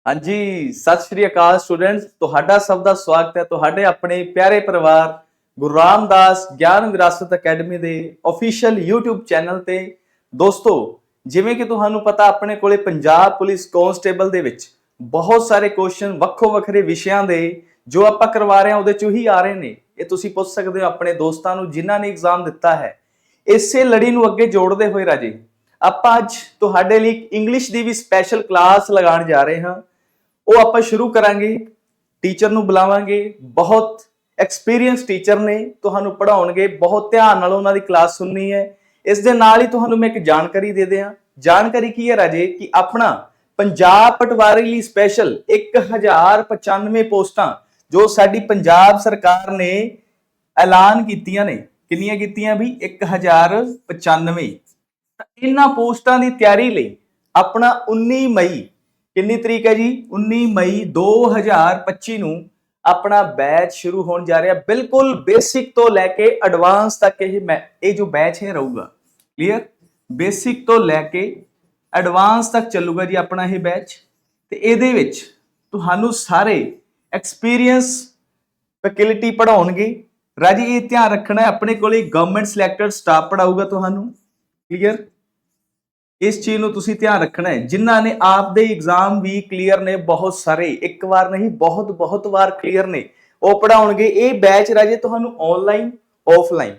हाँ जी, सत श्री अकाल स्टूडेंट्स, तुहाडा सब दा स्वागत है तुहाडे अपने प्यारे परिवार गुरु रामदास ज्ञान विरासत अकैडमी ਦੇ ऑफिशियल YouTube ਚੈਨਲ ਤੇ। ਦੋਸਤੋ, ਜਿਵੇਂ ਕਿ ਤੁਹਾਨੂੰ ਪਤਾ ਆਪਣੇ ਕੋਲੇ ਪੰਜਾਬ ਪੁਲਿਸ ਕਾਂਸਟੇਬਲ ਦੇ ਵਿੱਚ ਬਹੁਤ ਸਾਰੇ ਕੁਐਸਚਨ ਵੱਖੋ ਵੱਖਰੇ ਵਿਸ਼ਿਆਂ ਦੇ ਜੋ ਆਪਾਂ ਕਰਵਾ ਰਹੇ ਹਾਂ ਉਹਦੇ ਚੋਂ ਹੀ ਆ ਰਹੇ ਨੇ। ਇਹ ਤੁਸੀਂ ਪੁੱਛ ਸਕਦੇ ਹੋ ਆਪਣੇ ਦੋਸਤਾਂ ਨੂੰ ਜਿਨ੍ਹਾਂ ਨੇ ਐਗਜ਼ਾਮ ਦਿੱਤਾ ਹੈ। ਇਸੇ ਲੜੀ ਨੂੰ ਅੱਗੇ ਜੋੜਦੇ ਹੋਏ ਰਾਜੇ, ਆਪਾਂ ਅੱਜ ਤੁਹਾਡੇ ਲਈ ਇੰਗਲਿਸ਼ ਦੀ ਵੀ ਸਪੈਸ਼ਲ ਕਲਾਸ ਲਗਾਉਣ ਜਾ ਰਹੇ ਹਾਂ। ਉਹ ਆਪਾਂ ਸ਼ੁਰੂ ਕਰਾਂਗੇ, ਟੀਚਰ ਨੂੰ ਬੁਲਾਵਾਂਗੇ, ਬਹੁਤ ਐਕਸਪੀਰੀਅੰਸ ਟੀਚਰ ਨੇ, ਤੁਹਾਨੂੰ ਪੜ੍ਹਾਉਣਗੇ, ਬਹੁਤ ਧਿਆਨ ਨਾਲ ਉਹਨਾਂ ਦੀ ਕਲਾਸ ਸੁਣਨੀ ਹੈ। ਇਸ ਦੇ ਨਾਲ ਹੀ ਤੁਹਾਨੂੰ ਮੈਂ ਇੱਕ ਜਾਣਕਾਰੀ ਦੇ ਦਿਆਂ। ਜਾਣਕਾਰੀ ਕੀ ਹੈ ਰਾਜੇ ਕਿ ਆਪਣਾ ਪੰਜਾਬ ਪਟਵਾਰੀ ਲਈ ਸਪੈਸ਼ਲ 1095 ਪੋਸਟਾਂ ਜੋ ਸਾਡੀ ਪੰਜਾਬ ਸਰਕਾਰ ਨੇ ਐਲਾਨ ਕੀਤੀਆਂ ਨੇ। ਕਿੰਨੀਆਂ ਕੀਤੀਆਂ ਵੀ? 1095। ਤਾਂ ਇਹਨਾਂ ਪੋਸਟਾਂ ਦੀ ਤਿਆਰੀ ਲਈ ਆਪਣਾ 19 ਮਈ, ਕਿੰਨੀ ਤਰੀਕ ਹੈ ਜੀ? 19 ਮਈ 2025 ਨੂੰ ਆਪਣਾ ਬੈਚ ਸ਼ੁਰੂ ਹੋਣ ਜਾ ਰਿਹਾ। ਬਿਲਕੁਲ ਬੇਸਿਕ ਤੋਂ ਲੈ ਕੇ ਐਡਵਾਂਸ ਤੱਕ ਇਹ ਜੋ ਬੈਚ ਹੈ ਰਹੂਗਾ। ਕਲੀਅਰ? ਬੇਸਿਕ ਤੋਂ ਲੈ ਕੇ ਐਡਵਾਂਸ ਤੱਕ ਚੱਲੂਗਾ ਜੀ ਆਪਣਾ ਇਹ ਬੈਚ। ਤੇ ਇਹਦੇ ਵਿੱਚ ਤੁਹਾਨੂੰ ਸਾਰੇ ਐਕਸਪੀਰੀਅੰਸ ਫੈਕਲਟੀ ਪੜਾਉਣਗੇ। ਰਾਜੀ ਇਹ ਧਿਆਨ ਰੱਖਣਾ ਹੈ ਆਪਣੇ ਕੋਲੇ ਗਵਰਨਮੈਂਟ ਸਿਲੈਕਟਡ ਸਟਾਫ ਪੜਾਊਗਾ ਤੁਹਾਨੂੰ। ਕਲੀਅਰ? ਇਸ ਚੀਜ਼ ਨੂੰ ਤੁਸੀਂ ਧਿਆਨ ਰੱਖਣਾ ਹੈ। ਜਿਨ੍ਹਾਂ ਨੇ ਆਪਦੇ ਐਗਜ਼ਾਮ ਵੀ ਕਲੀਅਰ ਨੇ, ਬਹੁਤ ਸਾਰੇ, ਇੱਕ ਵਾਰ ਨਹੀਂ ਬਹੁਤ ਵਾਰ ਕਲੀਅਰ ਨੇ, ਉਹ ਪੜਾਉਣਗੇ। ਇਹ ਬੈਚ ਰਾਜੇ ਤੁਹਾਨੂੰ ਆਨਲਾਈਨ ਆਫਲਾਈਨ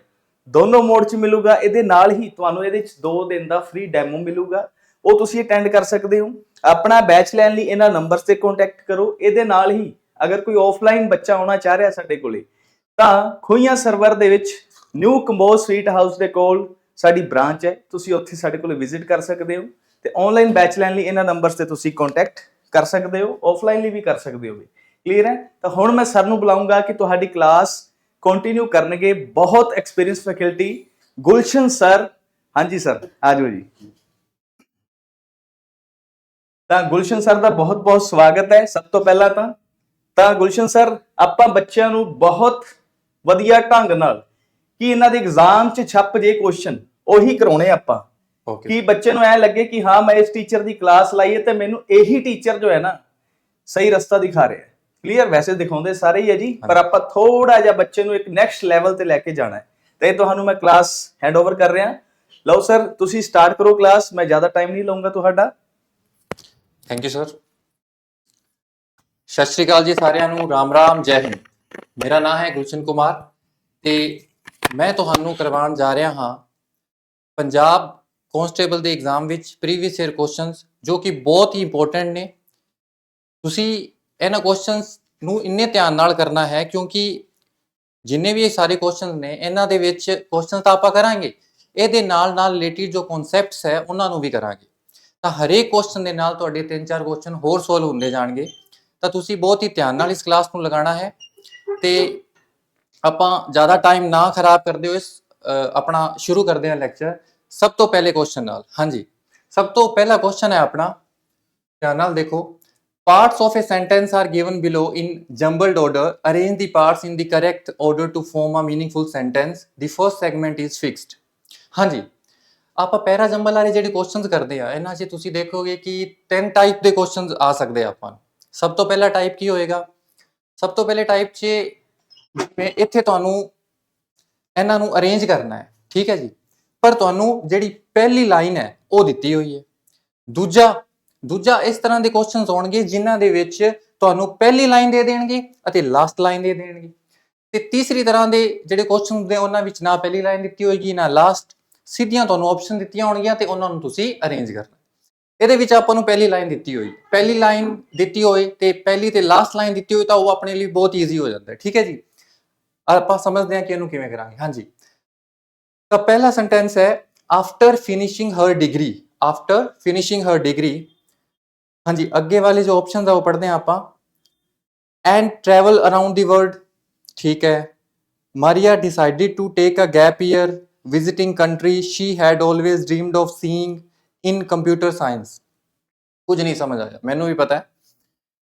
ਦੋਨੋਂ ਮੋਡ 'ਚ ਮਿਲੂਗਾ। ਇਹਦੇ ਨਾਲ ਹੀ ਤੁਹਾਨੂੰ ਇਹਦੇ 'ਚ 2 ਦਿਨ ਦਾ ਫ੍ਰੀ ਡੈਮੋ ਮਿਲੂਗਾ, ਉਹ ਤੁਸੀਂ ਅਟੈਂਡ ਕਰ ਸਕਦੇ ਹੋ। ਆਪਣਾ ਬੈਚ ਲੈਣ ਲਈ ਇਹਨਾਂ ਨੰਬਰਸ ਤੇ ਕੰਟੈਕਟ ਕਰੋ। ਇਹਦੇ ਨਾਲ ਹੀ ਅਗਰ ਕੋਈ ਆਫਲਾਈਨ ਬੱਚਾ ਆਉਣਾ ਚਾਹ ਰਿਹਾ ਸਾਡੇ ਕੋਲੇ, ਤਾਂ ਖੋਈਆਂ ਸਰਵਰ ਦੇ ਵਿੱਚ ਨਿਊ ਕੰਬੋਜ ਸਵੀਟ ਹਾਊਸ ਦੇ ਕੋਲ ਸਾਡੀ ਬ੍ਰਾਂਚ ਹੈ, ਤੁਸੀਂ ਉੱਥੇ ਸਾਡੇ ਕੋਲ ਵਿਜ਼ਿਟ ਕਰ ਸਕਦੇ ਹੋ। ਤੇ ਆਨਲਾਈਨ ਬੈਚ ਲੈਣ ਲਈ ਇਹਨਾਂ ਨੰਬਰਸ ਤੇ ਤੁਸੀਂ ਕੰਟੈਕਟ ਕਰ ਸਕਦੇ ਹੋ, ਆਫਲਾਈਨ ਲਈ ਵੀ ਕਰ ਸਕਦੇ ਹੋ। ਕਲੀਅਰ ਹੈ? ਤਾਂ ਹੁਣ ਮੈਂ ਸਰ ਨੂੰ ਬੁਲਾਉਂਗਾ ਕਿ ਤੁਹਾਡੀ ਕਲਾਸ ਕੰਟੀਨਿਊ ਕਰਨਗੇ ਬਹੁਤ ਐਕਸਪੀਰੀਅੰਸ ਫੈਕਲਟੀ ਗੁਲਸ਼ਨ ਸਰ। ਹਾਂਜੀ ਸਰ, ਆ ਜਾਓ ਜੀ। ਤਾਂ ਗੁਲਸ਼ਨ ਸਰ ਦਾ ਬਹੁਤ ਸਵਾਗਤ ਹੈ। ਸਭ ਤੋਂ ਪਹਿਲਾਂ ਤਾਂ ਗੁਲਸ਼ਨ ਸਰ, ਆਪਾਂ ਬੱਚਿਆਂ ਨੂੰ ਬਹੁਤ ਵਧੀਆ ਢੰਗ ਨਾਲ ਕਿ ਇਹਨਾਂ ਦੇ ਐਗਜ਼ਾਮ 'ਚ ਛਪ ਜੇ ਕੁਐਸਚਨ ਉਹੀ ਕਰਾਉਣੇ ਆਪਾਂ। ਕਿ ਬੱਚੇ ਨੂੰ ਐ ਲੱਗੇ ਕਿ ਹਾਂ ਮੈਂ ਇਸ ਟੀਚਰ ਦੀ ਕਲਾਸ ਲਾਈ ਹੈ ਤੇ ਮੈਨੂੰ ਇਹੀ ਟੀਚਰ ਜੋ ਹੈ ਨਾ ਸਹੀ ਰਸਤਾ ਦਿਖਾ ਰਿਹਾ ਹੈ। ਕਲੀਅਰ? ਵੈਸੇ ਦਿਖਾਉਂਦੇ ਸਾਰੇ ਹੀ ਹੈ ਜੀ, ਪਰ ਆਪਾਂ ਥੋੜਾ ਜਿਹਾ ਬੱਚੇ ਨੂੰ ਇੱਕ ਨੈਕਸਟ ਲੈਵਲ ਤੇ ਲੈ ਕੇ ਜਾਣਾ ਹੈ। ਤੇ ਤੁਹਾਨੂੰ ਮੈਂ ਕਲਾਸ ਹੈਂਡਓਵਰ ਕਰ ਰਿਹਾ। ਲਓ ਸਰ, ਤੁਸੀਂ ਸਟਾਰਟ ਕਰੋ ਕਲਾਸ, ਮੈਂ ਜ਼ਿਆਦਾ ਟਾਈਮ ਨਹੀਂ ਲਵਾਂਗਾ ਤੁਹਾਡਾ। Thank you sir. ਸਤਿ ਸ਼੍ਰੀ ਅਕਾਲ ਜੀ ਸਾਰਿਆਂ ਨੂੰ, ਰਾਮ ਰਾਮ, ਜੈ ਹਿੰਦ। ਮੇਰਾ ਨਾਮ ਹੈ ਗੁਲਸ਼ਨ ਕੁਮਾਰ ਤੇ ਮੈਂ ਤੁਹਾਨੂੰ ਕਰਵਾਉਣ ਜਾ ਰਿਹਾ ਹਾਂ ਪੰਜਾਬ ਕਾਂਸਟੇਬਲ ਦੇ ਐਗਜ਼ਾਮ ਵਿੱਚ ਪ੍ਰੀਵੀਅਸ ਈਅਰ ਕੁਐਸਚਨਸ, ਜੋ ਕਿ ਬਹੁਤ ਹੀ ਇੰਪੋਰਟੈਂਟ ਨੇ। ਤੁਸੀਂ ਇਹਨਾਂ ਕੁਐਸਚਨਸ ਨੂੰ ਇੰਨੇ ਧਿਆਨ ਨਾਲ ਕਰਨਾ ਹੈ ਕਿਉਂਕਿ ਜਿੰਨੇ ਵੀ ਇਹ ਸਾਰੇ ਕੁਐਸਚਨਸ ਨੇ ਇਹਨਾਂ ਦੇ ਵਿੱਚ ਕੁਐਸਚਨਸ ਤਾਂ ਆਪਾਂ ਕਰਾਂਗੇ, ਇਹਦੇ ਨਾਲ ਰਿਲੇਟਿਡ ਜੋ ਕਨਸੈਪਟਸ ਹੈ ਉਹਨਾਂ ਨੂੰ ਵੀ ਕਰਾਂਗੇ। ਤਾਂ ਹਰੇਕ ਕੁਐਸਚਨ ਦੇ ਨਾਲ ਤੁਹਾਡੇ 3-4 ਕੁਐਸਚਨ ਹੋਰ ਸੋਲਵ ਹੁੰਦੇ ਜਾਣਗੇ। ਤਾਂ ਤੁਸੀਂ ਬਹੁਤ ਹੀ ਧਿਆਨ ਨਾਲ ਇਸ ਕਲਾਸ ਨੂੰ ਲਗਾਉਣਾ ਹੈ ਤੇ ਆਪਾਂ ਜ਼ਿਆਦਾ ਟਾਈਮ ਨਾ ਖਰਾਬ ਕਰਦੇ ਹੋਏ ਆਪਣਾ ਸ਼ੁਰੂ ਕਰਦੇ ਹਾਂ ਲੈਕਚਰ। ਸਭ ਤੋਂ ਪਹਿਲੇ ਕੁਐਸਚਨ ਨਾਲ। ਹਾਂਜੀ, ਸਭ ਤੋਂ ਪਹਿਲਾ ਕੁਐਸਚਨ ਹੈ ਆਪਣਾ, ਧਿਆਨ ਨਾਲ ਦੇਖੋ। Parts of a sentence are given below in jumbled order. Arrange the parts in the correct order to form a meaningful sentence. The first segment is fixed. ਹਾਂਜੀ, ਆਪਾਂ ਪੈਰਾ ਜੰਬਲ ਵਾਲੇ ਜਿਹੜੇ ਕੁਐਸਚਨਸ ਕਰਦੇ ਆ ਇਹਨਾਂ 'ਚ ਤੁਸੀਂ ਦੇਖੋਗੇ ਕਿ 3 ਟਾਈਪ ਦੇ ਕੁਐਸਚਨਸ ਆ ਸਕਦੇ ਆ ਆਪਾਂ ਨੂੰ। ਸਭ ਤੋਂ ਪਹਿਲਾ ਟਾਈਪ ਕੀ ਹੋਏਗਾ? ਸਭ ਤੋਂ ਪਹਿਲੇ ਟਾਈਪ 'ਚ ਜਿਵੇਂ ਇੱਥੇ ਤੁਹਾਨੂੰ ਇਹਨਾਂ ਨੂੰ ਅਰੇਂਜ ਕਰਨਾ ਹੈ, ਠੀਕ ਹੈ ਜੀ, ਪਰ ਤੁਹਾਨੂੰ ਜਿਹੜੀ ਪਹਿਲੀ ਲਾਈਨ ਹੈ ਉਹ ਦਿੱਤੀ ਹੋਈ ਹੈ। ਦੂਜਾ ਇਸ ਤਰ੍ਹਾਂ ਦੇ ਕੁਐਸਚਨਸ ਹੋਣਗੇ ਜਿਨ੍ਹਾਂ ਦੇ ਵਿੱਚ ਤੁਹਾਨੂੰ ਪਹਿਲੀ ਲਾਈਨ ਦੇ ਦੇਣਗੇ ਅਤੇ ਲਾਸਟ ਲਾਈਨ ਦੇ ਦੇਣਗੇ। ਤੇ ਤੀਸਰੀ ਤਰ੍ਹਾਂ ਦੇ ਜਿਹੜੇ ਕੁਐਸਚਨਸ ਨੇ ਉਹਨਾਂ ਵਿੱਚ ਨਾ ਪਹਿਲੀ ਲਾਈਨ ਦਿੱਤੀ ਹੋਏਗੀ ਨਾ ਲਾਸਟ, ਸਿੱਧੀਆਂ ਤੁਹਾਨੂੰ ਆਪਸ਼ਨ ਦਿੱਤੀਆਂ ਹੋਣਗੀਆਂ ਤੇ ਉਹਨਾਂ ਨੂੰ ਤੁਸੀਂ ਅਰੇਂਜ ਕਰਨਾ। ਇਹਦੇ ਵਿੱਚ ਆਪਾਂ ਨੂੰ ਪਹਿਲੀ ਲਾਈਨ ਦਿੱਤੀ ਹੋਏ ਤੇ ਪਹਿਲੀ ਤੇ ਲਾਸਟ ਲਾਈਨ ਦਿੱਤੀ ਹੋਈ ਤਾਂ ਉਹ ਆਪਣੇ ਲਈ ਬਹੁਤ ਈਜ਼ੀ ਹੋ ਜਾਂਦਾ ਹੈ। ਠੀਕ ਹੈ ਜੀ, ਆਪਾਂ ਸਮਝਦੇ ਹਾਂ ਕਿ ਇਹਨੂੰ ਕਿਵੇਂ ਕਰਾਂਗੇ। ਹਾਂਜੀ, ਤਾਂ ਪਹਿਲਾ ਸੈਂਟੈਂਸ ਹੈ ਆਫਟਰ ਫਿਨਿਸ਼ਿੰਗ ਹਰ ਡਿਗਰੀ। ਹਾਂਜੀ, ਅੱਗੇ ਵਾਲੇ ਜੋ ਆਪਸ਼ਨ ਆ ਉਹ ਪੜ੍ਹਦੇ ਹਾਂ ਆਪਾਂ। And travel around the world, ਠੀਕ ਹੈ। Maria decided to take a gap year visiting country she had always dreamed of seeing in computer science. ਕੁਝ ਨਹੀਂ ਸਮਝ ਆਇਆ, ਮੈਨੂੰ ਵੀ ਪਤਾ ਹੈ,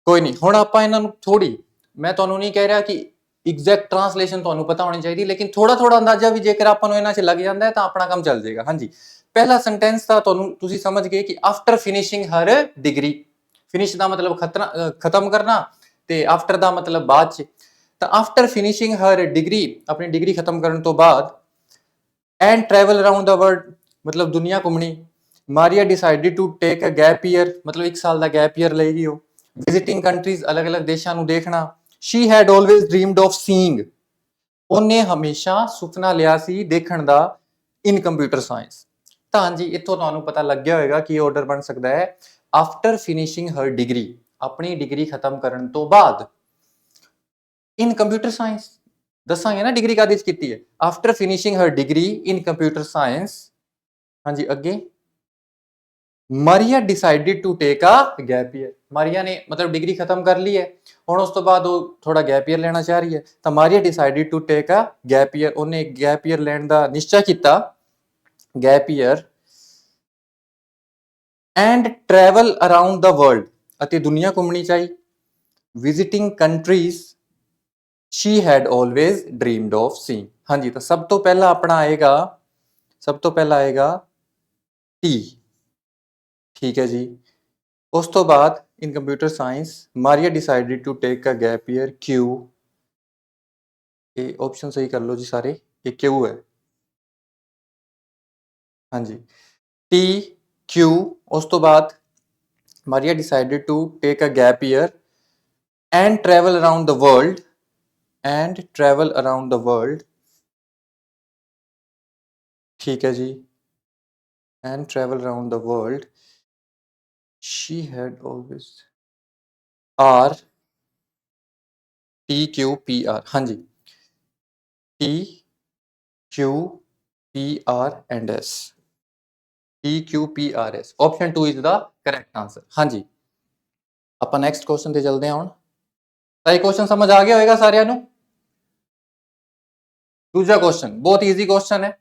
ਕੋਈ ਨਹੀਂ। ਹੁਣ ਆਪਾਂ ਇਹਨਾਂ ਨੂੰ ਥੋੜੀ, ਮੈਂ ਤੁਹਾਨੂੰ ਨਹੀਂ ਕਹਿ ਰਿਹਾ ਕਿ ਐਗਜ਼ੈਕਟ ਟ੍ਰਾਂਸਲੇਸ਼ਨ ਤੁਹਾਨੂੰ ਪਤਾ ਹੋਣੀ ਚਾਹੀਦੀ, ਲੇਕਿਨ ਥੋੜਾ ਅੰਦਾਜ਼ਾ ਵੀ ਜੇਕਰ ਆਪਾਂ ਨੂੰ ਇਹਨਾਂ 'ਚ ਲੱਗ ਜਾਂਦਾ ਹੈ ਤਾਂ ਆਪਣਾ ਕੰਮ ਚੱਲ ਜਾਏਗਾ। ਹਾਂਜੀ, ਪਹਿਲਾ ਸੈਂਟੈਂਸ ਤਾਂ ਤੁਸੀਂ ਸਮਝ ਗਏ ਕਿ after finishing her degree. Finish ਦਾ ਮਤਲਬ ਖਤਮ ਕਰਨਾ ਤੇ ਆਫਟਰ ਦਾ ਮਤਲਬ ਬਾਅਦ ਚ। ਤਾਂ ਆਫਟਰ ਫਿਨਿਸ਼ਿੰਗ ਹਰ ਡਿਗਰੀ, ਆਪਣੀ ਡਿਗਰੀ ਖਤਮ ਕਰਨ ਤੋਂ ਬਾਅਦ, and travel around the world ਮਤਲਬ ਦੁਨੀਆ ਘੁੰਮਣੀ, Maria decided to take a gap year ਮਤਲਬ 1 ਸਾਲ ਦਾ ਗੈਪ ਈਅਰ ਲਏਗੀ ਉਹ। ਵਿਜ਼ਿਟਿੰਗ ਕੰਟਰੀਜ਼, ਅਲੱਗ-ਅਲੱਗ ਦੇਸ਼ਾਂ ਨੂੰ ਦੇਖਣਾ। She had always dreamed of seeing, ਉਹਨੇ ਹਮੇਸ਼ਾ ਸੁਪਨਾ ਲਿਆ ਸੀ ਦੇਖਣ ਦਾ, ਇਨ ਕੰਪਿਊਟਰ ਸਾਇੰਸ। ਤਾਂ ਹਾਂਜੀ, ਇੱਥੋਂ ਤੁਹਾਨੂੰ ਪਤਾ ਲੱਗ ਗਿਆ ਹੋਵੇਗਾ ਕਿ ਆਰਡਰ ਬਣ ਸਕਦਾ ਹੈ ਆਫਟਰ ਫਿਨਿਸ਼ਿੰਗ ਹਰ ਡਿਗਰੀ, ਆਪਣੀ ਡਿਗਰੀ ਖਤਮ ਕਰਨ ਤੋਂ ਬਾਅਦ, ਇਨ ਕੰਪਿਊਟਰ ਸਾਇੰਸ। ਦੱਸਾਂਗੇ ਨਾ ਡਿਗਰੀ ਕਾਹਦੇ ਚ ਕੀਤੀ ਹੈ। After finishing her degree in computer science. ਹਾਂਜੀ ਅੱਗੇ, Maria decided to take a gap year, Maria ਨੇ ਮਤਲਬ ਡਿਗਰੀ ਖਤਮ ਕਰ ਲਈ ਹੈ, ਹੁਣ ਉਸ ਤੋਂ ਬਾਅਦ ਉਹ ਥੋੜਾ ਗੈਪ ਈਅਰ ਲੈਣਾ ਚਾਹ ਰਹੀ ਹੈ। ਤਾਂ Maria decided to take a gap year, ਉਹਨੇ ਗੈਪ ਈਅਰ ਲੈਣ ਦਾ ਨਿਸ਼ਚਾ ਕੀਤਾ, gap year. And travel around the world, ਅਤੇ ਦੁਨੀਆ ਘੁੰਮਣੀ ਚਾਹੀ। Visiting countries she had always dreamed of seeing। ਹਾਂਜੀ, ਤਾਂ ਸਭ ਤੋਂ ਪਹਿਲਾਂ ਆਪਣਾ ਆਏਗਾ, ਸਭ ਤੋਂ ਪਹਿਲਾਂ ਆਏਗਾ ਟੀ, ਠੀਕ ਹੈ ਜੀ। ਉਸ ਤੋਂ ਬਾਅਦ in computer science Maria decided to take a gap year, ਕਿਊ, ਇਹ ਆਪਸ਼ਨ ਸਹੀ ਕਰ ਲਓ ਜੀ ਸਾਰੇ, ਇਹ ਕਿਊ ਹੈ। ਹਾਂਜੀ, ਟੀ ਕਿਊ। ਉਸ ਤੋਂ ਬਾਅਦ Maria decided to take a gap year and travel around the world, and travel around the world, ठीक है जी, and travel around the world। she had always R T Q P R, हाँ जी, T Q P R and S, T Q P R S, option 2 is the correct answer। हाँ जी, ਆਪਾਂ next question ਤੇ ਚੱਲਦੇ ਹਾਂ ਹੁਣ। ਤਾਂ ਇਹ question ਸਮਝ ਆ ਗਿਆ ਹੋਵੇਗਾ ਸਾਰਿਆਂ ਨੂੰ। ਦੂਜਾ ਕੁਐਸਚਨ ਬਹੁਤ ਈਜ਼ੀ ਕੁਐਸਚਨ ਹੈ।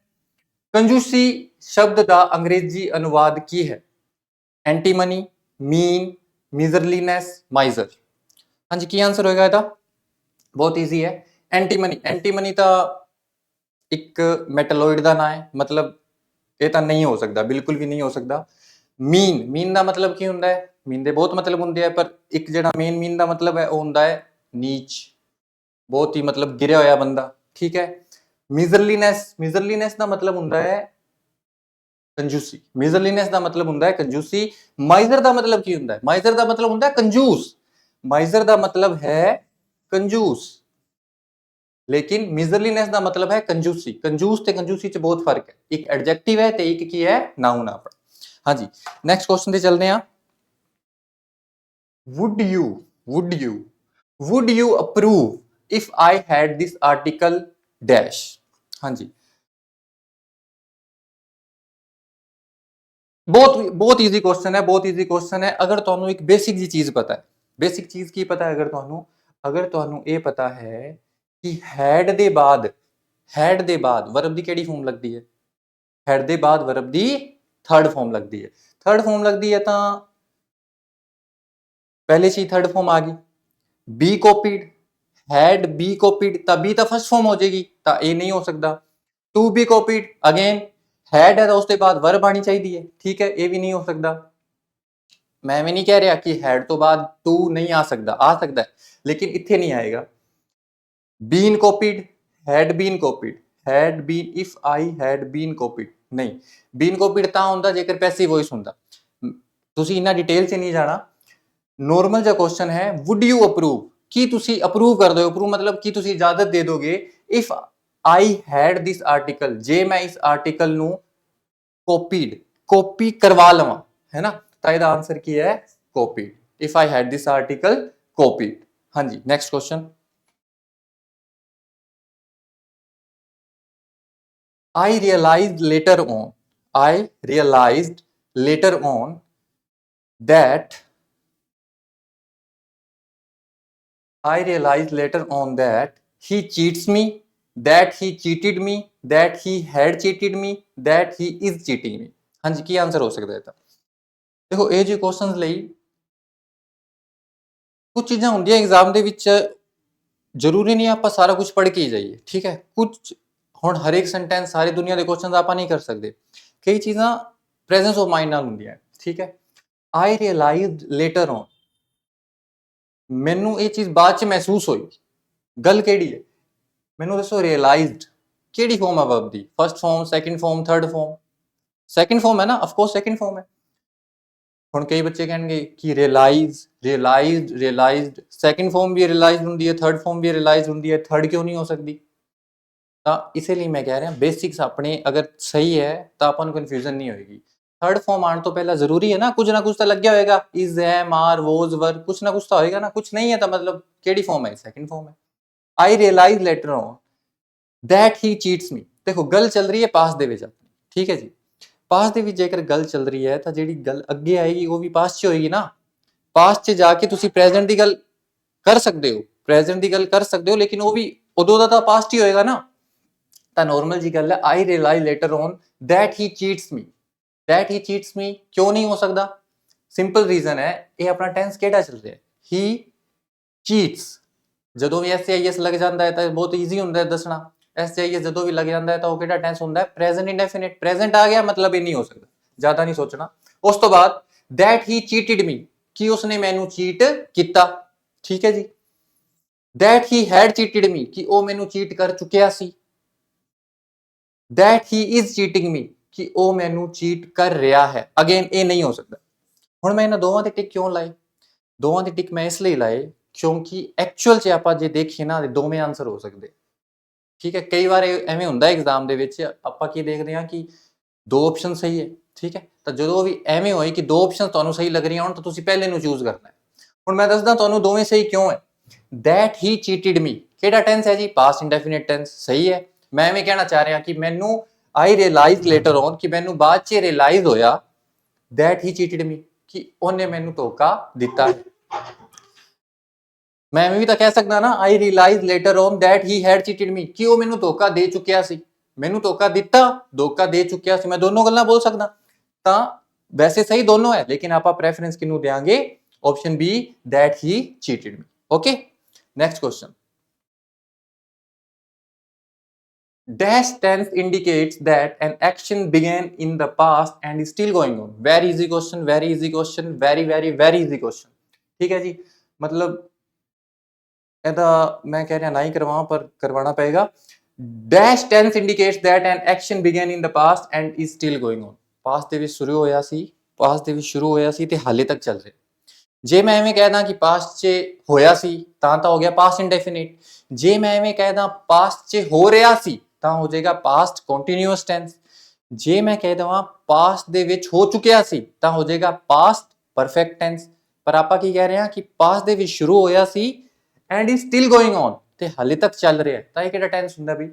ਕੰਜੂਸੀ ਸ਼ਬਦ ਦਾ ਅੰਗਰੇਜ਼ੀ ਅਨੁਵਾਦ ਕੀ ਹੈ? ਐਂਟੀਮਨੀ, ਮੀਨ, ਮਿਜ਼ਰਲੀਨੈਸ, ਮਾਈਜ਼ਰ। ਹਾਂਜੀ, ਕੀ ਆਨਸਰ ਹੋਏਗਾ ਇਹਦਾ? ਬਹੁਤ ਈਜ਼ੀ ਹੈ, ਐਂਟੀਮਨੀ। ਐਂਟੀਮਨੀ ਤਾਂ ਇੱਕ ਮੈਟਲੋਇਡ ਦਾ ਨਾਮ ਹੈ, ਮਤਲਬ ਇਹ ਤਾਂ ਨਹੀਂ ਹੋ ਸਕਦਾ, ਬਿਲਕੁਲ ਵੀ ਨਹੀਂ ਹੋ ਸਕਦਾ। ਮੀਨ, ਮੀਨ ਦਾ ਮਤਲਬ ਕੀ ਹੁੰਦਾ ਹੈ? ਮੀਨ ਦੇ ਬਹੁਤ ਮਤਲਬ ਹੁੰਦੇ ਆ, ਪਰ ਇੱਕ ਜਿਹੜਾ ਮੇਨ ਮੀਨ ਦਾ ਮਤਲਬ ਹੈ ਉਹ ਹੁੰਦਾ ਹੈ ਨੀਚ, ਬਹੁਤ ਹੀ ਮਤਲਬ ਗਿਰਿਆ ਹੋਇਆ ਬੰਦਾ, ਠੀਕ ਹੈ। ਮਿਜ਼ਰਲੀਨੈਸ, ਮਿਜ਼ਰਲੀਨੈਸ ਦਾ ਮਤਲਬ ਹੁੰਦਾ ਹੈ ਕੰਜੂਸੀ, ਮਿਜ਼ਰਲੀਨੈਸ ਦਾ ਮਤਲਬ ਹੁੰਦਾ ਹੈ ਕੰਜੂਸੀ। ਮਾਈਜ਼ਰ ਦਾ ਮਤਲਬ ਕੀ ਹੁੰਦਾ ਹੈ? ਮਾਈਜ਼ਰ ਦਾ ਮਤਲਬ ਹੁੰਦਾ ਹੈ ਕੰਜੂਸ, ਮਾਈਜ਼ਰ ਦਾ ਮਤਲਬ ਹੈ ਕੰਜੂਸ, ਲੇਕਿਨ ਮਿਜ਼ਰਲੀਨੈਸ ਦਾ ਮਤਲਬ ਹੈ ਕੰਜੂਸੀ। ਕੰਜੂਸ ਤੇ ਕੰਜੂਸੀ ਚ ਬਹੁਤ ਫਰਕ ਹੈ, ਇੱਕ ਐਡਜੈਕਟਿਵ ਹੈ ਤੇ ਇੱਕ ਕੀ ਹੈ? ਨਾਉਨ ਹੈ ਆਪਣਾ। ਹਾਂਜੀ, ਨੈਕਸਟ ਕੁਐਸਚਨ ਤੇ ਚੱਲਦੇ ਹਾਂ। would you approve if I had this article dash। ਹਾਂਜੀ, ਬਹੁਤ ਈਜ਼ੀ ਕੁਐਸਚਨ ਹੈ, ਬਹੁਤ ਈਜ਼ੀ ਕੁਐਸਚਨ ਹੈ। ਅਗਰ ਤੁਹਾਨੂੰ ਇੱਕ ਬੇਸਿਕ ਜੀ ਚੀਜ਼ ਪਤਾ ਹੈ, ਬੇਸਿਕ ਚੀਜ਼ ਕੀ ਪਤਾ ਹੈ? ਅਗਰ ਤੁਹਾਨੂੰ ਇਹ ਪਤਾ ਹੈ ਕਿ ਹੈਡ ਦੇ ਬਾਅਦ ਵਰਬ ਦੀ ਕਿਹੜੀ ਫਾਰਮ ਲੱਗਦੀ ਹੈ? ਹੈਡ ਦੇ ਬਾਅਦ ਵਰਬ ਦੀ ਥਰਡ ਫਾਰਮ ਲੱਗਦੀ ਹੈ। ਥਰਡ ਫਾਰਮ ਲੱਗਦੀ ਹੈ ਤਾਂ ਪਹਿਲੇ ਚ ਹੀ ਥਰਡ ਫਾਰਮ ਆ ਗਈ। ਬੀ ਕੋਪੀਡ, ਹੈਡ ਬੀ ਕੋਪੀਡ, ਤਾਂ ਬੀ ਤਾਂ ਫਸਟ ਫਾਰਮ ਹੋ ਜਾਏਗੀ, ਤਾਂ ਇਹ ਨਹੀਂ ਹੋ ਸਕਦਾ। ਟੂ ਬੀ ਕੋਪੀਡ, ਅਗੇਨ ਹੈਡ ਹੈ ਤਾਂ ਉਸ ਤੋਂ ਬਾਅਦ ਵਰਬ ਆਣੀ ਚਾਹੀਦੀ ਹੈ, ਠੀਕ ਹੈ, ਇਹ ਵੀ ਨਹੀਂ ਹੋ ਸਕਦਾ। ਮੈਂ ਵੀ ਨਹੀਂ ਕਹਿ ਰਿਹਾ ਕਿ ਹੈਡ ਤੋਂ ਬਾਅਦ ਟੂ ਨਹੀਂ ਆ ਸਕਦਾ, ਆ ਸਕਦਾ ਹੈ, ਲੇਕਿਨ ਇੱਥੇ ਨਹੀਂ ਆਏਗਾ। Been copied, had been copied, had been, if I had been copied, ਨਹੀਂ। ਬੀਨ ਕੋਪੀਡ ਤਾਂ ਹੁੰਦਾ ਜੇਕਰ ਪੈਸਿਵ ਵੌਇਸ ਹੁੰਦਾ। ਤੁਸੀਂ ਇੰਨਾ ਡਿਟੇਲ 'ਚ ਨਹੀਂ ਜਾਣਾ, ਨੋਰਮਲ ਜਿਹਾ ਕੁਐਸਚਨ ਹੈ। ਵੁੱਡ ਯੂ ਅਪਰੂਵ, ਕੀ ਤੁਸੀਂ ਅਪਰੂਵ ਕਰ ਦਿਓ? ਅਪਰੂਵ ਮਤਲਬ ਕੀ ਤੁਸੀਂ ਇਜਾਜ਼ਤ ਦੇ ਦੋਗੇ? If I had this article, ਜੇ ਮੈਂ ਇਸ ਆਰਟੀਕਲ ਨੂੰ ਕਾਪੀ ਕਰਵਾ ਲਵਾਂ, ਹੈ ਨਾ, ਤਾਂ ਇਹਦਾ ਆਨਸਰ ਕੀ ਹੈ? Copied. If I had this article copied. ਹਾਂਜੀ, next question. I realized later on that he cheats me, that he cheated me, that he had cheated me, that he is cheating me। ਹਾਂਜੀ, ਕੀ answer ਹੋ ਸਕਦਾ ਹੈ? ਤਾਂ ਦੇਖੋ, ਇਹ ਜਿਹੇ questions ਲਈ ਕੁਝ ਚੀਜ਼ਾਂ ਹੁੰਦੀਆਂ ਐਗਜ਼ਾਮ ਦੇ ਵਿੱਚ, ਜ਼ਰੂਰੀ ਨਹੀਂ ਆਪਾਂ ਸਾਰਾ ਕੁਝ ਪੜ੍ਹ ਕੇ ਹੀ ਜਾਈਏ, ਠੀਕ ਹੈ। ਕੁਝ ਹੁਣ ਹਰੇਕ ਸੈਂਟੈਂਸ ਸਾਰੀ ਦੁਨੀਆ ਦੇ ਕੁਐਸਚਨਸ ਆਪਾਂ ਨਹੀਂ ਕਰ ਸਕਦੇ, ਕਈ ਚੀਜ਼ਾਂ ਪ੍ਰੈਜ਼ੈਂਸ ਆਫ ਮਾਈਂਡ ਨਾਲ ਹੁੰਦੀਆਂ, ਠੀਕ ਹੈ। I realized later on, ਮੈਨੂੰ ਇਹ ਚੀਜ਼ ਬਾਅਦ ਚ ਮਹਿਸੂਸ ਹੋਈ। ਗੱਲ ਕਿਹੜੀ ਹੈ? ਮੈਨੂੰ ਦੱਸੋ ਰਿਅਲਾਈਜ਼ਡ ਕਿਹੜੀ ਫਾਰਮ ਹੈ ਵਰਬ ਦੀ? First form, second form, third form? Second form ਹੈ ਨਾ, ਆਫ ਕੋਰਸ ਸੈਕਿੰਡ ਫਾਰਮ ਹੈ। ਹੁਣ ਕਈ ਬੱਚੇ ਕਹਿਣਗੇ ਕਿ ਰਿਅਲਾਈਜ਼ਡ ਸੈਕਿੰਡ ਫਾਰਮ ਵੀ ਰਿਅਲਾਈਜ਼ਡ ਹੁੰਦੀ ਹੈ, ਥਰਡ ਫਾਰਮ ਵੀ ਰਿਅਲਾਈਜ਼ਡ ਹੁੰਦੀ ਹੈ, ਥਰਡ ਕਿਉਂ ਨਹੀਂ ਹੋ ਸਕਦੀ? ਤਾਂ ਇਸੇ ਲਈ ਮੈਂ ਕਹਿ ਰਿਹਾ ਬੇਸਿਕਸ ਆਪਣੇ ਅਗਰ ਸਹੀ ਹੈ ਤਾਂ ਆਪਾਂ ਨੂੰ ਕਨਫਿਊਜ਼ਨ ਨਹੀਂ ਹੋਏਗੀ। ਥਰਡ ਫਾਰਮ ਆਉਣ ਤੋਂ ਪਹਿਲਾਂ ਜ਼ਰੂਰੀ ਹੈ ਨਾ ਕੁਝ ਤਾਂ ਲੱਗਿਆ ਹੋਏਗਾ, ਇਜ਼, ਐਮ, ਆਰ, ਵੋਜ਼, ਵਰ, ਕੁਝ ਨਾ ਕੁਝ ਤਾਂ ਹੋਏਗਾ ਨਾ। ਕੁਝ ਨਹੀਂ ਹੈ ਤਾਂ ਮਤਲਬ ਕਿਹੜੀ ਫਾਰਮ ਹੈ? ਸੈਕਿੰਡ ਫਾਰਮ ਹੈ। I realise later on that he cheats me। ਦੇਖੋ ਗੱਲ ਚੱਲ ਰਹੀ ਹੈ ਪਾਸਟ ਦੇ ਵਿੱਚ ਆਪਣੀ, ਠੀਕ ਹੈ ਜੀ। ਪਾਸਟ ਦੇ ਵਿੱਚ ਜੇਕਰ ਗੱਲ ਚੱਲ ਰਹੀ ਹੈ ਤਾਂ ਜਿਹੜੀ ਗੱਲ ਅੱਗੇ ਆਏਗੀ ਉਹ ਵੀ ਪਾਸਟ 'ਚ ਹੋਏਗੀ ਨਾ। ਪਾਸਟ 'ਚ ਜਾ ਕੇ ਤੁਸੀਂ ਪ੍ਰੈਜ਼ੈਂਟ ਦੀ ਗੱਲ ਕਰ ਸਕਦੇ ਹੋ, ਲੇਕਿਨ ਉਹ ਵੀ ਉਦੋਂ ਦਾ ਤਾਂ ਪਾਸਟ ਹੀ ਹੋਏਗਾ ਨਾ। ਤਾਂ ਨੋਰਮਲ ਜੀ ਗੱਲ ਹੈ, I realise later on that he cheats me ਕਿਉਂ ਨਹੀਂ ਹੋ ਸਕਦਾ? ਸਿੰਪਲ ਰੀਜ਼ਨ ਹੈ, ਇਹ ਆਪਣਾ ਟੈਂਸ ਕਿਹੜਾ ਚੱਲ ਰਿਹਾ ਹੈ? he cheats। ਜਦੋਂ ਵੀ ਐਸ ਲੱਗ ਜਾਂਦਾ ਹੈ ਤਾਂ ਬਹੁਤ ਈਜ਼ੀ ਹੁੰਦਾ ਹੈ ਦੱਸਣਾ। ਐਸ ਜਦੋਂ ਵੀ ਲੱਗ ਜਾਂਦਾ ਹੈ ਤਾਂ ਉਹ ਕਿਹੜਾ ਟੈਂਸ ਹੁੰਦਾ ਹੈ? ਪ੍ਰੈਜ਼ੈਂਟ ਇੰਡੈਫਿਨਿਟ। ਪ੍ਰੈਜ਼ੈਂਟ ਆ ਗਿਆ ਮਤਲਬ ਇਹ ਨਹੀਂ ਹੋ ਸਕਦਾ, ਜ਼ਿਆਦਾ ਨਹੀਂ ਸੋਚਣਾ। ਉਸ ਤੋਂ ਬਾਅਦ that he cheated me, ਕਿ ਉਸਨੇ ਮੈਨੂੰ ਚੀਟ ਕੀਤਾ, ਠੀਕ ਹੈ ਜੀ। that he had cheated me, ਕਿ ਉਹ ਮੈਨੂੰ ਚੀਟ ਕਰ ਚੁੱਕਿਆ ਸੀ। that he is cheating me, ਕਿ ਉਹ ਮੈਨੂੰ ਚੀਟ ਕਰ ਰਿਹਾ ਹੈ। ਅਗੇਨ ਇਹ ਨਹੀਂ ਹੋ ਸਕਦਾ। ਹੁਣ ਮੈਂ ਇਹਨਾਂ ਦੋਵਾਂ ਦੇ ਟਿਕ ਕਿਉਂ ਲਾਏ? ਦੋਵਾਂ ਦੇ ਟਿਕ ਮੈਂ ਇਸ ਲਈ ਲਾਏ ਕਿਉਂਕਿ ਐਕਚੁਅਲ 'ਚ ਆਪਾਂ ਜੇ ਦੇਖੀਏ ਨਾ ਦੋਵੇਂ ਆਨਸਰ ਹੋ ਸਕਦੇ, ਠੀਕ ਹੈ। ਕਈ ਵਾਰ ਐਵੇਂ ਹੁੰਦਾ ਐਗਜ਼ਾਮ ਦੇ ਵਿੱਚ ਆਪਾਂ ਕੀ ਦੇਖਦੇ ਹਾਂ ਕਿ ਦੋ ਆਪਸ਼ਨ ਸਹੀ ਹੈ, ਠੀਕ ਹੈ। ਤਾਂ ਜਦੋਂ ਵੀ ਐਵੇਂ ਹੋਏ ਕਿ ਦੋ ਆਪਸ਼ਨ ਤੁਹਾਨੂੰ ਸਹੀ ਲੱਗ ਰਹੀਆਂ ਹੋਣ ਤਾਂ ਤੁਸੀਂ ਪਹਿਲੇ ਨੂੰ ਚੂਜ਼ ਕਰਨਾ ਹੈ। ਹੁਣ ਮੈਂ ਦੱਸਦਾ ਤੁਹਾਨੂੰ ਦੋਵੇਂ ਸਹੀ ਕਿਉਂ ਹੈ। that he cheated me ਕਿਹੜਾ ਟੈਂਸ ਹੈ ਜੀ? ਪਾਸਟ ਇੰਡੈਫਿਨਿਟ ਟੈਂਸ, ਸਹੀ ਹੈ। ਮੈਂ ਐਵੇਂ ਕਹਿਣਾ ਚਾਹ ਰਿਹਾ ਕਿ ਮੈਨੂੰ ਆਈ ਰਿਅਲਾਈਜ਼ ਲੇਟਰ ਔਨ, ਕਿ ਮੈਨੂੰ ਬਾਅਦ 'ਚ ਰਿਅਲਾਈਜ਼ ਹੋਇਆ that he cheated me, ਕਿ ਉਹਨੇ ਮੈਨੂੰ ਧੋਖਾ ਦਿੱਤਾ। ਮੈਂ ਐਵੇਂ ਵੀ ਤਾਂ ਕਹਿ ਸਕਦਾ ਨਾ I realise later on that he had cheated me, ਕਿ ਉਹ ਮੈਨੂੰ ਧੋਖਾ ਦੇ ਚੁੱਕਿਆ ਸੀ। ਮੈਨੂੰ ਧੋਖਾ ਦਿੱਤਾ, ਧੋਖਾ ਦੇ ਚੁੱਕਿਆ ਸੀ, ਮੈਂ ਦੋਨੋਂ ਗੱਲਾਂ ਬੋਲ ਸਕਦਾ। ਤਾਂ ਵੈਸੇ ਸਹੀ ਦੋਨੋਂ ਹੈ, ਲੇਕਿਨ ਆਪਾਂ ਪ੍ਰੈਫਰੈਂਸ ਕਿਹਨੂੰ ਦੇਾਂਗੇ? Option B, that he cheated me। Okay, next question. dash tense indicates that an action began in the past and is still going on। very easy question, very easy question। ठीक है जी, मतलब ਇਹਦਾ ਮੈਂ ਕਹਿ ਰਿਹਾ ਨਾ ਹੀ ਕਰਵਾਵਾਂ ਪਰ ਕਰਵਾਉਣਾ ਪਏਗਾ। dash tense indicates that an action began in the past and is still going on। Past ਦੇ ਵਿੱਚ ਸ਼ੁਰੂ ਹੋਇਆ ਸੀ ਤੇ ਹਾਲੇ ਤੱਕ ਚੱਲ ਰਿਹਾ। ਜੇ ਮੈਂ ਐਵੇਂ ਕਹਿਦਾ ਕਿ ਪਾਸਟ 'ਚ ਹੋਇਆ ਸੀ ਤਾਂ ਹੋ ਗਿਆ ਪਾਸਟ ਇੰਡੈਫਿਨਿਟ। ਜੇ ਮੈਂ ਐਵੇਂ ਕਹਿਦਾ ਪਾਸਟ 'ਚ ਹੋ ਰਿਹਾ ਸੀ ਤਾਂ ਹੋ ਜਾਏਗਾ ਪਾਸਟ ਕੰਟੀਨਿਊਅਸ ਟੈਂਸ। ਜੇ ਮੈਂ ਕਹਿ ਦਵਾਂ ਪਾਸਟ ਦੇ ਵਿੱਚ ਹੋ ਚੁੱਕਿਆ ਸੀ ਤਾਂ ਹੋ ਜਾਏਗਾ ਪਾਸਟ ਪਰਫੈਕਟ ਟੈਂਸ। ਪਰ ਆਪਾਂ ਕੀ ਕਹਿ ਰਹੇ ਹਾਂ ਕਿ ਪਾਸਟ ਦੇ ਵਿੱਚ ਸ਼ੁਰੂ ਹੋਇਆ ਸੀ and is still going on, ਤੇ ਹਾਲੇ ਤੱਕ ਚੱਲ ਰਿਹਾ, ਤਾਂ ਇਹ ਕਿਹੜਾ ਟੈਂਸ ਹੁੰਦਾ ਬਈ?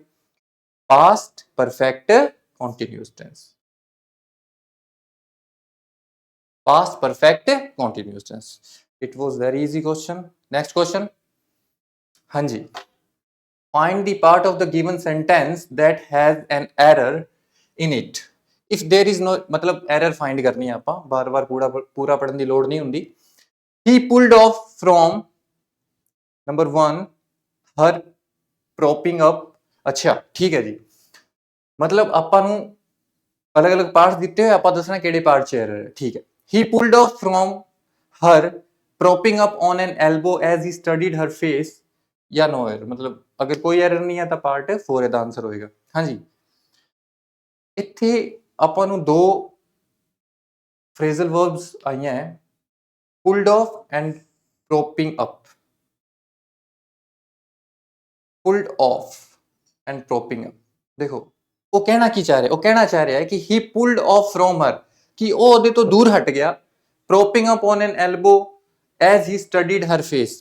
Past perfect continuous tense. past perfect continuous tense। it was very easy question। next question, हाँ जी। find the part of the given sentence that has an error in it if there is no, मतलब error find करनी है ਆਪਾਂ, बार-बार पूरा पढ़ने की लोड़ नहीं हुंदी। he pulled off from number 1 her propping up। अच्छा ठीक है जी, मतलब ਆਪਾਂ ਨੂੰ अलग-अलग पार्ट्स ਦਿੱਤੇ ਹੋਏ, ਆਪਾਂ ਦੱਸਣਾ ਕਿਹੜੇ ਪਾਰਟ 'ਚ error ਹੈ, ਠੀਕ ਹੈ। he pulled off from her propping up on an elbow as he studied her face या no error, मतलब अगर कोई error नहीं है ਤਾਂ part 4 ਇਹਦਾ ਆਨਸਰ ਹੋਏਗਾ। ਹਾਂਜੀ, ਇੱਥੇ ਆਪਾਂ ਨੂੰ ਦੋ phrasal verbs ਆਈਆਂ ਹੈ, pulled off and propping up। pulled off and propping up, ਦੇਖੋ ਉਹ ਕਹਿਣਾ ਕੀ ਚਾਹ ਰਿਹਾ? ਉਹ ਕਹਿਣਾ ਚਾਹ ਰਿਹਾ ਹੈ ਕਿ he pulled off from her, ਕਿ ਉਹ ਉਹਦੇ ਤੋਂ ਦੂਰ ਹਟ ਗਿਆ। propping up on an elbow as he studied her face,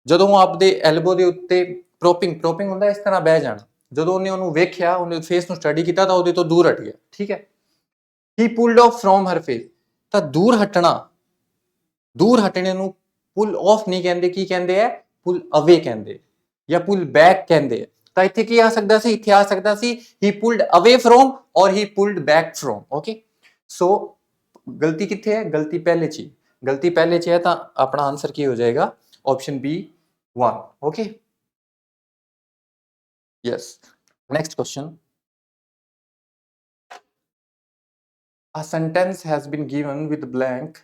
ਜਦੋਂ ਉਹ ਆਪਦੇ ਐਲਬੋ ਦੇ ਉੱਤੇ ਪ੍ਰੋਪਿੰਗ ਹੁੰਦਾ ਇਸ ਤਰ੍ਹਾਂ ਬਹਿ ਜਾਣਾ, ਜਦੋਂ ਉਹਨੇ ਉਹਨੂੰ ਵੇਖਿਆ, ਉਹਨੇ ਫੇਸ ਨੂੰ ਸਟੱਡੀ ਕੀਤਾ ਤਾਂ ਉਹਦੇ ਤੋਂ ਦੂਰ ਹਟ ਗਿਆ, ਠੀਕ ਹੈ। he pulled off from her face, ਤਾਂ ਦੂਰ ਹਟਣੇ ਨੂੰ ਪੁੱਲ ਆਫ ਨਹੀਂ ਕਹਿੰਦੇ, ਕੀ ਕਹਿੰਦੇ ਆ? ਪੁੱਲ ਅਵੇ ਕਹਿੰਦੇ ਜਾਂ ਪੁੱਲ ਬੈਕ ਕਹਿੰਦੇ ਆ। ਤਾਂ ਇੱਥੇ ਕੀ ਆ ਸਕਦਾ ਸੀ? ਇੱਥੇ ਆ ਸਕਦਾ ਸੀ he pulled away from or he pulled back from। Okay, so ਗਲਤੀ ਕਿੱਥੇ ਹੈ? ਗਲਤੀ ਪਹਿਲੇ 'ਚ ਹੈ, ਤਾਂ ਆਪਣਾ ਆਨਸਰ ਕੀ ਹੋ ਜਾਏਗਾ? Option B 1। Okay, yes. Next question, a sentence has been given with blank।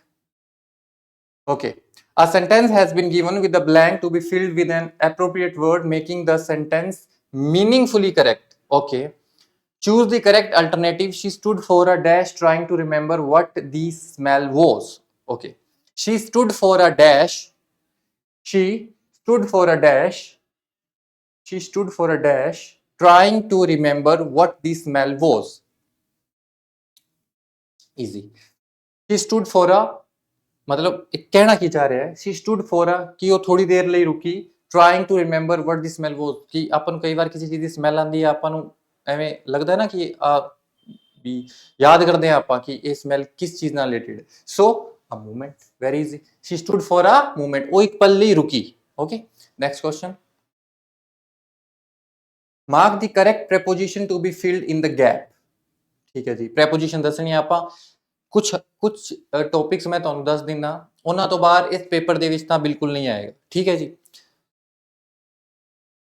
okay, A sentence has been given with a blank to be filled with an appropriate word, making the sentence meaningfully correct. Okay. Choose the correct alternative. She stood for a dash, trying to remember what the smell was. Okay. She stood for a dash. She stood for a dash. She stood for a dash, trying to remember what the smell was. Easy. She stood for a मतलब ਇਹ ਕਹਿਣਾ ਕੀ ਚਾਹ ਰਿਹਾ ਹੈ she stood for a ਕਿ ਉਹ ਥੋੜੀ ਦੇਰ ਲਈ ਰੁਕੀ trying to remember what the smell was ਕਿ ਆਪਾਂ ਨੂੰ ਕਈ ਵਾਰ ਕਿਸੇ ਚੀਜ਼ ਦੀ ਸਮੈਲ ਆਉਂਦੀ ਹੈ ਆਪਾਂ ਨੂੰ ਐਵੇਂ ਲੱਗਦਾ ਹੈ ਨਾ ਕਿ ਵੀ ਯਾਦ ਕਰਦੇ ਆ ਆਪਾਂ ਕਿ ਇਹ ਸਮੈਲ ਕਿਸ ਚੀਜ਼ ਨਾਲ ਰਿਲੇਟਡ ਹੈ ਸੋ a moment very easy she stood for a moment ਉਹ ਇੱਕ ਪਲ ਲਈ ਰੁਕੀ okay next question mark the correct preposition to be filled in the gap ਠੀਕ ਹੈ ਜੀ preposition ਦੱਸਣੀ ਆ ਆਪਾਂ ਕੁਝ ਟੌਪਿਕਸ ਮੈਂ ਤੁਹਾਨੂੰ ਦੱਸ ਦਿੰਦਾ ਉਹਨਾਂ ਤੋਂ ਬਾਅਦ ਇਸ ਪੇਪਰ ਦੇ ਵਿੱਚ ਤਾਂ ਬਿਲਕੁਲ ਨਹੀਂ ਆਏਗਾ ਠੀਕ ਹੈ ਜੀ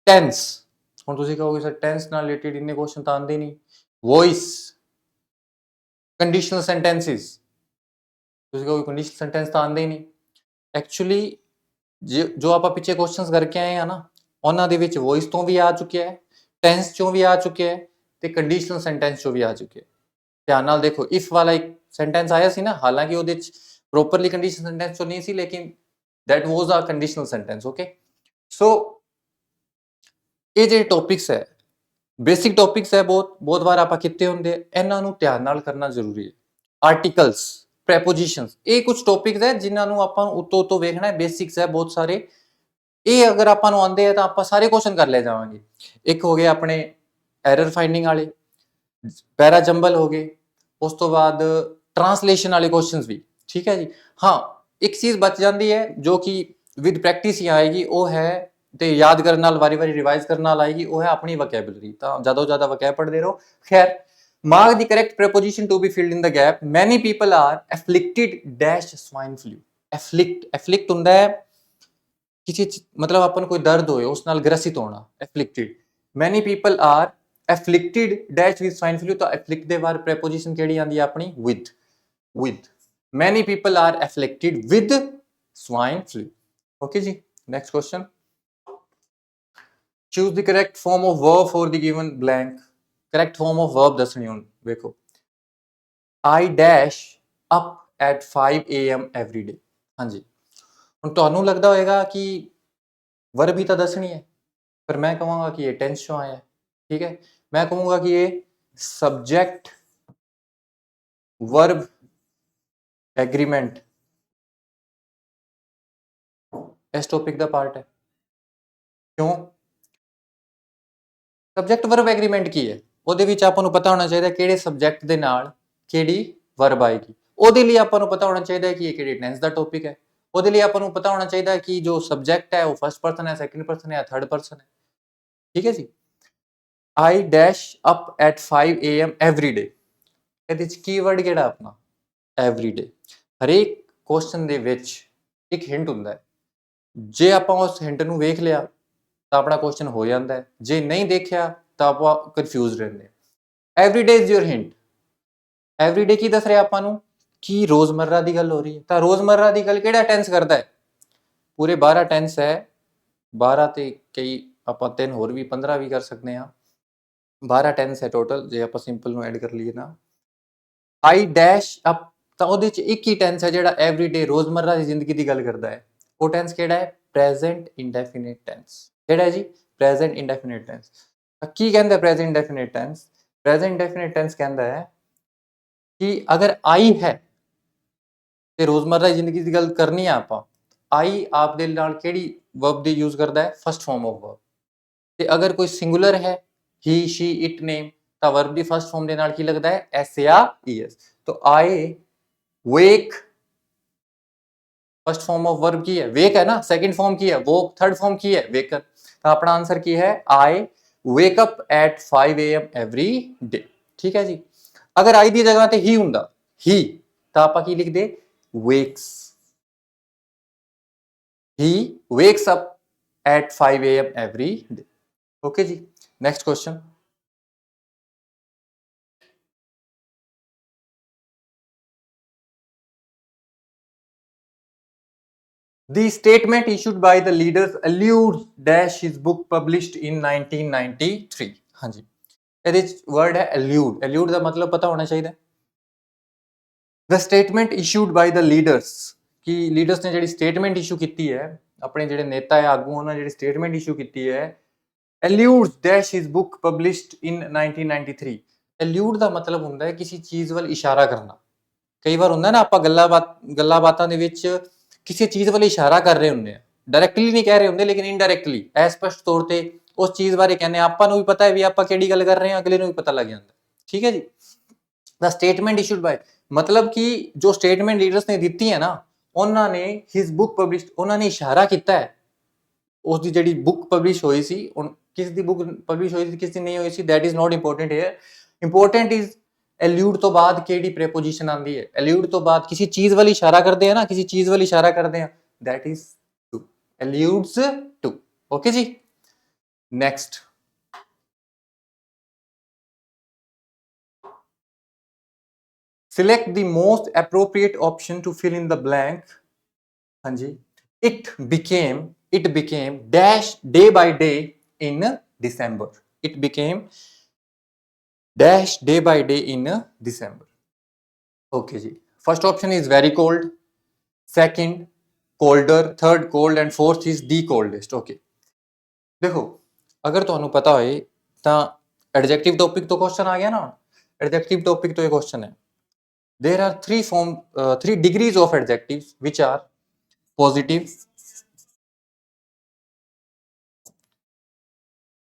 ਟੈਂਸ ਹੁਣ ਤੁਸੀਂ ਕਹੋਗੇ ਸਰ ਟੈਂਸ ਨਾਲ ਰਿਲੇਟਡ ਇੰਨੇ ਕੁਐਸਚਨ ਤਾਂ ਆਉਂਦੇ ਨਹੀਂ ਵੌਇਸ ਕੰਡੀਸ਼ਨਲ ਸੈਂਟੈਂਸਸ ਤੁਸੀਂ ਕਹੋਗੇ ਕੰਡੀਸ਼ਨਲ ਸੈਂਟੈਂਸ ਤਾਂ ਆਉਂਦੇ ਹੀ ਨਹੀਂ ਐਕਚੁਅਲੀ ਜੋ ਆਪਾਂ ਪਿੱਛੇ ਕੁਐਸਚਨਸ ਕਰਕੇ ਆਏ ਆ ਨਾ ਉਹਨਾਂ ਦੇ ਵਿੱਚ ਵੌਇਸ ਤੋਂ ਵੀ ਆ ਚੁੱਕਿਆ ਹੈ ਟੈਂਸ ਚੋਂ ਵੀ ਆ ਚੁੱਕਿਆ ਹੈ ਤੇ ਕੰਡੀਸ਼ਨਲ ਸੈਂਟੈਂਸ ਚੋਂ ਵੀ ਆ ਚੁੱਕਿਆ ਹੈ ਧਿਆਨ ਨਾਲ ਦੇਖੋ ਇਫ ਵਾਲਾ ਇੱਕ ਸੈਂਟੈਂਸ ਆਇਆ ਸੀ ਨਾ ਹਾਲਾਂਕਿ ਉਹਦੇ ਚ ਪ੍ਰੋਪਰਲੀ ਕੰਡੀਸ਼ਨਲ ਸੈਂਟੈਂਸ ਤੋਂ ਨਹੀਂ ਸੀ ਲੇਕਿਨ that was a conditional sentence okay so ਇਹ ਜਿਹੜੇ ਟੌਪਿਕਸ ਹੈ ਬੇਸਿਕ ਟੌਪਿਕਸ ਹੈ ਬਹੁਤ ਵਾਰ ਆਪਾਂ ਕਿਤੇ ਹੁੰਦੇ ਇਹਨਾਂ ਨੂੰ ਧਿਆਨ ਨਾਲ ਕਰਨਾ ਜ਼ਰੂਰੀ ਹੈ ਆਰਟੀਕਲਸ ਪ੍ਰੈਪੋਜੀਸ਼ਨਸ ਇਹ ਕੁਝ ਟੌਪਿਕਸ ਹੈ ਜਿਨ੍ਹਾਂ ਨੂੰ ਆਪਾਂ ਉੱਤੋਂ ਵੇਖਣਾ ਹੈ ਬੇਸਿਕਸ ਹੈ ਬਹੁਤ ਸਾਰੇ ਇਹ ਅਗਰ ਆਪਾਂ ਨੂੰ ਆਉਂਦੇ ਆ ਤਾਂ ਆਪਾਂ ਸਾਰੇ ਕੁਐਸਚਨ ਕਰ ਲੈ ਜਾਵਾਂਗੇ ਇੱਕ ਹੋ ਗਿਆ ਆਪਣੇ ਐਰਰ ਫਾਈਂਡਿੰਗ ਵਾਲੇ ਪੈਰਾ ਜੰਬਲ ਹੋ ਗਏ ਉਸ ਤੋਂ ਬਾਅਦ ट्रांसलेशन वाले क्वेश्चंस भी ठीक है जी हाँ एक चीज बच जाती है जो कि विद प्रैक्टिस ही आएगी वो है ते याद करने नाल वारी रिवाइज करने नाल आएगी वो है अपनी वोकैबुलरी तो ज्यादा वोकैब पढ़ते रहो खैर mark the correct preposition to be filled in the gap many people are afflicted dash swine flu afflict ਹੁੰਦਾ है किसी मतलब अपन कोई दर्द होए उस नाल ग्रसित होना afflicted many people are afflicted dash with swine flu तो afflict ਦੇ ਬਾਅਦ preposition ਕਿਹੜੀ ਆਂਦੀ ਹੈ ਆਪਣੀ with many people are afflicted with swine flu okay ji next question choose the correct form of verb for the given blank correct form of verb ਦੱਸਣੀ ਹੁਣ ਵੇਖੋ I dash up at 5 am every day ਹਾਂਜੀ ਹੁਣ ਤੁਹਾਨੂੰ ਲੱਗਦਾ ਹੋਏਗਾ ਕਿ verb ਹੀ ਤਾਂ ਦੱਸਣੀ ਹੈ ਪਰ ਮੈਂ ਕਹਾਂਗਾ ਕਿ ਇਹ tense ਚੋਂ ਆਇਆ ਹੈ ठीक है मैं कहूंगा कि ये सब्जेक्ट वर्ब एग्रीमेंट इस टॉपिक का पार्ट है क्यों सब्जेक्ट वर्ब एग्रीमेंट की है ਉਹਦੇ ਵਿੱਚ ਆਪਾਂ ਨੂੰ ਪਤਾ ਹੋਣਾ ਚਾਹੀਦਾ ਕਿਹੜੇ ਸਬਜੈਕਟ ਦੇ ਨਾਲ ਕਿਹੜੀ ਵਰਬ ਆਏਗੀ ਉਹਦੇ ਲਈ ਆਪਾਂ ਨੂੰ ਪਤਾ ਹੋਣਾ ਚਾਹੀਦਾ ਕਿ ਇਹ ਕਿਹੜੇ ਟੈਂਸ ਦਾ ਟੌਪਿਕ ਹੈ ਉਹਦੇ ਲਈ ਆਪਾਂ ਨੂੰ ਪਤਾ ਹੋਣਾ ਚਾਹੀਦਾ ਕਿ ਜੋ ਸਬਜੈਕਟ ਹੈ ਉਹ ਫਰਸਟ ਪਰਸਨ ਹੈ ਸੈਕੰਡ ਪਰਸਨ ਹੈ ਥਰਡ ਪਰਸਨ ਹੈ ਠੀਕ ਹੈ ਜੀ I dash up at 5 am every day ਇਹਦੇ ਚ ਕੀਵਰਡ ਕਿਹੜਾ ਆਪਣਾ every day ਹਰੇਕ ਕੁਐਸਚਨ ਦੇ ਵਿੱਚ ਇੱਕ ਹਿੰਟ ਹੁੰਦਾ ਹੈ ਜੇ ਆਪਾਂ ਉਸ ਹਿੰਟ ਨੂੰ ਵੇਖ ਲਿਆ ਤਾਂ ਆਪਣਾ ਕੁਐਸਚਨ ਹੋ ਜਾਂਦਾ ਹੈ ਜੇ ਨਹੀਂ ਦੇਖਿਆ ਤਾਂ ਆਪਾਂ ਕਨਫਿਊਜ਼ ਰਹਿੰਦੇ ਹਾਂ every day is your hint every day ਕੀ ਦੱਸ ਰਿਹਾ ਆਪਾਂ ਨੂੰ ਕੀ ਰੋਜ਼ਮਰਰਾ ਦੀ ਗੱਲ ਹੋ ਰਹੀ ਹੈ ਤਾਂ ਰੋਜ਼ਮਰਰਾ ਦੀ ਗੱਲ ਕਿਹੜਾ ਟੈਂਸ ਕਰਦਾ ਹੈ ਪੂਰੇ 12 ਟੈਂਸ ਹੈ 12 ਤੇ ਕਈ ਆਪਾਂ 3 ਹੋਰ ਵੀ 15 ਵੀ ਕਰ ਸਕਦੇ ਹਾਂ 12 ਟੈਂਸ ਹੈ ਟੋਟਲ ਜੇ ਆਪਾਂ ਸਿੰਪਲ ਨੂੰ ਐਡ ਕਰ ਲਈਏ ਨਾ I dash up ਤਾਂ ਉਹਦੇ ਚ ਇੱਕ ਹੀ ਟੈਂਸ ਹੈ ਜਿਹੜਾ ਐਵਰੀਡੇ ਰੋਜ਼ਮਰਰਾ ਦੀ ਜ਼ਿੰਦਗੀ ਦੀ ਗੱਲ ਕਰਦਾ ਹੈ ਉਹ ਟੈਂਸ ਕਿਹੜਾ ਹੈ ਪ੍ਰੈਜ਼ੈਂਟ ਇੰਡੈਫੀਨਿਟ ਟੈਂਸ ਕਿਹੜਾ ਹੈ ਜੀ ਪ੍ਰੈਜ਼ੈਂਟ ਇੰਡੈਫੀਨਿਟ ਟੈਂਸ ਕੀ ਕਹਿੰਦਾ present indefinite tense present indefinite tense ਕਹਿੰਦਾ ਹੈ ਕਿ ਅਗਰ I ਹੈ ਤੇ ਰੋਜ਼ਮਰਰਾ ਦੀ ਜ਼ਿੰਦਗੀ ਦੀ ਗੱਲ ਕਰਨੀ ਆ ਆਪਾਂ I ਆਪ ਦੇ ਨਾਲ ਕਿਹੜੀ ਵਰਬ ਦੀ ਯੂਜ਼ ਕਰਦਾ ਹੈ ਫਸਟ ਫਾਰਮ ਆਫ ਵਰਬ ਤੇ ਅਗਰ ਕੋਈ ਸਿੰਗੂਲਰ ਹੈ he she it name ਤਾਂ ਵਰਬ ਦੀ ਫਸਟ ਫਾਰਮ ਦੇ ਨਾਲ ਕੀ ਲੱਗਦਾ ਹੈ s ਜਾਂ es तो I wake first form of verb की है वेक है ना सेकंड फॉर्म की है वो थर्ड फॉर्म की है वेकर तो अपना आंसर की है I wake up at 5 am every day ठीक है जी अगर I दी जगह ते ही हुंदा ही तो आपा की लिख दे wakes he wakes up at 5 am every day okay ji next question The statement issued by the leaders alludes dash his book published in 1993 ਹਾਂਜੀ ਇਹਦੇ ਚ word ਹੈ allude ਦਾ ਮਤਲਬ ਪਤਾ ਹੋਣਾ ਚਾਹੀਦਾ the statement issued by the leaders ਕਿ leaders ਨੇ ਜਿਹੜੀ ਸਟੇਟਮੈਂਟ ਇਸ਼ੂ ਕੀਤੀ ਹੈ ਆਪਣੇ ਜਿਹੜੇ ਨੇਤਾ ਹੈ ਆਗੂ ਉਹਨਾਂ ਜਿਹੜੀ ਸਟੇਟਮੈਂਟ ਇਸ਼ੂ ਕੀਤੀ ਹੈ alludes dash his book published in 1993 allude ਦਾ ਮਤਲਬ ਹੁੰਦਾ ਹੈ ਕਿਸੇ ਚੀਜ਼ ਵੱਲ ਇਸ਼ਾਰਾ ਕਰਨਾ ਕਈ ਵਾਰ ਹੁੰਦਾ ਨਾ ਆਪਾਂ ਗੱਲਾਂ ਬਾਤਾਂ ਦੇ ਵਿੱਚ ਕਿਸੇ ਚੀਜ਼ ਵੱਲ ਇਸ਼ਾਰਾ ਕਰ ਰਹੇ ਹੁੰਦੇ ਆ ਡਾਇਰੈਕਟਲੀ ਨਹੀਂ ਕਹਿ ਰਹੇ ਹੁੰਦੇ ਲੇਕਿਨ ਇਨਡਾਇਰੈਕਟਲੀ ਅਸਪਸ਼ਟ ਤੌਰ ਤੇ ਉਸ ਚੀਜ਼ ਬਾਰੇ ਕਹਿੰਦੇ ਆਪਾਂ ਨੂੰ ਵੀ ਪਤਾ ਹੈ ਵੀ ਆਪਾਂ ਕਿਹੜੀ ਗੱਲ ਕਰ ਰਹੇ ਹਾਂ ਅਗਲੇ ਨੂੰ ਵੀ ਪਤਾ ਲੱਗ ਜਾਂਦਾ ਠੀਕ ਹੈ ਜੀ ਦਾ ਸਟੇਟਮੈਂਟ ਇਸ਼ੂਡ ਬਾਈ ਮਤਲਬ ਕਿ ਜੋ ਸਟੇਟਮੈਂਟ ਲੀਡਰਸ ਨੇ ਦਿੱਤੀ ਹੈ ਨਾ ਉਹਨਾਂ ਨੇ ਹਿਸ ਬੁੱਕ ਪਬਲਿਸ਼ਡ ਉਹਨਾਂ ਨੇ ਇਸ਼ਾਰਾ ਕੀਤਾ ਹੈ ਉਸ ਦੀ ਜਿਹੜੀ ਬੁੱਕ ਪਬਲਿਸ਼ ਹੋਈ ਸੀ ਕਿਸ ਦੀ ਬੁੱਕ ਪਬਲਿਸ਼ ਹੋਈ ਸੀ ਕਿਸ ਦੀ ਨਹੀਂ ਹੋਈ ਸੀ that is not important here important is allude ਤੋਂ ਬਾਅਦ ਕਿਹੜੀ ਪ੍ਰੈਪੋਜੀਸ਼ਨ ਆਉਂਦੀ ਹੈ ਐਲੂਡ ਤੋਂ ਬਾਅਦ ਕਿਸੇ ਚੀਜ਼ ਵੱਲ ਇਸ਼ਾਰਾ ਕਰਦੇ ਆ ਨਾ ਕਿਸੇ ਚੀਜ਼ ਵੱਲ ਇਸ਼ਾਰਾ ਕਰਦੇ ਆ that is to alludes to okay ਜੀ next select the most appropriate option to fill in the blank ਹਾਂਜੀ it became dash day by day in December it became dash day by day in December okay ji first option is very cold second colder third cold and fourth is the coldest okay देखो अगर ਤੁਹਾਨੂੰ ਪਤਾ ਹੋਏ ਤਾਂ adjective topic ਤੋਂ question ਆ ਗਿਆ ਨਾ adjective topic ਤੋਂ ਇਹ question ਹੈ there are three degrees of adjectives which are positive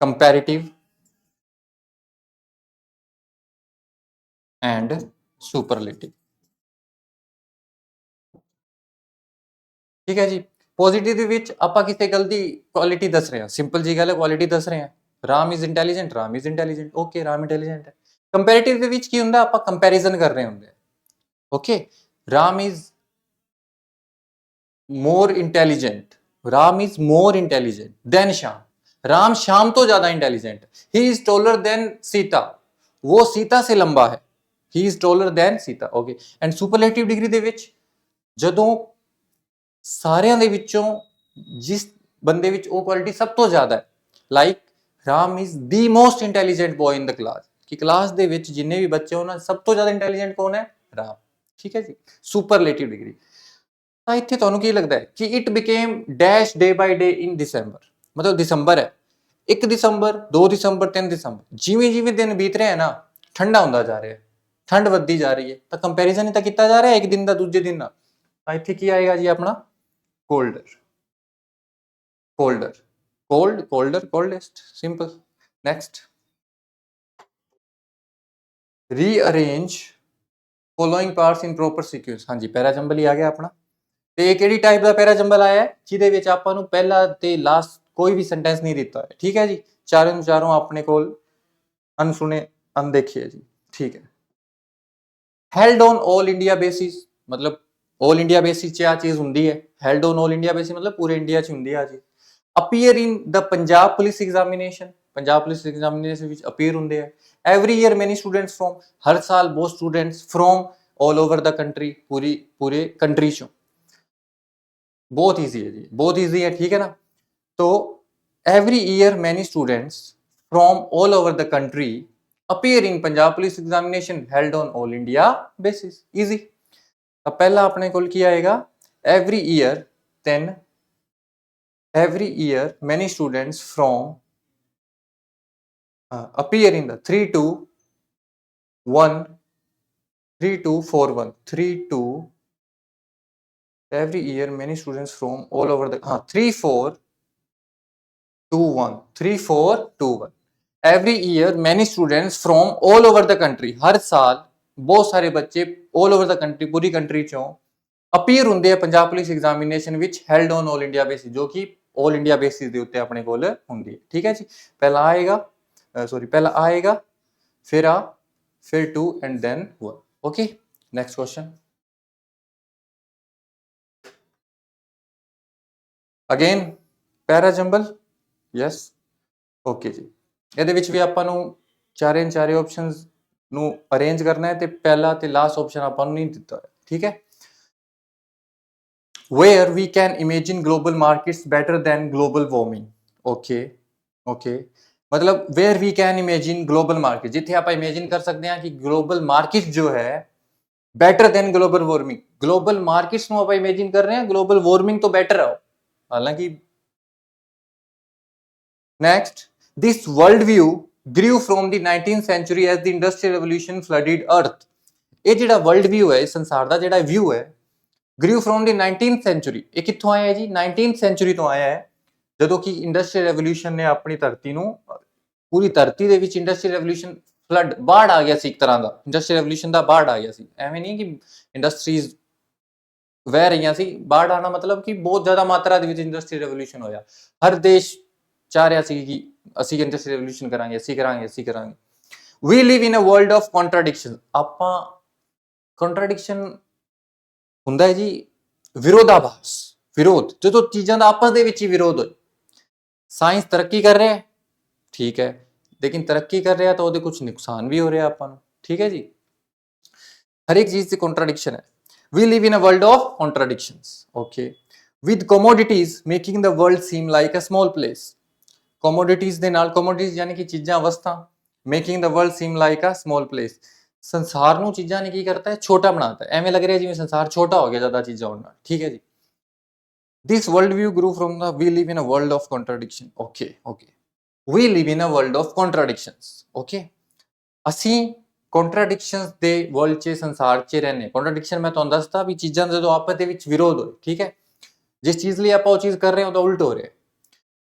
comparative and superlative ਠੀਕ ਹੈ ਜੀ ਪੋਜ਼ਿਟਿਵ ਦੇ ਵਿੱਚ ਆਪਾਂ ਕਿਸੇ ਗੱਲ ਦੀ ਕੁਆਲਿਟੀ ਦੱਸ ਰਹੇ ਹਾਂ ਸਿੰਪਲ ਜੀ ਗੱਲ ਹੈ ਕੁਆਲਿਟੀ ਦੱਸ ਰਹੇ ਹਾਂ Ram is intelligent okay Ram intelligent ਹੈ ਕੰਪੈਰੀਟਿਵ ਦੇ ਵਿੱਚ ਕੀ ਹੁੰਦਾ ਆਪਾਂ ਕੰਪੈਰੀਜ਼ਨ ਕਰ ਰਹੇ ਹੁੰਦੇ okay ram is more intelligent than sham ram sham to zyada intelligent he is taller than sita wo sita se lamba hai he is taller than sita okay and superlative degree ਦੇ ਵਿੱਚ ਜਦੋਂ ਸਾਰਿਆਂ ਦੇ ਵਿੱਚੋਂ ਜਿਸ ਬੰਦੇ ਵਿੱਚ ਉਹ ਕੁਆਲਿਟੀ ਸਭ ਤੋਂ ਜ਼ਿਆਦਾ ਹੈ like Ram is the most intelligent boy in the class ਕਿ ਕਲਾਸ ਦੇ ਵਿੱਚ ਜਿੰਨੇ ਵੀ ਬੱਚੇ ਉਹਨਾਂ ਸਭ ਤੋਂ ਜ਼ਿਆਦਾ ਇੰਟੈਲੀਜੈਂਟ ਕੌਣ ਹੈ ਰਾਮ ਠੀਕ ਹੈ ਜੀ ਸੁਪਰਲੇਟਿਵ ਡਿਗਰੀ ਤਾਂ ਇੱਥੇ ਤੁਹਾਨੂੰ ਕੀ ਲੱਗਦਾ ਹੈ ਕਿ ਇਟ ਬਿਕੇਮ ਡੈਸ਼ ਡੇ ਬਾਈ ਡੇ ਇਨ ਦਸੰਬਰ ਮਤਲਬ ਦਸੰਬਰ ਹੈ 1 ਦਸੰਬਰ 2 ਦਸੰਬਰ 3 ਦਸੰਬਰ ਜਿਵੇਂ ਜਿਵੇਂ ਦਿਨ ਬੀਤ ਰਿਹਾ ਹੈ ਨਾ ਠੰਡਾ ਹੁੰਦਾ ਜਾ ਰਿਹਾ ਹੈ ਠੰਡ ਵੱਧਦੀ ਜਾ ਰਹੀ ਹੈ ਤਾਂ ਕੰਪੈਰੀਜ਼ਨ ਹੀ ਤਾਂ ਕੀਤਾ ਜਾ ਰਿਹਾ ਹੈ ਇੱਕ ਦਿਨ ਦਾ ਦੂਜੇ ਦਿਨ ਨਾਲ ਤਾਂ ਇੱਥੇ ਕੀ ਆਏਗਾ ਜੀ ਆਪਣਾ colder coldest simple next rearrange following parts in proper sequence ਹਾਂਜੀ ਪੈਰਾਜੰਬਲ ਹੀ ਆ ਗਿਆ ਆਪਣਾ ਤੇ ਇਹ ਕਿਹੜੀ ਟਾਈਪ ਦਾ ਪੈਰਾਜੰਬਲ ਆਇਆ ਹੈ ਜਿਹਦੇ ਵਿੱਚ ਆਪਾਂ ਨੂੰ ਪਹਿਲਾ ਤੇ ਲਾਸਟ ਕੋਈ ਵੀ ਸੈਂਟੈਂਸ ਨਹੀਂ ਦਿੱਤਾ ਹੈ ਠੀਕ ਹੈ ਜੀ ਚਾਰੋਂ ਨੂੰ ਚਾਰੋਂ ਆਪਣੇ ਕੋਲ ਅਨਸੁਣੇ ਅਣਦੇਖੇ ਜੀ ਠੀਕ ਹੈ held on all India basis ਮਤਲਬ ਆਲ ਇੰਡੀਆ ਬੇਸਿਸ 'ਚ ਆ ਚੀਜ਼ ਹੁੰਦੀ ਹੈ held on all India basis ਮਤਲਬ ਪੂਰੇ ਇੰਡੀਆ 'ਚ ਹੁੰਦੀ ਆ ਜੀ appear in the Punjab police examination Punjab police examination ਵਿੱਚ ਅਪੀਅਰ ਹੁੰਦੇ ਆ every year many students from हर साल बहुत students from all over the country पूरे country चो बहुत easy है जी बहुत easy है ठीक है ना तो every year many students from all over the country appear in Punjab police examination held on all India basis easy तो पहला अपने कोल की आएगा every year then every year many students from appear in the 3241 every year many students from all over the 3421 every year many students from all over the country हर साल बहुत सारे बच्चे all over the country पूरी country चों appear ਹੁੰਦੇ ਆ Punjab police examination ਵਿੱਚ held on all India basis ਜੋ ਕਿ ਆਲ ਇੰਡੀਆ ਬੇਸਿਸ ਦੇ ਉੱਤੇ ਆਪਣੇ ਕੋਲ ਹੁੰਦੀ ਹੈ ਠੀਕ ਹੈ ਜੀ ਪਹਿਲਾ ਆਏਗਾ पहला आएगा फिर फिर 2 and then 1 okay next question again parajumble yes okay जी ਇਹਦੇ ਵਿੱਚ ਵੀ ਆਪਾਂ ਨੂੰ ਚਾਰੇ ਆਪਸ਼ਨਸ ਨੂੰ ਅਰੇਂਜ ਕਰਨਾ ਹੈ ਤੇ ਪਹਿਲਾ ਤੇ ਲਾਸਟ ਆਪਸ਼ਨ ਆਪਾਂ ਨੂੰ ਨਹੀਂ ਦਿੱਤਾ ਹੈ ਠੀਕ ਹੈ where we can imagine global markets better than global warming. Okay, okay. मतलब where we can imagine global market, जिथे आप imagine कर सकते हैं कि global market जो है better than global warming. Global markets ਨੂੰ ਆਪਾਂ imagine कर रहे हैं, global warming तो better है. हालांकि next, this worldview grew from the 19th century as the industrial revolution flooded earth. ਇਹ ਜਿਹੜਾ world view ਹੈ, ਸੰਸਾਰ ਦਾ ਜਿਹੜਾ view ਹੈ, grew from the 19th century. ਇਹ ਕਿੱਥੋਂ ਆਇਆ ਹੈ ਜੀ? 19th century ਤੋਂ ਆਇਆ ਹੈ, ਜਦੋਂ ਕਿ ਇੰਡਸਟਰੀਅਲ ਰੈਵੋਲੂਸ਼ਨ ਨੇ ਆਪਣੀ ਧਰਤੀ ਨੂੰ, ਪੂਰੀ ਧਰਤੀ ਦੇ ਵਿੱਚ ਇੰਡਸਟਰੀਅਲ ਰੈਵੋਲੂਸ਼ਨ ਫਲੱਡ, ਬਾੜ ਆ ਗਿਆ ਸੀ ਇੱਕ ਤਰ੍ਹਾਂ ਦਾ, ਇੰਡਸਟਰੀਅਲ ਰੈਵੋਲੂਸ਼ਨ ਦਾ ਬਾੜ ਆ ਗਿਆ ਸੀ। ਐਵੇਂ ਨਹੀਂ ਕਿ ਇੰਡਸਟਰੀਜ਼ ਵਹਿ ਰਹੀਆਂ ਸੀ, ਬਾੜ ਆਣਾ ਮਤਲਬ ਕਿ ਬਹੁਤ ਜ਼ਿਆਦਾ ਮਾਤਰਾ ਦੇ ਵਿੱਚ ਇੰਡਸਟਰੀਅਲ ਰੈਵੋਲੂਸ਼ਨ ਹੋਇਆ। ਹਰ ਦੇਸ਼ ਚਾਹ ਰਿਹਾ ਸੀ ਕਿ ਅਸੀਂ ਇੰਡਸਟਰੀਅਲ ਰੈਵੋਲੂਸ਼ਨ ਕਰਾਂਗੇ, ਅਸੀਂ ਕਰਾਂਗੇ, ਅਸੀਂ ਕਰਾਂਗੇ। ਵੀ live in a world of ਕੰਟਰਾਡਿਕਸ਼ਨ। ਆਪਾਂ ਕੰਟਰਾਡਿਕਸ਼ਨ ਹੁੰਦਾ ਹੈ ਜੀ ਵਿਰੋਧਾਭਾਸ, ਵਿਰੋਧ, ਜਦੋਂ ਚੀਜ਼ਾਂ ਦਾ ਆਪਸ ਦੇ ਵਿੱਚ ਹੀ ਵਿਰੋਧ ਹੋਏ। ਸਾਇੰਸ ਤਰੱਕੀ ਕਰ ਰਿਹਾ ਹੈ, ਠੀਕ ਹੈ, ਲੇਕਿਨ ਤਰੱਕੀ ਕਰ ਰਿਹਾ ਤਾਂ ਉਹਦੇ ਕੁਝ ਨੁਕਸਾਨ ਵੀ ਹੋ ਰਿਹਾ ਆਪਾਂ ਨੂੰ, ਠੀਕ ਹੈ ਜੀ। ਹਰ ਇੱਕ ਚੀਜ਼ ਦੀ ਕੰਟਰਾਡਿਕਸ਼ਨ ਹੈ। We live in a world of contradictions, okay, with commodities making the world seem like a small place. Commodities ਦੇ ਨਾਲ, commodities ਯਾਨੀ ਕਿ ਚੀਜ਼ਾਂ, ਵਸਤਾਂ, making the world seem like a small place. ਸੰਸਾਰ ਨੂੰ ਚੀਜ਼ਾਂ ਨੇ ਕੀ ਕਰਤਾ ਹੈ? ਛੋਟਾ ਬਣਾਤਾ ਹੈ। ਐਵੇਂ ਲੱਗ ਰਿਹਾ ਜਿਵੇਂ ਸੰਸਾਰ ਛੋਟਾ ਹੋ ਗਿਆ ਜ਼ਿਆਦਾ ਚੀਜ਼ਾਂ ਹੋਣ ਨਾਲ, ਠੀਕ ਹੈ ਜੀ। This worldview grew from the we live in a world of contradiction. Okay, okay. We live in a world of contradictions. Okay. ਅਸੀਂ ਕੰਟਰਾਡਿਕਸ਼ਨਸ ਦੇ ਵਰਲਡ 'ਚ, ਸੰਸਾਰ 'ਚ ਰਹਿੰਦੇ। ਕੰਟਰਾਡਿਕਸ਼ਨ ਮੈਂ ਤੁਹਾਨੂੰ ਦੱਸਦਾ ਵੀ ਚੀਜ਼ਾਂ ਜਦੋਂ ਆਪਸ ਦੇ ਵਿੱਚ ਵਿਰੋਧ ਹੋਏ, ਠੀਕ ਹੈ, ਜਿਸ ਚੀਜ਼ ਲਈ ਆਪਾਂ ਉਹ ਚੀਜ਼ ਕਰ ਰਹੇ ਹਾਂ ਉਹਦਾ ਉਲਟ ਹੋ ਰਿਹਾ।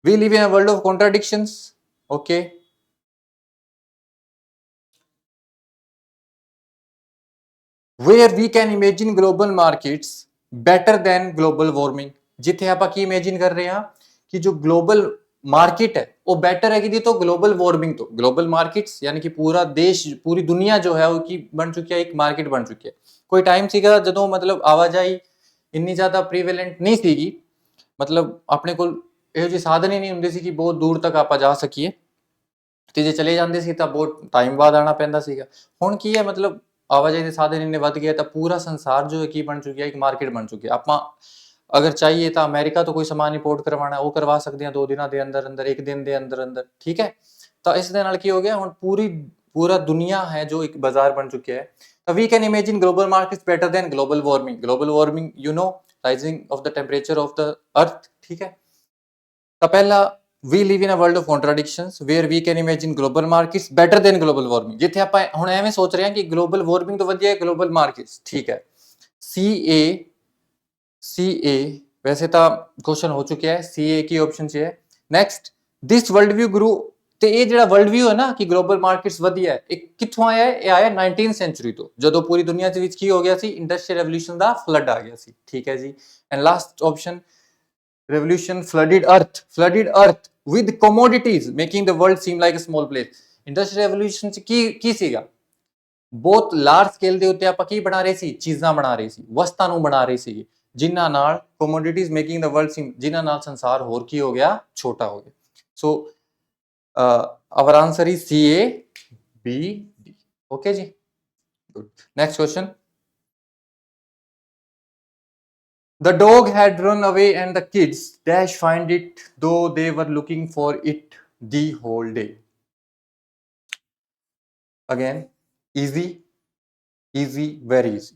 We live in a world of contradictions, okay, where we can imagine global markets better than global warming. ਜਿੱਥੇ ਆਪਾਂ ਕੀ ਇਮੇਜਿਨ ਕਰ ਰਹੇ ਹਾਂ ਕਿ ਜੋ ਗਲੋਬਲ मार्केट है वो बेटर है कि तो ग्लोबल वार्मिंग। तो ग्लोबल मार्केट्स यानी कि पूरा देश, पूरी दुनिया जो है वो की बन चुकी है, एक मार्केट बन चुकी है। कोई टाइम सीगा जदों मतलब आवाजाही इन्नी ज़्यादा प्रीवेलेंट नहीं सीगी, मतलब अपने कोल ਇਹੋ ਜਿਹੇ ਸਾਧਨ ਹੀ ਨਹੀਂ ਹੁੰਦੇ ਸੀ ਕਿ ਬਹੁਤ ਦੂਰ ਤੱਕ ਆਪਾਂ ਜਾ ਸਕੀਏ, ਤੇ ਜੇ ਚਲੇ ਜਾਂਦੇ ਸੀ ਤਾਂ ਬਹੁਤ ਟਾਈਮ ਬਾਅਦ ਆਣਾ ਪੈਂਦਾ ਸੀਗਾ। ਹੁਣ ਕੀ ਹੈ, ਮਤਲਬ ਆਵਾਜਾਈ ਦੇ ਸਾਧਨ ਇੰਨੇ ਵੱਧ ਗਏ ਤਾਂ ਪੂਰਾ ਸੰਸਾਰ ਜੋ ਹੈ ਕੀ ਬਣ ਚੁੱਕਿਆ, ਇੱਕ ਮਾਰਕੀਟ ਬਣ ਚੁੱਕਿਆ। ਆਪਾਂ अगर चाहिए तो अमेरिका तो कोई समान इंपोर्ट करवाना वो करवा सकते हैं 2 दिनों के अंदर अंदर, 1 दिन के अंदर अंदर, ठीक है। तो इस दे नाल की हो गया, हुण पूरा दुनिया है जो एक बाजार बन चुकी है। तो we can imagine global markets better than global warming. Global warming you know rising of the temperature of the earth, ठीक है। तो पहला we live in a world of contradictions where we can imagine global markets better than global warming. जिथे आपां हुण एवें सोच रहे हैं कि ग्लोबल वार्मिंग तो वधिया है ग्लोबल मार्केट्स, ठीक है। CA वैसे तो क्वेश्चन हो चुका है, CA की ऑप्शन च है। नेक्स्ट, दिस वर्ल्ड व्यू ग्रू, तो ये जो वर्ल्ड व्यू है ना कि ग्लोबल मार्केट्स वधिया है, एक कित्थों आया है? ये आया 19th सेंचुरी तो, जदों पूरी दुनिया ਦੇ ਵਿੱਚ ਕੀ ਹੋ ਗਿਆ ਸੀ, ਇੰਡਸਟਰੀਅਲ ਰੈਵੋਲੂਸ਼ਨ ਦਾ ਫਲੱਡ ਆ ਗਿਆ ਸੀ, ਠੀਕ ਹੈ ਜੀ। And last option, revolution flooded earth with commodities making the world seem like a small place। Industrial revolution ਚ ਕੀ ਸੀਗਾ? ਬਹੁਤ ਲਾਰਜ ਸਕੇਲ ਦੇ ਉੱਤੇ ਆਪਾਂ ਕੀ ਬਣਾ ਰਹੇ ਸੀ? ਚੀਜ਼ਾਂ ਬਣਾ ਰਹੇ ਸੀ, ਵਸਤਾਂ ਨੂੰ ਬਣਾ ਰਹੇ ਸੀ, ਜਿਨ੍ਹਾਂ ਨਾਲ commodities making the world seem, ਜਿਨ੍ਹਾਂ ਨਾਲ ਸੰਸਾਰ ਹੋਰ ਕੀ ਹੋ ਗਿਆ? ਛੋਟਾ ਹੋ ਗਿਆ। ਸੋ our answer is CA B D, okay ਜੀ, good। next question, the dog had run away and the kids dash find it though they were looking for it the whole day। again easy, very easy।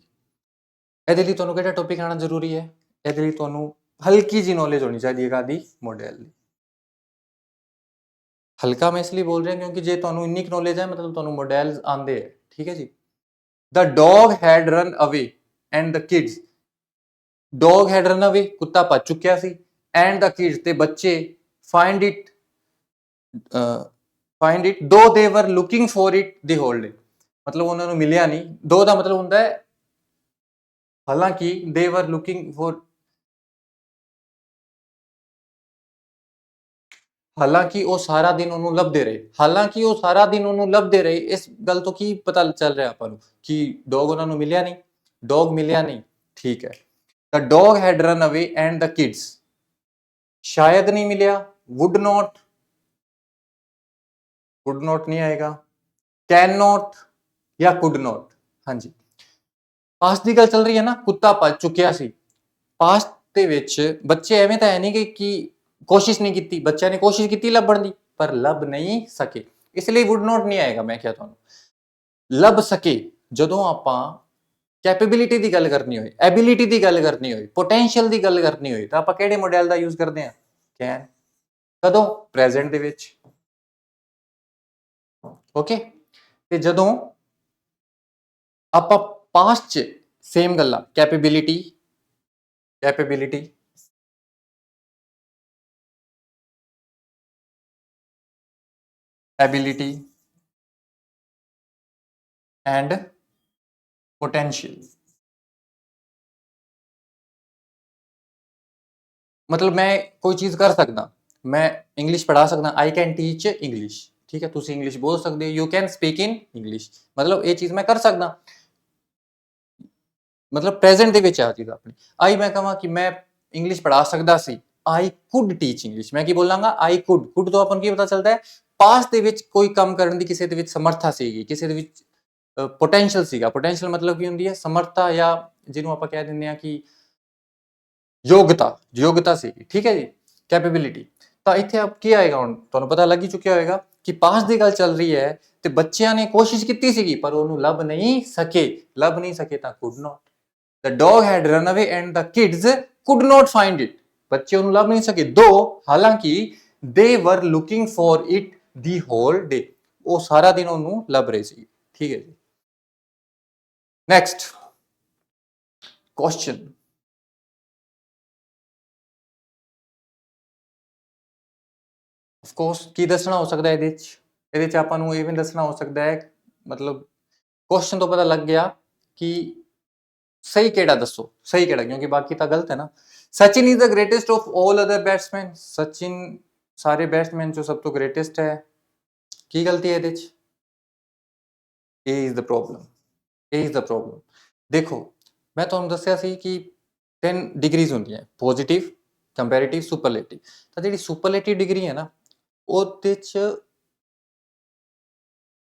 ਇਹਦੇ ਲਈ ਤੁਹਾਨੂੰ ਕਿਹੜਾ topic ਆਣਾ ਜ਼ਰੂਰੀ ਹੈ? ਇਹਦੇ ਲਈ ਤੁਹਾਨੂੰ ਹਲਕੀ ਜੀ ਨੌਲੇਜ ਹੋਣੀ ਚਾਹੀਦੀ ਹੈ ਕਾਦੀ? ਮੋਡਲ ਦੀ। ਹਲਕਾ ਮੈਂ ਇਸ ਲਈ ਬੋਲ ਰਿਹਾ ਕਿਉਂਕਿ ਜੇ ਤੁਹਾਨੂੰ ਇੰਨੀ ਨੌਲੇਜ ਹੈ ਮਤਲਬ ਤੁਹਾਨੂੰ ਮੋਡਲਸ ਆਉਂਦੇ ਹੈ, ਠੀਕ ਹੈ ਜੀ। The dog had run away and the kids, dog had run away, ਕੁੱਤਾ ਭੱਜ ਚੁੱਕਿਆ ਸੀ, ਐਂਡ ਦ ਕਿਡਸ, ਤੇ ਬੱਚੇ, ਫਾਈਂਡ ਇਟ ਦੋ ਦੇ ਵਰ looking for it the hole ਡੇ, ਮਤਲਬ ਉਹਨਾਂ ਨੂੰ ਮਿਲਿਆ ਨਹੀਂ। ਦੋ ਦਾ ਮਤਲਬ ਹੁੰਦਾ ਹੈ ਹਾਲਾਂਕਿ, they were looking for, ਹਾਲਾਂਕਿ ਉਹ ਸਾਰਾ ਦਿਨ ਉਹਨੂੰ ਲੱਭਦੇ ਰਹੇ, ਹਾਲਾਂਕਿ ਉਹ ਸਾਰਾ ਦਿਨ ਉਹਨੂੰ ਲੱਭਦੇ ਰਹੇ। ਇਸ ਗੱਲ ਤੋਂ ਕੀ ਪਤਾ ਚੱਲ ਰਿਹਾ ਆਪਾਂ ਨੂੰ ਕਿ ਡੌਗ ਉਹਨਾਂ ਨੂੰ ਮਿਲਿਆ ਨਹੀਂ, ਡੌਗ ਮਿਲਿਆ ਨਹੀਂ, ਠੀਕ ਹੈ। The dog had run away and the kids, ਸ਼ਾਇਦ ਨਹੀਂ ਮਿਲਿਆ, would not नहीं ਆਏਗਾ, can not ਜਾਂ could not। ਹਾਂਜੀ, ਪਾਸਟ ਦੀ ਗੱਲ ਚੱਲ ਰਹੀ ਹੈ ਨਾ, ਕੁੱਤਾ ਭੱਜ ਚੁੱਕਿਆ ਸੀ, ਪਾਸਟ ਦੇ ਵਿੱਚ ਬੱਚੇ ਐਵੇਂ ਤਾਂ ਹੈ ਨਹੀਂ ਕਿ ਕੋਸ਼ਿਸ਼ ਨਹੀਂ ਕੀਤੀ, ਬੱਚਿਆਂ ਨੇ ਕੋਸ਼ਿਸ਼ ਕੀਤੀ ਲੱਭਣ ਦੀ ਪਰ ਲੱਭ ਨਹੀਂ ਸਕੇ, ਇਸ ਲਈ ਵੁੱਡ ਨੋਟ ਨਹੀਂ ਆਏਗਾ। ਮੈਂ ਕਿਹਾ ਤੁਹਾਨੂੰ ਲੱਭ ਸਕੇ ਜਦੋਂ ਆਪਾਂ ਕੈਪੇਬਿਲਿਟੀ ਦੀ ਗੱਲ ਕਰਨੀ ਹੋਏ, ਐਬਿਲਿਟੀ ਦੀ ਗੱਲ ਕਰਨੀ ਹੋਏ, ਪੋਟੈਂਸ਼ੀਅਲ ਦੀ ਗੱਲ ਕਰਨੀ ਹੋਏ ਤਾਂ ਆਪਾਂ ਕਿਹੜੇ ਮੋਡਲ ਦਾ ਯੂਜ਼ ਕਰਦੇ ਹਾਂ? ਕੈਨ। ਕਦੋਂ? ਪ੍ਰੈਜ਼ੈਂਟ ਦੇ ਵਿੱਚ। ਓਕੇ, ਤੇ ਜਦੋਂ ਆਪਾਂ ਪਾਸਟ 'ਚ ਸੇਮ ਗੱਲਾਂ ਕੈਪੇਬਿਲਿਟੀ ਐਬਿਲਿਟੀ ਐਂਡ ਪੋਟੈਂਸ਼ੀਅਲ, मतलब मैं कोई चीज कर सकदा, मैं इंग्लिश पढ़ा सकदा, आई कैन टीच इंग्लिश, ठीक है, तुसी इंग्लिश बोल सकदे हो, you can speak in English, मतलब ये चीज मैं कर सकदा, मतलब प्रेजेंट ਦੇ ਵਿੱਚ ਆ ਚੀਜ਼ ਆਪਣੀ। ਆਈ ਮੈਂ ਕਹਾਂ ਕਿ ਮੈਂ ਇੰਗਲਿਸ਼ ਪੜ੍ਹਾ ਸਕਦਾ ਸੀ, ਆਈ ਕੁਡ ਟੀਚ ਇੰਗਲਿਸ਼, ਮੈਂ ਕੀ ਬੋਲਾਂਗਾ? ਆਈ ਕੁਡ ਤੋਂ ਆਪਾਂ ਨੂੰ ਕੀ ਪਤਾ ਚੱਲਦਾ ਹੈ? ਪਾਸਟ ਦੇ ਵਿੱਚ ਕੋਈ ਕੰਮ ਕਰਨ ਦੀ ਕਿਸੇ ਦੇ ਵਿੱਚ ਸਮਰੱਥਾ ਸੀਗੀ, ਕਿਸੇ ਦੇ ਵਿੱਚ ਪੋਟੈਂਸ਼ੀਅਲ ਸੀਗਾ। ਪੋਟੈਂਸ਼ੀਅਲ ਮਤਲਬ ਕੀ ਹੁੰਦੀ ਹੈ? ਸਮਰੱਥਾ, ਜਾਂ ਜਿਹਨੂੰ ਆਪਾਂ ਕਹਿ ਦਿੰਦੇ ਆ ਕਿ ਯੋਗਤਾ ਸੀਗੀ, ਠੀਕ ਹੈ ਜੀ, ਕੈਪੇਬਿਲਿਟੀ। ਤਾਂ ਇੱਥੇ ਆਪ ਕੀ ਆਏਗਾ? ਹੁਣ ਤੁਹਾਨੂੰ ਪਤਾ ਲੱਗ ਹੀ ਚੁੱਕਿਆ ਹੋਏਗਾ ਕਿ ਪਾਸਟ ਦੀ ਗੱਲ ਚੱਲ ਰਹੀ ਹੈ ਤੇ ਬੱਚਿਆਂ ਨੇ ਕੋਸ਼ਿਸ਼ ਕੀਤੀ ਸੀਗੀ ਪਰ ਉਹਨੂੰ ਲੱਭ ਨਹੀਂ ਸਕੇ ਤਾਂ could note. The dog had run away and the kids could not find it. ਬੱਚੇ ਉਹਨੂੰ ਲੱਭ ਨਹੀਂ ਸਕੇ, ਦੋ ਹਾਲਾਂਕਿ they were looking for it the whole day. ਉਹ ਸਾਰਾ ਦਿਨ ਉਹਨੂੰ ਲੱਭ ਰਹੇ ਸੀ, ਠੀਕ ਹੈ ਜੀ। ਨੈਕਸਟ ਕੁਐਸਚਨ, ਆਫ ਕੋਰਸ ਕੀ ਦੱਸਣਾ ਹੋ ਸਕਦਾ ਇਹਦੇ ਚ ਆਪਾਂ ਨੂੰ ਇਹ ਵੀ ਦੱਸਣਾ ਹੋ ਸਕਦਾ ਹੈ, ਮਤਲਬ ਕੁਐਸਚਨ ਤੋਂ ਪਤਾ ਲੱਗ ਗਿਆ ਕਿ ਸਹੀ ਕਿਹੜਾ ਦੱਸੋ, ਸਹੀ ਕਿਹੜਾ, ਕਿਉਂਕਿ ਬਾਕੀ ਤਾਂ ਗਲਤ ਹੈ ਨਾ। Sachin is the greatest of all other batsman, Sachin ਸਾਰੇ ਬੈਟਸਮੈਨ ਚੋਂ ਸਭ ਤੋਂ ਗ੍ਰੇਟੈਸਟ ਹੈ, ਕੀ ਗਲਤੀ ਹੈ ਇਹਦੇ ਚ? ਇਹ ਇਜ਼ ਦ ਪ੍ਰੋਬਲਮ। ਦੇਖੋ ਮੈਂ ਤੁਹਾਨੂੰ ਦੱਸਿਆ ਸੀ ਕਿ 10 ਡਿਗਰੀਜ਼ ਹੁੰਦੀਆਂ, ਪੋਜ਼ਿਟਿਵ, ਕੰਪੈਰੀਟਿਵ, ਸੁਪਰਲੇਟਿਵ। ਤਾਂ ਜਿਹੜੀ ਸੁਪਰਲੇਟਿਵ ਡਿਗਰੀ ਹੈ ਨਾ, ਉਹਦੇ ਚ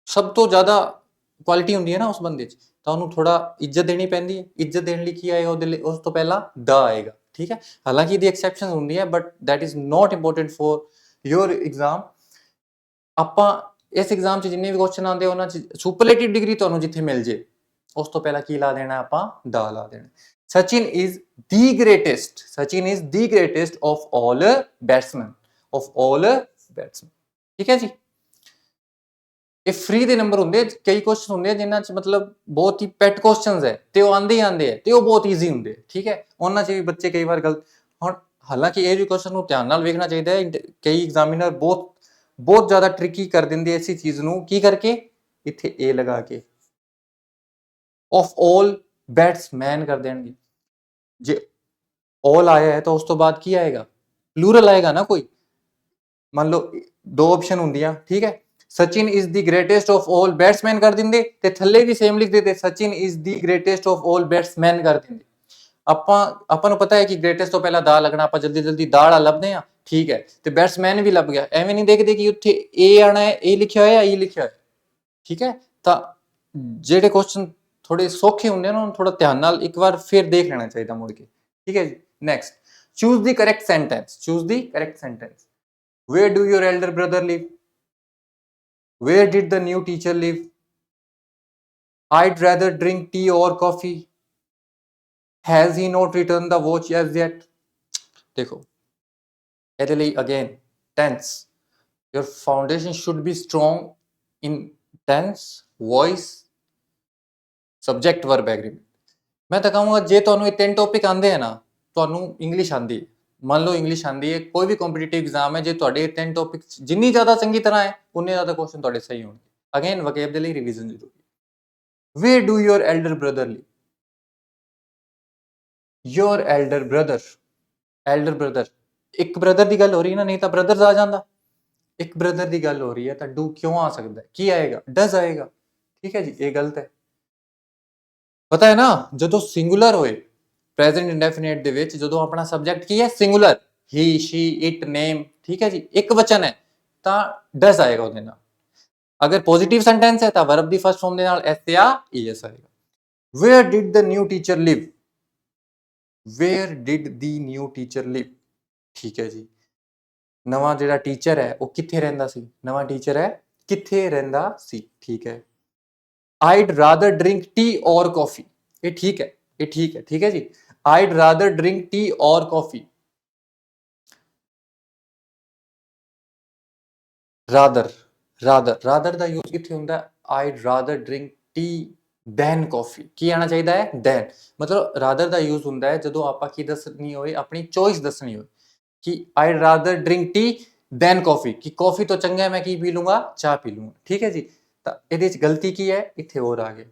ਸਭ ਤੋਂ ਜ਼ਿਆਦਾ ਕੁਆਲਿਟੀ ਹੁੰਦੀ ਹੈ ਨਾ ਉਸ ਬੰਦੇ 'ਚ, ਤਾਂ ਉਹਨੂੰ ਥੋੜਾ ਇੱਜ਼ਤ ਦੇਣੀ ਪੈਂਦੀ ਹੈ। ਇੱਜ਼ਤ ਦੇਣ ਲਈ ਕੀ ਆਏਗਾ ਉਹਦੇ ਲਈ? ਉਸ ਤੋਂ ਪਹਿਲਾਂ ਦਾ ਆਏਗਾ, ਠੀਕ ਹੈ। ਹਾਲਾਂਕਿ ਇਹਦੀ ਐਕਸੈਪਸ਼ਨ ਹੁੰਦੀ ਹੈ but that is not important for your exam. ਆਪਾਂ ਇਸ ਐਗਜ਼ਾਮ 'ਚ ਜਿੰਨੇ ਵੀ ਕੁਐਸਚਨ ਆਉਂਦੇ ਉਹਨਾਂ 'ਚ ਸੁਪਰਲੇਟਿਵ ਡਿਗਰੀ ਤੁਹਾਨੂੰ ਜਿੱਥੇ ਮਿਲ ਜੇ ਉਸ ਤੋਂ ਪਹਿਲਾਂ ਕੀ ਲਾ ਦੇਣਾ? ਆਪਾਂ ਦਾ ਲਾ ਦੇਣਾ। Sachin is the greatest of all batsman, ਠੀਕ ਹੈ ਜੀ। ਇਹ ਫ੍ਰੀ ਦੇ ਨੰਬਰ ਹੁੰਦੇ, ਕਈ ਕੁਐਸਚਨ ਹੁੰਦੇ ਜਿਨ੍ਹਾਂ 'ਚ ਮਤਲਬ ਬਹੁਤ ਹੀ ਪੈਟ ਕੁਐਸਚਨਸ ਹੈ ਤੇ ਉਹ ਆਉਂਦੇ ਆ ਤੇ ਉਹ ਬਹੁਤ ਈਜ਼ੀ ਹੁੰਦੇ, ਠੀਕ ਹੈ। ਉਹਨਾਂ 'ਚ ਵੀ ਬੱਚੇ ਕਈ ਵਾਰ ਗਲਤ, ਹੁਣ ਹਾਲਾਂਕਿ ਇਹ ਕੁਐਸਚਨ ਨੂੰ ਧਿਆਨ ਨਾਲ ਵੇਖਣਾ ਚਾਹੀਦਾ ਹੈ। ਕਈ ਐਗਜ਼ਾਮੀਨਰ ਬਹੁਤ ਜ਼ਿਆਦਾ ਟ੍ਰਿਕੀ ਕਰ ਦਿੰਦੇ ਐਸੀ ਚੀਜ਼ ਨੂੰ, ਕੀ ਕਰਕੇ? ਇੱਥੇ ਏ ਲਗਾ ਕੇ ਆਫ ਆਲ ਬੈਟਸਮੈਨ ਕਰ ਦੇਣਗੇ। ਜੇ ਆਲ ਆਇਆ ਹੈ ਤਾਂ ਉਸ ਤੋਂ ਬਾਅਦ ਕੀ ਆਏਗਾ? ਪਲੂਰਲ ਆਏਗਾ ਨਾ ਕੋਈ। ਮੰਨ ਲਓ ਦੋ ਆਪਸ਼ਨ ਹੁੰਦੀਆਂ, ਠੀਕ ਹੈ, Sachin is the greatest of all batsman ਕਰ ਦਿੰਦੇ ਤੇ ਥੱਲੇ ਵੀ ਸੇਮ ਲਿਖ ਦਿੰਦੇ, Sachin is the greatest of all batsman ਕਰ ਦਿੰਦੇ। ਆਪਾਂ ਨੂੰ ਪਤਾ ਹੈ ਕਿ ਗ੍ਰੇਟੈਸਟ ਤੋਂ ਪਹਿਲਾਂ ਦਾ ਲੱਗਣਾ, ਆਪਾਂ ਜਲਦੀ ਦਾ ਵਾਲਾ ਲੱਭਦੇ ਆ, ਠੀਕ ਹੈ, ਤੇ ਬੈਟਸਮੈਨ ਵੀ ਲੱਭ ਗਿਆ। ਐਵੇਂ ਨਹੀਂ ਦੇਖਦੇ ਕਿ ਉੱਥੇ ਏ ਆਣਾ ਹੈ, ਏ ਲਿਖਿਆ ਹੋਇਆ, ਈ ਲਿਖਿਆ ਹੋਇਆ, ਠੀਕ ਹੈ। ਤਾਂ ਜਿਹੜੇ ਕੁਐਸਚਨ ਥੋੜੇ ਸੌਖੇ ਹੁੰਦੇ ਨੇ ਉਹਨੂੰ ਥੋੜਾ ਧਿਆਨ ਨਾਲ ਇੱਕ ਵਾਰ ਫਿਰ ਦੇਖ ਲੈਣਾ ਚਾਹੀਦਾ ਮੁੜ ਕੇ, ਠੀਕ ਹੈ ਜੀ। Next, choose the correct sentence. Where do your elder brother live? Where did the new teacher live? I'd rather drink tea or coffee. Has he not returned the watch as yet? देखो, ਇਹਦੇ ਲਈ again tense. Your foundation should be strong in tense, voice, subject, verb, agreement. ਮੈਂ ਤਾਂ ਕਹਾਂਗਾ ਜੇ ਤੁਹਾਨੂੰ ਇਹ 3 topic ਆਉਂਦੇ ਆ ਨਾ, ਤੁਹਾਨੂੰ ਇੰਗਲਿਸ਼ ਆਉਂਦੀ ਹੈ, ਮੰਨ ਲਓ ਇੰਗਲਿਸ਼ ਆਉਂਦੀ ਹੈ, ਕੋਈ ਵੀ ਕੰਪੀਟੀਟਿਵ ਐਗਜ਼ਾਮ ਹੈ, ਜੇ ਤੁਹਾਡੇ 10 ਟੌਪਿਕ ਜਿੰਨੀ ਜ਼ਿਆਦਾ ਚੰਗੀ ਤਰ੍ਹਾਂ ਹੈ ਉਨੇ ਜ਼ਿਆਦਾ ਕੁਐਸਚਨ ਤੁਹਾਡੇ ਸਹੀ ਹੋਣਗੇ। ਅਗੇਨ ਵਕੈਬ ਦੇ ਲਈ ਰਿਵੀਜ਼ਨ ਜ਼ਰੂਰੀ। Where do your elder brother live? Your elder brother, ਇੱਕ ਬ੍ਰਦਰ ਦੀ ਗੱਲ ਹੋ ਰਹੀ ਨਾ, ਨਹੀਂ ਤਾਂ ਬ੍ਰਦਰਸ ਆ ਜਾਂਦਾ। ਇੱਕ ਬ੍ਰਦਰ ਦੀ ਗੱਲ ਹੋ ਰਹੀ ਹੈ ਤਾਂ ਡੂ ਕਿਉਂ ਆ ਸਕਦਾ ਹੈ? ਕੀ ਆਏਗਾ? ਡਸ ਆਏਗਾ, ਠੀਕ ਹੈ ਜੀ। ਇਹ ਗਲਤ ਹੈ, ਪਤਾ ਹੈ ਨਾ। ਜਦੋਂ ਸਿੰਗੂਲਰ ਹੋਏ ਪ੍ਰੈਜ਼ੈਂਟ ਇੰਡੈਫੀਨਿਟ ਦੇ ਵਿੱਚ, ਜਦੋਂ ਆਪਣਾ ਸਬਜੈਕਟ ਕੀ ਹੈ? ਸਿੰਗੂਲਰ, ਹੀ, ਸ਼ੀ, ਇਟ, ਨੇਮ, ਠੀਕ ਹੈ ਜੀ, ਇੱਕ ਵਚਨ ਹੈ ਤਾਂ ਡਸ ਆਏਗਾ ਉਹਦੇ ਨਾਲ। ਅਗਰ ਪੋਜ਼ਿਟਿਵ ਸੈਂਟੈਂਸ ਹੈ ਤਾਂ ਵਰਬ ਦੀ ਫਸਟ ਫਾਰਮ ਦੇ ਨਾਲ ਐਸ ਜਾਂ ਈਐਸ ਆਏਗਾ। Where did the new teacher live? Where did the new teacher live. ਠੀਕ ਹੈ ਜੀ, ਨਵਾਂ ਜਿਹੜਾ ਟੀਚਰ ਹੈ ਉਹ ਕਿੱਥੇ ਰਹਿੰਦਾ ਸੀ, ਨਵਾਂ ਟੀਚਰ ਹੈ ਕਿੱਥੇ ਰਹਿੰਦਾ ਸੀ। ਠੀਕ ਹੈ, I'd rather drink tea or ਕਾਫੀ। ਇਹ ਠੀਕ ਹੈ, ਇਹ ਠੀਕ ਹੈ, ਠੀਕ ਹੈ ਜੀ। Eyed rather drink tea or coffee. Rather, rather, rather ਦਾ ਯੂਜ਼ ਕਿੱਥੇ ਹੁੰਦਾ ਹੈ, I'd rather drink tea than coffee. ਕੀ ਆਣਾ ਚਾਹੀਦਾ ਹੈ, ਦੈਨ। ਮਤਲਬ ਰਾਦਰ ਦਾ ਯੂਜ਼ ਹੁੰਦਾ ਹੈ ਜਦੋਂ ਆਪਾਂ ਕੀ ਦੱਸਣੀ ਹੋਏ, ਆਪਣੀ ਚੋਇਸ ਦੱਸਣੀ ਹੋਏ ਕਿ I'd rather drink tea than coffee, ਕਿ ਕਾਫੀ ਤੋਂ ਚੰਗਾ ਮੈਂ ਕੀ ਪੀ ਲੂੰਗਾ, ਚਾਹ ਪੀ ਲੂੰਗਾ। ਠੀਕ ਹੈ ਜੀ, ਤਾਂ ਇਹਦੇ ਚ ਗਲਤੀ ਕੀ ਹੈ, ਇੱਥੇ ਹੋਰ ਆ ਗਿਆ।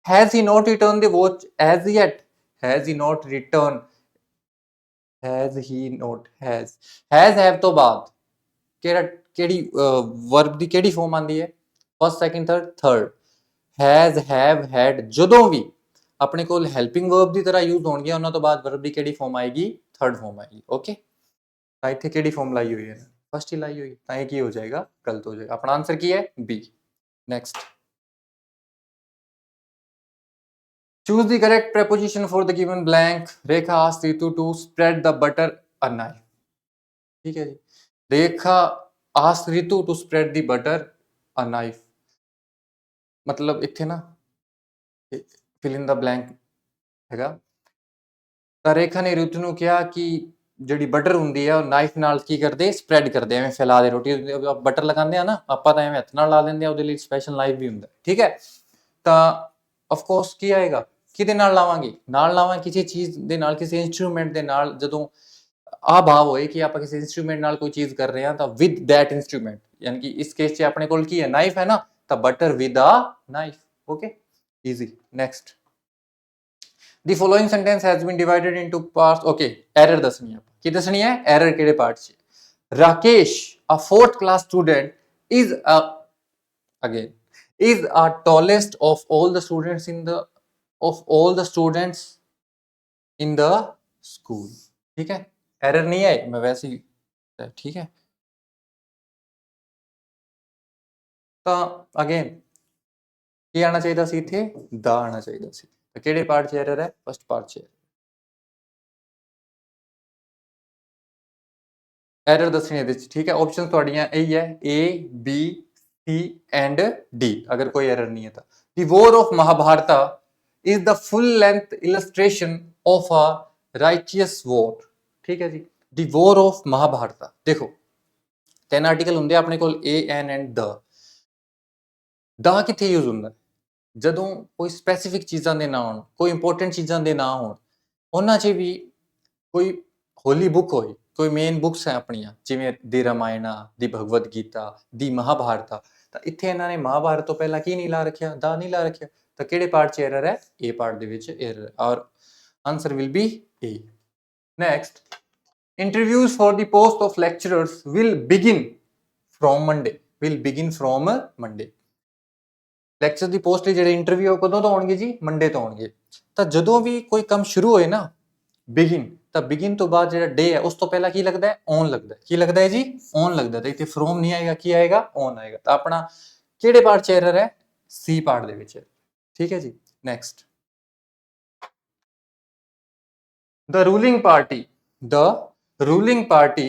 Has he note return the watch as yet. Has he note return, has he note, has have ਤੋਂ ਬਾਅਦ ਕਿਹੜਾ, ਕਿਹੜੀ ਵਰਬ ਦੀ ਕਿਹੜੀ ਫਾਰਮ ਆਂਦੀ ਹੈ, first, second, third. Has, have, head ਜਦੋਂ ਵੀ ਆਪਣੇ ਕੋਲ ਹੈਲਪਿੰਗ ਵਰਬ ਦੀ ਤਰ੍ਹਾਂ ਯੂਜ਼ ਹੋਣਗੇ, ਉਹਨਾਂ ਤੋਂ ਬਾਅਦ ਵਰਬ ਦੀ ਕਿਹੜੀ ਫਾਰਮ ਆਏਗੀ, ਥਰਡ ਫਾਰਮ ਆਏਗੀ। ਓਕੇ, ਤਾਂ ਇੱਥੇ ਕਿਹੜੀ ਫਾਰਮ ਲਾਈ ਹੋਈ ਹੈ, ਫਸਟ ਹੀ ਲਾਈ ਹੋਈ, ਤਾਂ ਇਹ ਕੀ ਹੋ ਜਾਏਗਾ, ਗਲਤ ਹੋ ਜਾਏਗਾ। ਆਪਣਾ ਆंसर ਕੀ ਹੈ, B. Next, choose the correct preposition for the given blank। Rekha asked Ritu to spread the butter a knife। ठीक है जी, रेखा asked Ritu to spread the butter a knife। मतलब इत्थे ना fill in the blank हैगा। ਤਾਂ ਰੇਖਾ ਨੇ ਰਿਤੂ ਨੂੰ ਕਿਹਾ ਕਿ ਜਿਹੜੀ ਬਟਰ ਹੁੰਦੀ ਹੈ ਉਹ ਨਾਈਫ ਨਾਲ ਕੀ ਕਰਦੇ, ਸਪਰੈਡ ਕਰਦੇ, ਐਵੇਂ ਫੈਲਾ ਦੇ। ਰੋਟੀ ਬਟਰ ਲਗਾਉਂਦੇ ਆ ਨਾ ਆਪਾਂ, ਤਾਂ ਐਵੇਂ ਹੱਥ ਨਾਲ ਲਾ ਦਿੰਦੇ ਆ, ਉਹਦੇ ਲਈ ਸਪੈਸ਼ਲ ਨਾਈਫ ਵੀ ਹੁੰਦਾ। ਠੀਕ ਹੈ, ਤਾਂ ਆਫ ਕੋਰਸ ਕੀ ਆਏਗਾ, ਕਿਹਦੇ ਨਾਲ ਲਾਵਾਂਗੇ, ਨਾਲ ਲਾਵਾਂਗੇ ਕਿਸੇ ਚੀਜ਼ ਦੇ ਨਾਲ, ਕਿਸੇ ਇਨਸਟਰੂਮੈਂਟ ਦੇ ਨਾਲ। ਜਦੋਂ ਆ ਭਾਵ ਹੋਏ ਕਿ ਆਪਾਂ ਕਿਸੇ ਇਨਸਟਰੂਮੈਂਟ ਨਾਲ ਕੋਈ ਚੀਜ਼ ਕਰ ਰਹੇ ਹਾਂ, ਤਾਂ ਵਿਦ ਦੈਟ ਇਨਸਟਰੂਮੈਂਟ, ਯਾਨੀ ਕਿ ਇਸ ਕੇਸ 'ਚ ਆਪਣੇ ਕੋਲ ਕੀ ਹੈ, ਨਾਈਫ ਹੈ ਨਾ, ਤਾਂ ਬਟਰ ਵਿਦ ਆ knife. Okay, easy. Next, the following sentence has been divided into parts। okay, error ਦੱਸਣੀ ਹੈ, ਕੀ ਦੱਸਣੀ ਹੈ, error ਕਿਹੜੇ ਪਾਰਟ 'ਚ। Rakesh, a fourth class student, is a, again, is a tallest of all the students in the, of all the students in the school। ठीक है, error नहीं है, मैं वैसे ही, ठीक है। ਤਾਂ ਅਗੇਨ ਕੀ ਆਣਾ ਚਾਹੀਦਾ ਸੀ, ਇੱਥੇ ਦਾ ਆਣਾ ਚਾਹੀਦਾ ਸੀ। ਤਾਂ ਕਿਹੜੇ ਪਾਰਟ 'ਚ ਐਰਰ ਹੈ, ਫਸਟ ਪਾਰਟ 'ਚ ਐਰਰ ਦੱਸਣੀ ਇਹਦੇ 'ਚ। ਠੀਕ ਹੈ, ਆਪਸ਼ਨ ਤੁਹਾਡੀਆਂ ਇਹੀ ਹੈ, A, B, C and D, ਅਗਰ ਕੋਈ ਐਰਰ ਨਹੀਂ ਹੈ ਤਾਂ। The War of Mahabharata is the full length illustration of a righteous war। ਠੀਕ ਹੈ ਜੀ, The War of Mahabharata, ਦੇਖੋ 3 ਆਰਟੀਕਲ ਹੁੰਦੇ ਆਪਣੇ ਕੋਲ, A, N ਐਂਡ the। ਦਾ ਕਿੱਥੇ ਯੂਜ਼ ਹੁੰਦਾ, ਜਦੋਂ ਕੋਈ ਸਪੈਸੀਫਿਕ ਚੀਜ਼ਾਂ ਦੇ ਨਾਂ ਹੋਣ, ਕੋਈ ਇੰਪੋਰਟੈਂਟ ਚੀਜ਼ਾਂ ਦੇ ਨਾਂ ਹੋਣ, ਉਹਨਾਂ 'ਚ ਵੀ ਕੋਈ ਹੋਲੀ ਬੁੱਕ ਹੋਏ, ਕੋਈ ਮੇਨ ਬੁੱਕਸ ਹੈ ਆਪਣੀਆਂ, ਜਿਵੇਂ ਦੀ ਰਾਮਾਇਣਾ, ਦੀ ਭਗਵਦ ਗੀਤਾ, ਦੀ ਮਹਾਭਾਰਤਾ, ਤਾਂ ਇੱਥੇ ਇਹਨਾਂ ਨੇ ਮਹਾਭਾਰਤ ਤੋਂ ਪਹਿਲਾਂ ਕੀ ਨਹੀਂ ਲਾ ਰੱਖਿਆ, ਦਾ ਨਹੀਂ ਲਾ ਰੱਖਿਆ। ਤਾਂ ਕਿਹੜੇ ਪਾਰਟ 'ਚ ਐਰਰ ਹੈ, ਏ ਪਾਰਟ ਦੇ ਵਿੱਚ ਐਰਰ, ਔਰ answer will B A. Next, interviews for the post of ਲੈਕਚਰਰਸ will begin from Monday. Will begin from Monday. Lecture the post ਲਈ ਜਿਹੜੇ ਇੰਟਰਵਿਊ ਕਦੋਂ ਤੋਂ ਹੋਣਗੇ ਜੀ, ਮੰਡੇ ਤੋਂ ਹੋਣਗੇ। ਤਾਂ ਜਦੋਂ ਵੀ ਕੋਈ ਕੰਮ ਸ਼ੁਰੂ ਹੋਏ ਨਾ, ਬਿਗਿਨ, ਤਾਂ ਬਿਗਿਨ ਤੋਂ ਬਾਅਦ ਜਿਹੜਾ ਡੇ ਹੈ ਉਸ ਤੋਂ ਪਹਿਲਾਂ ਕੀ ਲੱਗਦਾ ਹੈ, ਔਨ ਲੱਗਦਾ ਹੈ। ਕੀ ਲੱਗਦਾ ਹੈ ਜੀ, ਔਨ ਲੱਗਦਾ। ਤਾਂ ਇੱਥੇ ਫਰੋਮ ਨਹੀਂ ਆਏਗਾ, ਕੀ ਆਏਗਾ, ਔਨ ਆਏਗਾ। ਤਾਂ ਆਪਣਾ ਕਿਹੜੇ ਪਾਰਟ 'ਚ ਐਰਰ ਹੈ, ਸੀ ਪਾਰਟ ਦੇ ਵਿੱਚ। ਠੀਕ ਹੈ ਜੀ। Next, the ruling party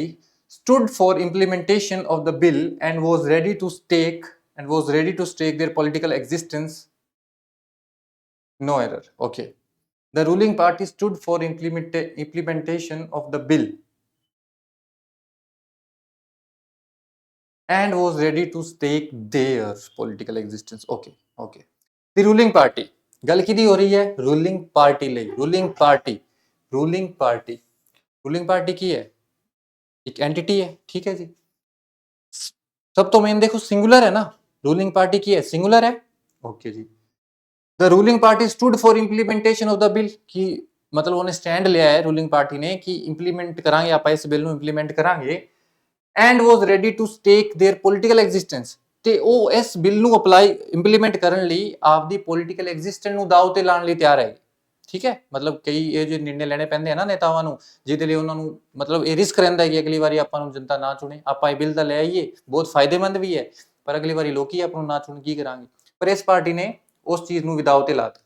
stood for implementation of the bill and was ready to stake their political existence। no error। okay, the ruling party stood for implementation of the bill and was ready to stake their political existence। okay, okay, the ruling party, ਗੱਲ ਕਿਹਦੀ ਹੋ ਰਹੀ ਹੈ, ruling party ਲਈ। Ruling party ਕੀ ਹੈ, ਇੱਕ NTT ਹੈ। ਠੀਕ ਹੈ ਜੀ, ਸਭ ਤੋਂ ਮੇਨ ਦੇਖੋ ਸਿੰਗੂਲਰ ਹੈ ਨਾ, ਰੂਲਿੰਗ ਪਾਰਟੀ ਕੀ ਹੈ, ਸਿੰਗੂਲਰ ਹੈ। ਓਕੇ ਜੀ, the ruling party stood for implementation of the bill, ਕਿ ਮਤਲਬ ਉਹਨੇ ਸਟੈਂਡ ਲਿਆ ਹੈ ਰੂਲਿੰਗ ਪਾਰਟੀ ਨੇ ਕਿ ਇੰਪਲੀਮੈਂਟ ਕਰਾਂਗੇ ਆਪਾਂ, ਇਸ ਬਿੱਲ ਨੂੰ ਇੰਪਲੀਮੈਂਟ ਕਰਾਂਗੇ। And was ready to stake their political existence, ਤੇ ਉਹ ਇਸ ਬਿੱਲ ਨੂੰ ਇੰਪਲੀਮੈਂਟ ਕਰਨ ਲਈ ਆਪਦੀ ਪੋਲੀਟੀਕਲ ਐਗਜ਼ਿਸਟੈਂਸ ਨੂੰ ਦਾਅ ਤੇ ਲਾਉਣ ਲਈ ਤਿਆਰ ਹੈ। ਠੀਕ ਹੈ, ਮਤਲਬ ਕਈ ਇਹ ਜਿਹੇ ਨਿਰਣੇ ਲੈਣੇ ਪੈਂਦੇ ਆ ਨਾ ਨੇਤਾਵਾਂ ਨੂੰ, ਜਿਹਦੇ ਲਈ ਉਹਨਾਂ ਨੂੰ ਮਤਲਬ ਇਹ ਰਿਸਕ ਰਹਿੰਦਾ ਹੈ ਕਿ ਅਗਲੀ ਵਾਰੀ ਆਪਾਂ ਨੂੰ ਜਨਤਾ ਨਾ ਚੁਣੇ। ਆਪਾਂ ਇਹ ਬਿੱਲ ਤਾਂ ਲੈ ਆਈਏ, ਬਹੁਤ ਫਾਇਦੇਮੰਦ ਵੀ ਹੈ, ਪਰ ਅਗਲੀ ਵਾਰੀ ਲੋਕੀ ਆਪਾਂ ਨੂੰ ਨਾ ਚੁਣ ਕੀ ਕਰਾਂਗੇ। ਪਰ ਇਸ ਪਾਰਟੀ ਨੇ ਉਸ ਚੀਜ਼ ਨੂੰ ਵਿਦਾਉ ਤੇ ਲਾਤਾ।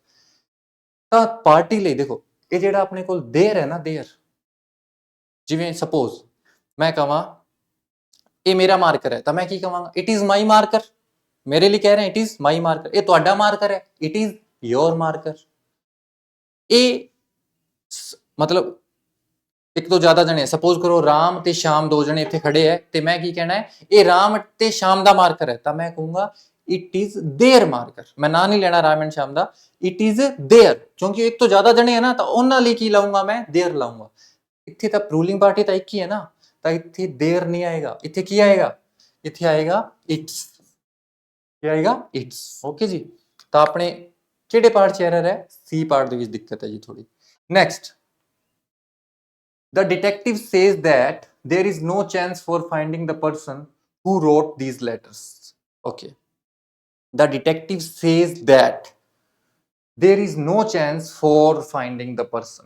ਤਾਂ ਪਾਰਟੀ ਲਈ ਦੇਖੋ, ਇਹ ਜਿਹੜਾ ਆਪਣੇ ਕੋਲ देयर ਹੈ ਨਾ, देयर, ਜਿਵੇਂ ਸਪੋਜ਼ ਮੈਂ ਕਹਾਂ ਇਹ ਮੇਰਾ ਮਾਰਕਰ ਹੈ, ਤਾਂ ਮੈਂ ਕੀ ਕਹਾਂਗਾ, ਇਟ ਇਜ਼ ਮਾਈ ਮਾਰਕਰ। ਮੇਰੇ ਲਈ ਕਹਿ ਰਹੇ ਇਟ ਇਜ਼ ਮਾਈ ਮਾਰਕਰ। ਇਹ ਤੁਹਾਡਾ ਮਾਰਕਰ ਹੈ, ਇਟ ਇਜ਼ योर ਮਾਰਕਰ। ਇਹ ਮਤਲਬ ਇੱਕ ਤੋਂ ਜ਼ਿਆਦਾ ਜਣੇ, ਸਪੋਜ਼ ਕਰੋ ਰਾਮ ਤੇ ਸ਼ਾਮ ਦੋ ਜਣੇ ਇੱਥੇ ਖੜੇ ਹੈ, ਤੇ ਮੈਂ ਕੀ ਕਹਿਣਾ ਹੈ, ਇਹ ਰਾਮ ਤੇ ਸ਼ਾਮ ਦਾ ਮਾਰਕਰ ਹੈ, ਤਾਂ ਮੈਂ ਕਹੂੰਗਾ ਇਟ ਇਜ਼ देयर ਮਾਰਕਰ। ਮੈਂ ਨਾਂ ਨਹੀਂ ਲੈਣਾ ਰਾਮ ਐਂਡ ਸ਼ਾਮ ਦਾ, ਇਟ ਇਜ਼ देयर, ਕਿਉਂਕਿ ਇੱਕ ਤੋਂ ਜ਼ਿਆਦਾ ਜਣੇ ਹੈ ਨਾ, ਤਾਂ ਉਹਨਾਂ ਲਈ ਕੀ ਲਾਉਂਗਾ ਮੈਂ, देयर ਲਾਉਂਗਾ। ਇੱਥੇ ਤਾਂ ਰੂਲਿੰਗ ਪਾਰਟੀ ਤਾਂ ਇੱਕ ਹੀ ਹੈ ਨਾ, ਤਾਂ ਇੱਥੇ देयर ਨਹੀਂ ਆਏਗਾ, ਇੱਥੇ ਕੀ ਆਏਗਾ, ਇੱਥੇ ਆਏਗਾ ਇਟਸ। ਕੀ ਆਏਗਾ, ਇਟਸ। ਓਕੇ ਜੀ, ਤਾਂ ਆਪਣੇ ਕਿਹੜੇ ਪਾਰਟ 'ਚ ਐਰਰ ਹੈ, ਸੀ ਪਾਰਟ ਦੇ ਵਿੱਚ ਦਿੱਕਤ ਹੈ ਜੀ ਥੋੜੀ। Next, the detective says that there is no chance for finding the person who wrote these letters. Okay, the detective says that there is no chance for finding the person.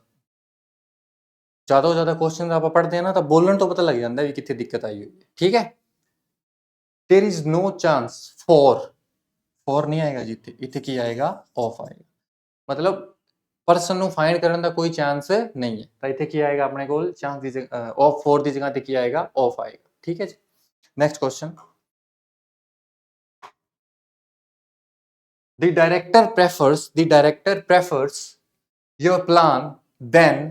ਜ਼ਿਆਦਾ ਤੋਂ ਜ਼ਿਆਦਾ question ਆਪਾਂ ਪੜ੍ਹਦੇ ਹਾਂ ਨਾ, ਤਾਂ ਬੋਲਣ ਤੋਂ ਪਤਾ ਲੱਗ ਜਾਂਦਾ ਵੀ ਕਿੱਥੇ ਦਿੱਕਤ ਆਈ ਹੋਈ ਹੈ। ਠੀਕ ਹੈ, there is no chance for ਨਹੀਂ ਆਏਗਾ ਜੀ, ਇੱਥੇ ਕੀ ਆਏਗਾ, off ਆਏਗਾ। ਮਤਲਬ ਪਰਸਨ ਨੂੰ ਫਾਈਂਡ ਕਰਨ ਦਾ ਕੋਈ ਚਾਂਸ ਨਹੀਂ ਹੈ, ਤਾਂ ਇੱਥੇ ਕੀ ਆਏਗਾ ਆਪਣੇ ਕੋਲ, ਚਾਂਸ ਦੀ ਜਗ੍ਹਾ ਆਫ, ਫੋਰ ਦੀ ਜਗ੍ਹਾ ਤੇ ਕੀ ਆਏਗਾ, ਆਫ ਆਏਗਾ। ਠੀਕ ਹੈ ਜੀ, next question, the director prefers your plan than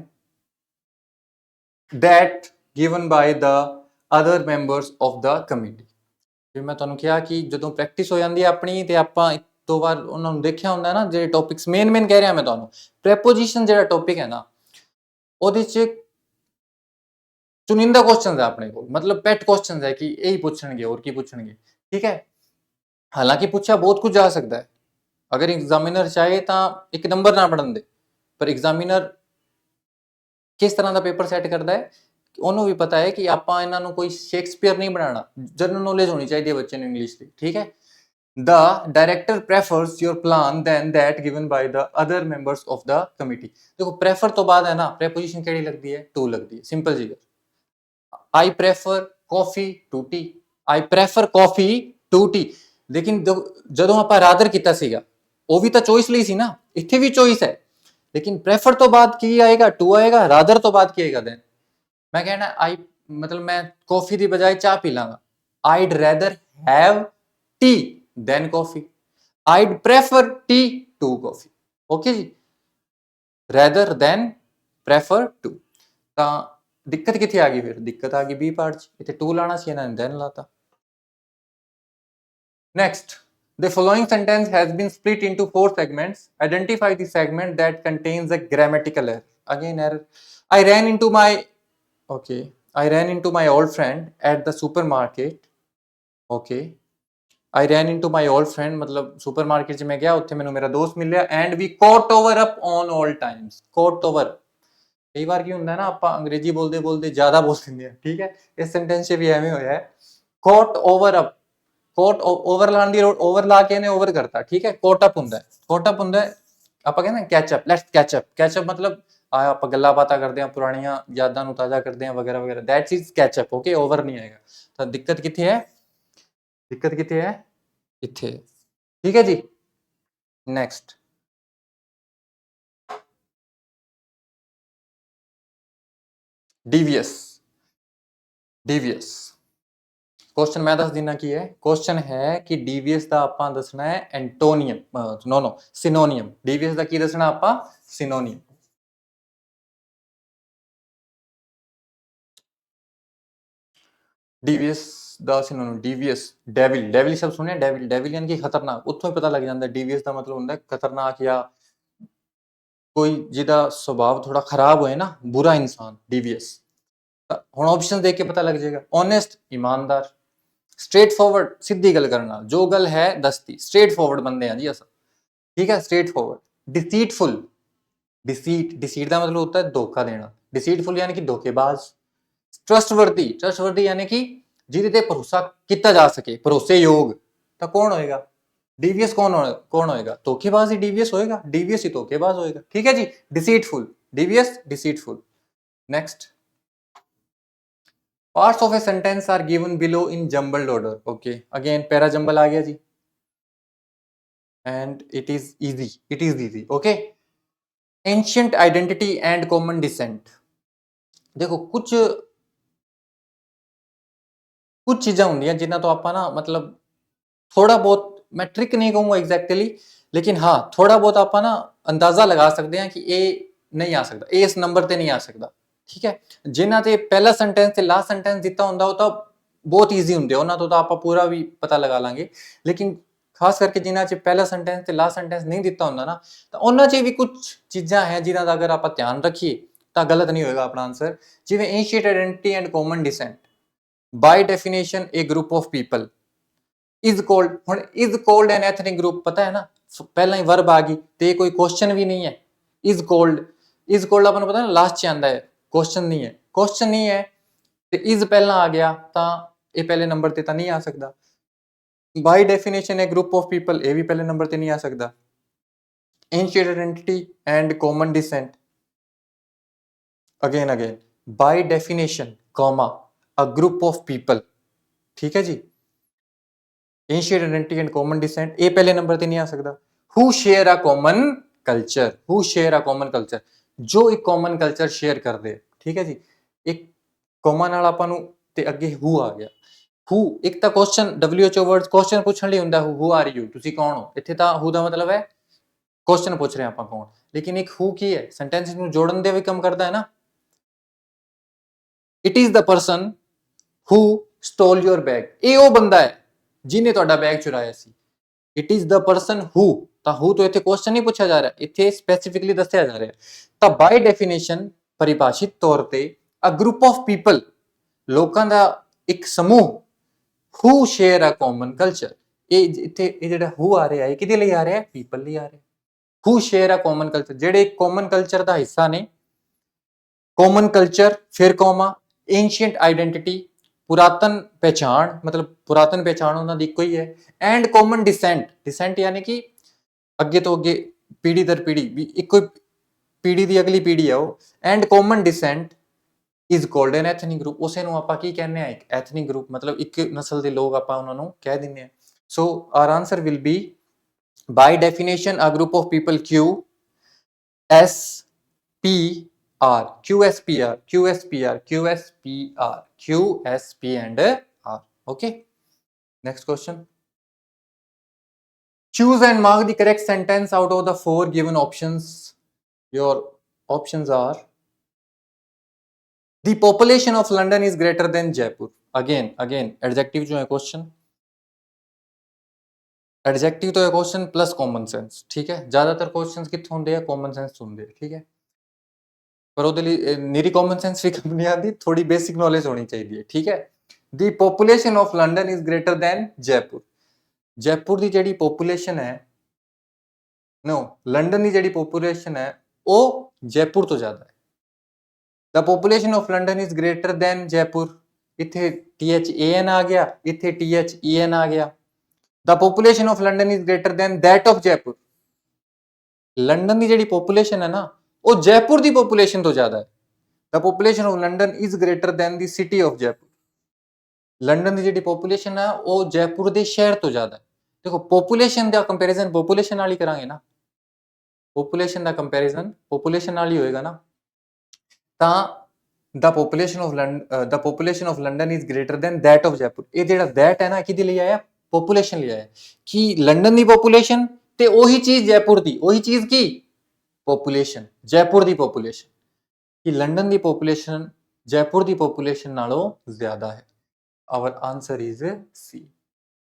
that given by the other members of the committee। ਜਿਵੇਂ ਮੈਂ ਤੁਹਾਨੂੰ ਕਿਹਾ ਕਿ ਜਦੋਂ ਪ੍ਰੈਕਟਿਸ ਹੋ ਜਾਂਦੀ ਹੈ ਆਪਣੀ, ਤੇ ਆਪਾਂ ਦੋ ਵਾਰ ਉਹਨਾਂ ਨੂੰ ਦੇਖਿਆ ਹੁੰਦਾ ਨਾ, ਜਿਹੜੇ ਟੌਪਿਕਸ ਮੇਨ ਕਹਿ ਰਿਹਾ ਮੈਂ ਤੁਹਾਨੂੰ, ਪ੍ਰੈਪੋਜੀਸ਼ਨ ਜਿਹੜਾ ਟੌਪਿਕ ਹੈ ਨਾ, ਉਹਦੇ 'ਚ ਚੁਣਿੰਦਾ ਕੁਐਸਚਨਸ ਹੈ ਆਪਣੇ ਕੋਲ, ਮਤਲਬ ਪੈਟ ਕੁਐਸਚਨਸ ਹੈ ਕਿ ਇਹੀ ਪੁੱਛਣਗੇ, ਹੋਰ ਕੀ ਪੁੱਛਣਗੇ। ਠੀਕ ਹੈ, ਹਾਲਾਂਕਿ ਪੁੱਛਿਆ ਬਹੁਤ ਕੁਝ ਜਾ ਸਕਦਾ ਹੈ, ਅਗਰ ਐਗਜ਼ਾਮੀਨਰ ਚਾਹੇ ਤਾਂ ਇੱਕ ਨੰਬਰ ਨਾ ਪੜਨ ਦੇ, ਪਰ ਐਗਜ਼ਾਮੀਨਰ ਕਿਸ ਤਰ੍ਹਾਂ ਦਾ ਪੇਪਰ ਸੈੱਟ ਕਰਦਾ ਹੈ, ਉਹਨੂੰ ਵੀ ਪਤਾ ਹੈ ਕਿ ਆਪਾਂ ਇਹਨਾਂ ਨੂੰ ਕੋਈ ਸ਼ੇਕਸਪੀਅਰ ਨਹੀਂ ਬਣਾਉਣਾ, ਜਨਰਲ ਨੌਲੇਜ ਹੋਣੀ ਚਾਹੀਦੀ ਹੈ ਬੱਚੇ ਨੂੰ ਇੰਗਲਿਸ਼ ਦੀ। ਠੀਕ ਹੈ, the director prefers your plan than that given by the other members of the committee। देखो prefer तो बाद है ना, preposition केड़ी लगती है, to लगती है, सिंपल जी। I prefer coffee to tea, I prefer coffee to tea। लेकिन ਜਦੋਂ ਆਪਾਂ ਰਾਦਰ ਕੀਤਾ ਸੀਗਾ, ਉਹ ਵੀ ਤਾਂ ਚੋਇਸ ਲਈ ਸੀ ਨਾ, ਇੱਥੇ ਵੀ ਚੋਇਸ ਹੈ, लेकिन prefer ਤੋਂ ਬਾਅਦ ਕੀ ਆਏਗਾ, to ਆਏਗਾ, ਰਾਦਰ ਤੋਂ ਬਾਅਦ ਕੀ ਆਏਗਾ, then ਮੈਂ ਕਹਿਣਾ I, ਮਤਲਬ ਮੈਂ ਕਾਫੀ ਦੀ ਬਜਾਏ ਚਾਹ ਪੀ ਲਾਂਗਾ, I'd rather have tea than coffee, I'd prefer tea to coffee। okay ji, rather than prefer to। ਤਾਂ ਦਿੱਕਤ ਕਿੱਥੇ ਆ ਗਈ, ਫਿਰ ਦਿੱਕਤ ਆ ਗਈ ਬੀ ਪਾਰਟ 'ਚ, ਇੱਥੇ to ਲਾਣਾ ਸੀ, ਇਹਨਾਂ ਨੇ then ਲਾਤਾ। next, the following sentence has been split into 4 segments, identify the segment that contains a grammatical error। again error, I ran into my old friend at the supermarket। okay, I ran into my old friend, मतलब supermarket 'ਚ ਮੈਂ ਗਿਆ, ਉੱਥੇ ਮੈਨੂੰ ਮੇਰਾ ਦੋਸਤ ਮਿਲਿਆ, and we caught over up on all times। caught over, ਕਈ ਵਾਰ ਕੀ ਹੁੰਦਾ ਨਾ, ਆਪਾਂ ਅੰਗਰੇਜ਼ੀ ਬੋਲਦੇ ਜ਼ਿਆਦਾ ਬੋਲ ਦਿੰਦੇ ਆ। ਠੀਕ ਹੈ, ਇਸ ਸੈਂਟੈਂਸ 'ਚ ਵੀ ਐਵੇਂ ਹੋਇਆ ਹੈ, caught over up, caught over ਲਾਣ ਦੀ, over ਲਾ ਕੇ ਇਹਨੇ over ਕਰਤਾ। ਠੀਕ ਹੈ, caught up ਹੁੰਦਾ ਹੈ, ਆਪਾਂ ਕਹਿੰਦੇ catch up, let's catch up ਮਤਲਬ ਆਪਾਂ ਗੱਲਾਂ ਬਾਤਾਂ ਕਰਦੇ ਹਾਂ, ਪੁਰਾਣੀਆਂ ਯਾਦਾਂ ਨੂੰ ਤਾਜ਼ਾ ਕਰਦੇ ਹਾਂ, ਵਗੈਰਾ ਵਗੈਰਾ, that is catch up। okay, over ਨਹੀਂ ਆਏਗਾ। ਤਾਂ ਦਿੱਕਤ ਕਿੱਥੇ ਹੈ, ਇੱਥੇ। ਠੀਕ ਹੈ ਜੀ, ਨੈਕਸਟ, devious ਕੁਐਸਚਨ ਮੈਂ ਦੱਸ ਦਿੰਨਾ ਕੀ ਹੈ। ਕੁਐਸਚਨ ਹੈ ਕਿ devious ਦਾ ਆਪਾਂ ਦੱਸਣਾ ਹੈ ਐਂਟੋਨੀਅਮ, ਸਿਨੋਨੀਅਮ। devious ਦਾ ਕੀ ਦੱਸਣਾ ਆਪਾਂ, ਸਿਨੋਨੀਅਮ। devious ਦਾ ਸਿਨੋਨੀਮ, devious, devil ਸ਼ਬਦ ਸੁਣਿਆ, devil ਯਾਨੀ ਕਿ ਖਤਰਨਾਕ, ਉੱਥੋਂ ਹੀ ਪਤਾ ਲੱਗ ਜਾਂਦਾ devious ਦਾ ਮਤਲਬ ਹੁੰਦਾ ਖਤਰਨਾਕ, ਜਾਂ ਕੋਈ ਜਿਹਦਾ ਸੁਭਾਅ ਥੋੜਾ ਖਰਾਬ ਹੋਏ ਨਾ, ਬੁਰਾ ਇਨਸਾਨ, devious। ਹੁਣ ਆਪਸ਼ਨ ਦੇਖ ਕੇ ਪਤਾ ਲੱਗ ਜਾਏਗਾ, honest, ਈਮਾਨਦਾਰ, स्ट्रेट फॉरवर्ड, सीधी गल करना, जो गल है दसती, स्ट्रेट फॉरवर्ड बंदे हैं जी अस। ठीक है, स्ट्रेट फॉरवर्ड। डिसीटफुल, डिसीट का मतलब होता है धोखा देना, डिसीटफुल यानी कि धोखेबाज। ट्रस्टवर्दी यानी कि जिहदे ते भरोसा किया जा सके, भरोसेयोग। तो कौन होएगा, डीवीएस कौन होएगा, धोखेबाज ही डीवीएस होएगा, डीवीएस ही धोखेबाज होएगा। ठीक है जी, deceitful, devious, deceitful. Next, parts of a sentence are given below in jumbled order। okay, again para jumble आ गया जी, and it is easy। okay, ancient identity and common descent. देखो कुछ कुछ चीज़ां ਹੁੰਦੀਆਂ ਜਿਨ੍ਹਾਂ ਤੋਂ ਆਪਾਂ ਨਾ ਮਤਲਬ ਥੋੜਾ ਬਹੁਤ ਮੈਂ ਟ੍ਰਿਕ ਨਹੀਂ ਕਹੂੰਗਾ ਐਗਜ਼ੈਕਟਲੀ ਲੇਕਿਨ ਹਾਂ ਥੋੜਾ ਬਹੁਤ ਆਪਾਂ ਨਾ ਅੰਦਾਜ਼ਾ ਲਗਾ ਸਕਦੇ ਹਾਂ ਕਿ ਇਹ ਨਹੀਂ ਆ ਸਕਦਾ, ਇਹ ਇਸ ਨੰਬਰ ਤੇ ਨਹੀਂ ਆ ਸਕਦਾ। ਠੀਕ ਹੈ, ਜਿਨ੍ਹਾਂ ਤੇ ਪਹਿਲਾ ਸੈਂਟੈਂਸ ਤੇ ਲਾਸਟ ਸੈਂਟੈਂਸ ਦਿੱਤਾ ਹੁੰਦਾ ਉਹ ਤਾਂ ਬਹੁਤ ਈਜ਼ੀ ਹੁੰਦੇ, ਉਹਨਾਂ ਤੋਂ ਤਾਂ ਆਪਾਂ ਪੂਰਾ ਵੀ ਪਤਾ ਲਗਾ ਲਾਂਗੇ। ਲੇਕਿਨ ਖਾਸ ਕਰਕੇ ਜਿਨ੍ਹਾਂ 'ਚ ਪਹਿਲਾ ਸੈਂਟੈਂਸ ਤੇ ਲਾਸਟ ਸੈਂਟੈਂਸ ਨਹੀਂ ਦਿੱਤਾ ਹੁੰਦਾ ਨਾ, ਤਾਂ ਉਹਨਾਂ 'ਚ ਵੀ ਕੁਝ ਚੀਜ਼ਾਂ ਹੈ ਜਿਨ੍ਹਾਂ ਦਾ ਅਗਰ ਆਪਾਂ ਧਿਆਨ ਰੱਖੀਏ ਤਾਂ ਗਲਤ ਨਹੀਂ ਹੋਏਗਾ ਆਪਣਾ ਆਨਸਰ। ਜਿਵੇਂ ancient identity and common descent, by definition a group of people is called. ਹੁਣ is called an ethnic group पता है ना, पहला ही वर्ब आ गई तो ये कोई क्वेश्चन भी नहीं है। इज कोल्ड अपन पता है ना लास्ट च आंदा है, क्वेश्चन नहीं है, क्वेश्चन नहीं है तो इज पहला आ गया तो ये पहले नंबर ते तो नहीं आ सकता। By definition a group of people, ये भी पहले नंबर ते नहीं आ सकता। Ancient identity and common descent, again by definition comma a group of people. ठीक है जी, ancient identity and common descent ये पहले नंबर ते नहीं आ सकता। Who share a common culture, who share a common culture, जो एक कॉमन कल्चर शेयर करते। ठीक है जी, एक कॉमा नाल आपां नूं ते अगे हु आ गया। हु एक तां क्वेश्चन WHO वर्ड्स क्वेश्चन पूछण लई हुंदा, हु आर यू, तुसीं कौन हो। इत्थे तां हु दा मतलब है क्वेश्चन पूछ रहे हैं आपां कौन, लेकिन एक हु की है सेंटेंस नूं जोड़न दे भी काम करदा है ना। It is the person who stole your bag, ये वो बंदा है जिन्हें ਤੁਹਾਡਾ ਬੈਗ ਚੁਰਾਇਆ ਸੀ। It is the person who, ਤਾਂ ਹੂ ਤੋਂ ਇੱਥੇ ਕੁਐਸਚਨ ਨਹੀਂ ਪੁੱਛਿਆ ਜਾ ਰਿਹਾ, ਇੱਥੇ ਸਪੈਸੀਫਿਕਲੀ ਦੱਸਿਆ ਜਾ ਰਿਹਾ। ਤਾਂ ਬਾਈ ਡੈਫੀਨੇਸ਼ਨ ਪਰਿਭਾਸ਼ਿਤ ਤੌਰ ਤੇ ਅ ਗਰੁੱਪ ਆਫ ਪੀਪਲ, ਲੋਕਾਂ ਦਾ ਇੱਕ ਸਮੂਹ, ਹੂ ਸ਼ੇਅਰ ਅ ਕਾਮਨ ਕਲਚਰ। ਇਹ ਇੱਥੇ ਇਹ ਜਿਹੜਾ ਹੂ ਆ ਰਿਹਾ ਹੈ ਕਿਹਦੇ ਲਈ ਆ ਰਿਹਾ ਹੈ, ਪੀਪਲ ਲਈ ਆ ਰਿਹਾ। ਹੂ ਸ਼ੇਅਰ ਅ ਕਾਮਨ ਕਲਚਰ, ਜਿਹੜੇ ਕਾਮਨ ਕਲਚਰ ਦਾ ਹਿੱਸਾ ਨੇ। ਕਾਮਨ ਕਲਚਰ ਫਿਰ ਕੌਮਾ, एंशिएंट आइडेंटिटी पुरातन पहचान, मतलब पुरातन पहचान उन्होंने इको ही है। एंड कॉमन डिसेंट, डिसेंट यानी कि अगे तो अगे पीढ़ी दर पीढ़ी भी एक पीढ़ी की अगली पीढ़ी है वो। And common descent is called an ethnic group, उसे आप की कहने एक एथनिक ग्रुप, मतलब एक नस्ल के लोग आप उन्होंने कह दें। So our answer will be by definition a group of people QSP R, QSPR, QSPR, QSPR, QSP and R. Okay. Next question. Choose and mark the correct sentence out of the 4 given options. Your options are: the population of London is greater than Jaipur. Again, adjective जो है question. Adjective तो है question plus common sense. ठीक है, ज्यादातर questions कितने होंगे हैं, common sense होंगे। ठीक है, पर ਉਹਦੇ ਲਈ ਨੀਰੀ ਕਾਮਨ ਸੈਂਸ ਵੀ ਕੰਮ ਨਹੀਂ ਆਉਂਦੀ, ਥੋੜੀ ਬੇਸਿਕ ਨੌਲੇਜ ਹੋਣੀ ਚਾਹੀਦੀ ਹੈ। ਠੀਕ ਹੈ, ਦੀ population of London is greater then Jaipur. Jaipur ਦੀ ਜਿਹੜੀ ਪੋਪੂਲੇਸ਼ਨ ਹੈ, नो लंडन की ਜਿਹੜੀ ਪੋਪੂਲੇਸ਼ਨ ਹੈ ਉਹ ਜੈਪੁਰ ਤੋਂ ਜ਼ਿਆਦਾ ਹੈ। The population of London is greater then Jaipur, ਇੱਥੇ THAN ਆ ਗਿਆ, ਇੱਥੇ THEN ਆ ਗਿਆ। The population of London is greater then that of Jaipur. London ਦੀ ਜਿਹੜੀ ਪੋਪੂਲੇਸ਼ਨ ਹੈ ਨਾ ਉਹ ਜੈਪੁਰ ਦੀ ਪੋਪੂਲੇਸ਼ਨ ਤੋਂ ਜ਼ਿਆਦਾ ਹੈ। The population of London is greater then the city of Jaipur. London ਦੀ ਜਿਹੜੀ ਪੋਪੂਲੇਸ਼ਨ ਹੈ ਉਹ ਜੈਪੁਰ ਦੇ ਸ਼ਹਿਰ ਤੋਂ ਜ਼ਿਆਦਾ ਹੈ। ਦੇਖੋ ਪੋਪੂਲੇਸ਼ਨ ਦਾ ਕੰਪੈਰੀਜ਼ਨ ਪੋਪੂਲੇਸ਼ਨ ਨਾਲ ਹੀ ਕਰਾਂਗੇ ਨਾ, ਪੋਪੂਲੇਸ਼ਨ ਦਾ ਕੰਪੈਰੀਜ਼ਨ ਪੋਪੂਲੇਸ਼ਨ ਨਾਲ ਹੀ ਹੋਏਗਾ ਨਾ। ਤਾਂ the population of London is greater then that of Jaipur. ਇਹ ਜਿਹੜਾ दैट ਹੈ ਨਾ ਕਿਹਦੇ ਲਈ ਆਇਆ, ਪੋਪੂਲੇਸ਼ਨ ਲਈ ਆਇਆ, ਕਿ ਲੰਡਨ ਦੀ ਪੋਪੂਲੇਸ਼ਨ ਤੇ ਉਹੀ ਚੀਜ਼ ਜੈਪੁਰ ਦੀ, ਉਹੀ ਚੀਜ਼ ਕੀ ਪੋਪੂਲੇਸ਼ਨ ਜੈਪੁਰ ਦੀ ਪੋਪੂਲੇਸ਼ਨ, ਕਿ ਲੰਡਨ ਦੀ ਪੋਪੂਲੇਸ਼ਨ ਜੈਪੁਰ ਦੀ ਪੋਪੂਲੇਸ਼ਨ ਨਾਲੋਂ ਜ਼ਿਆਦਾ ਹੈ। Our answer is C.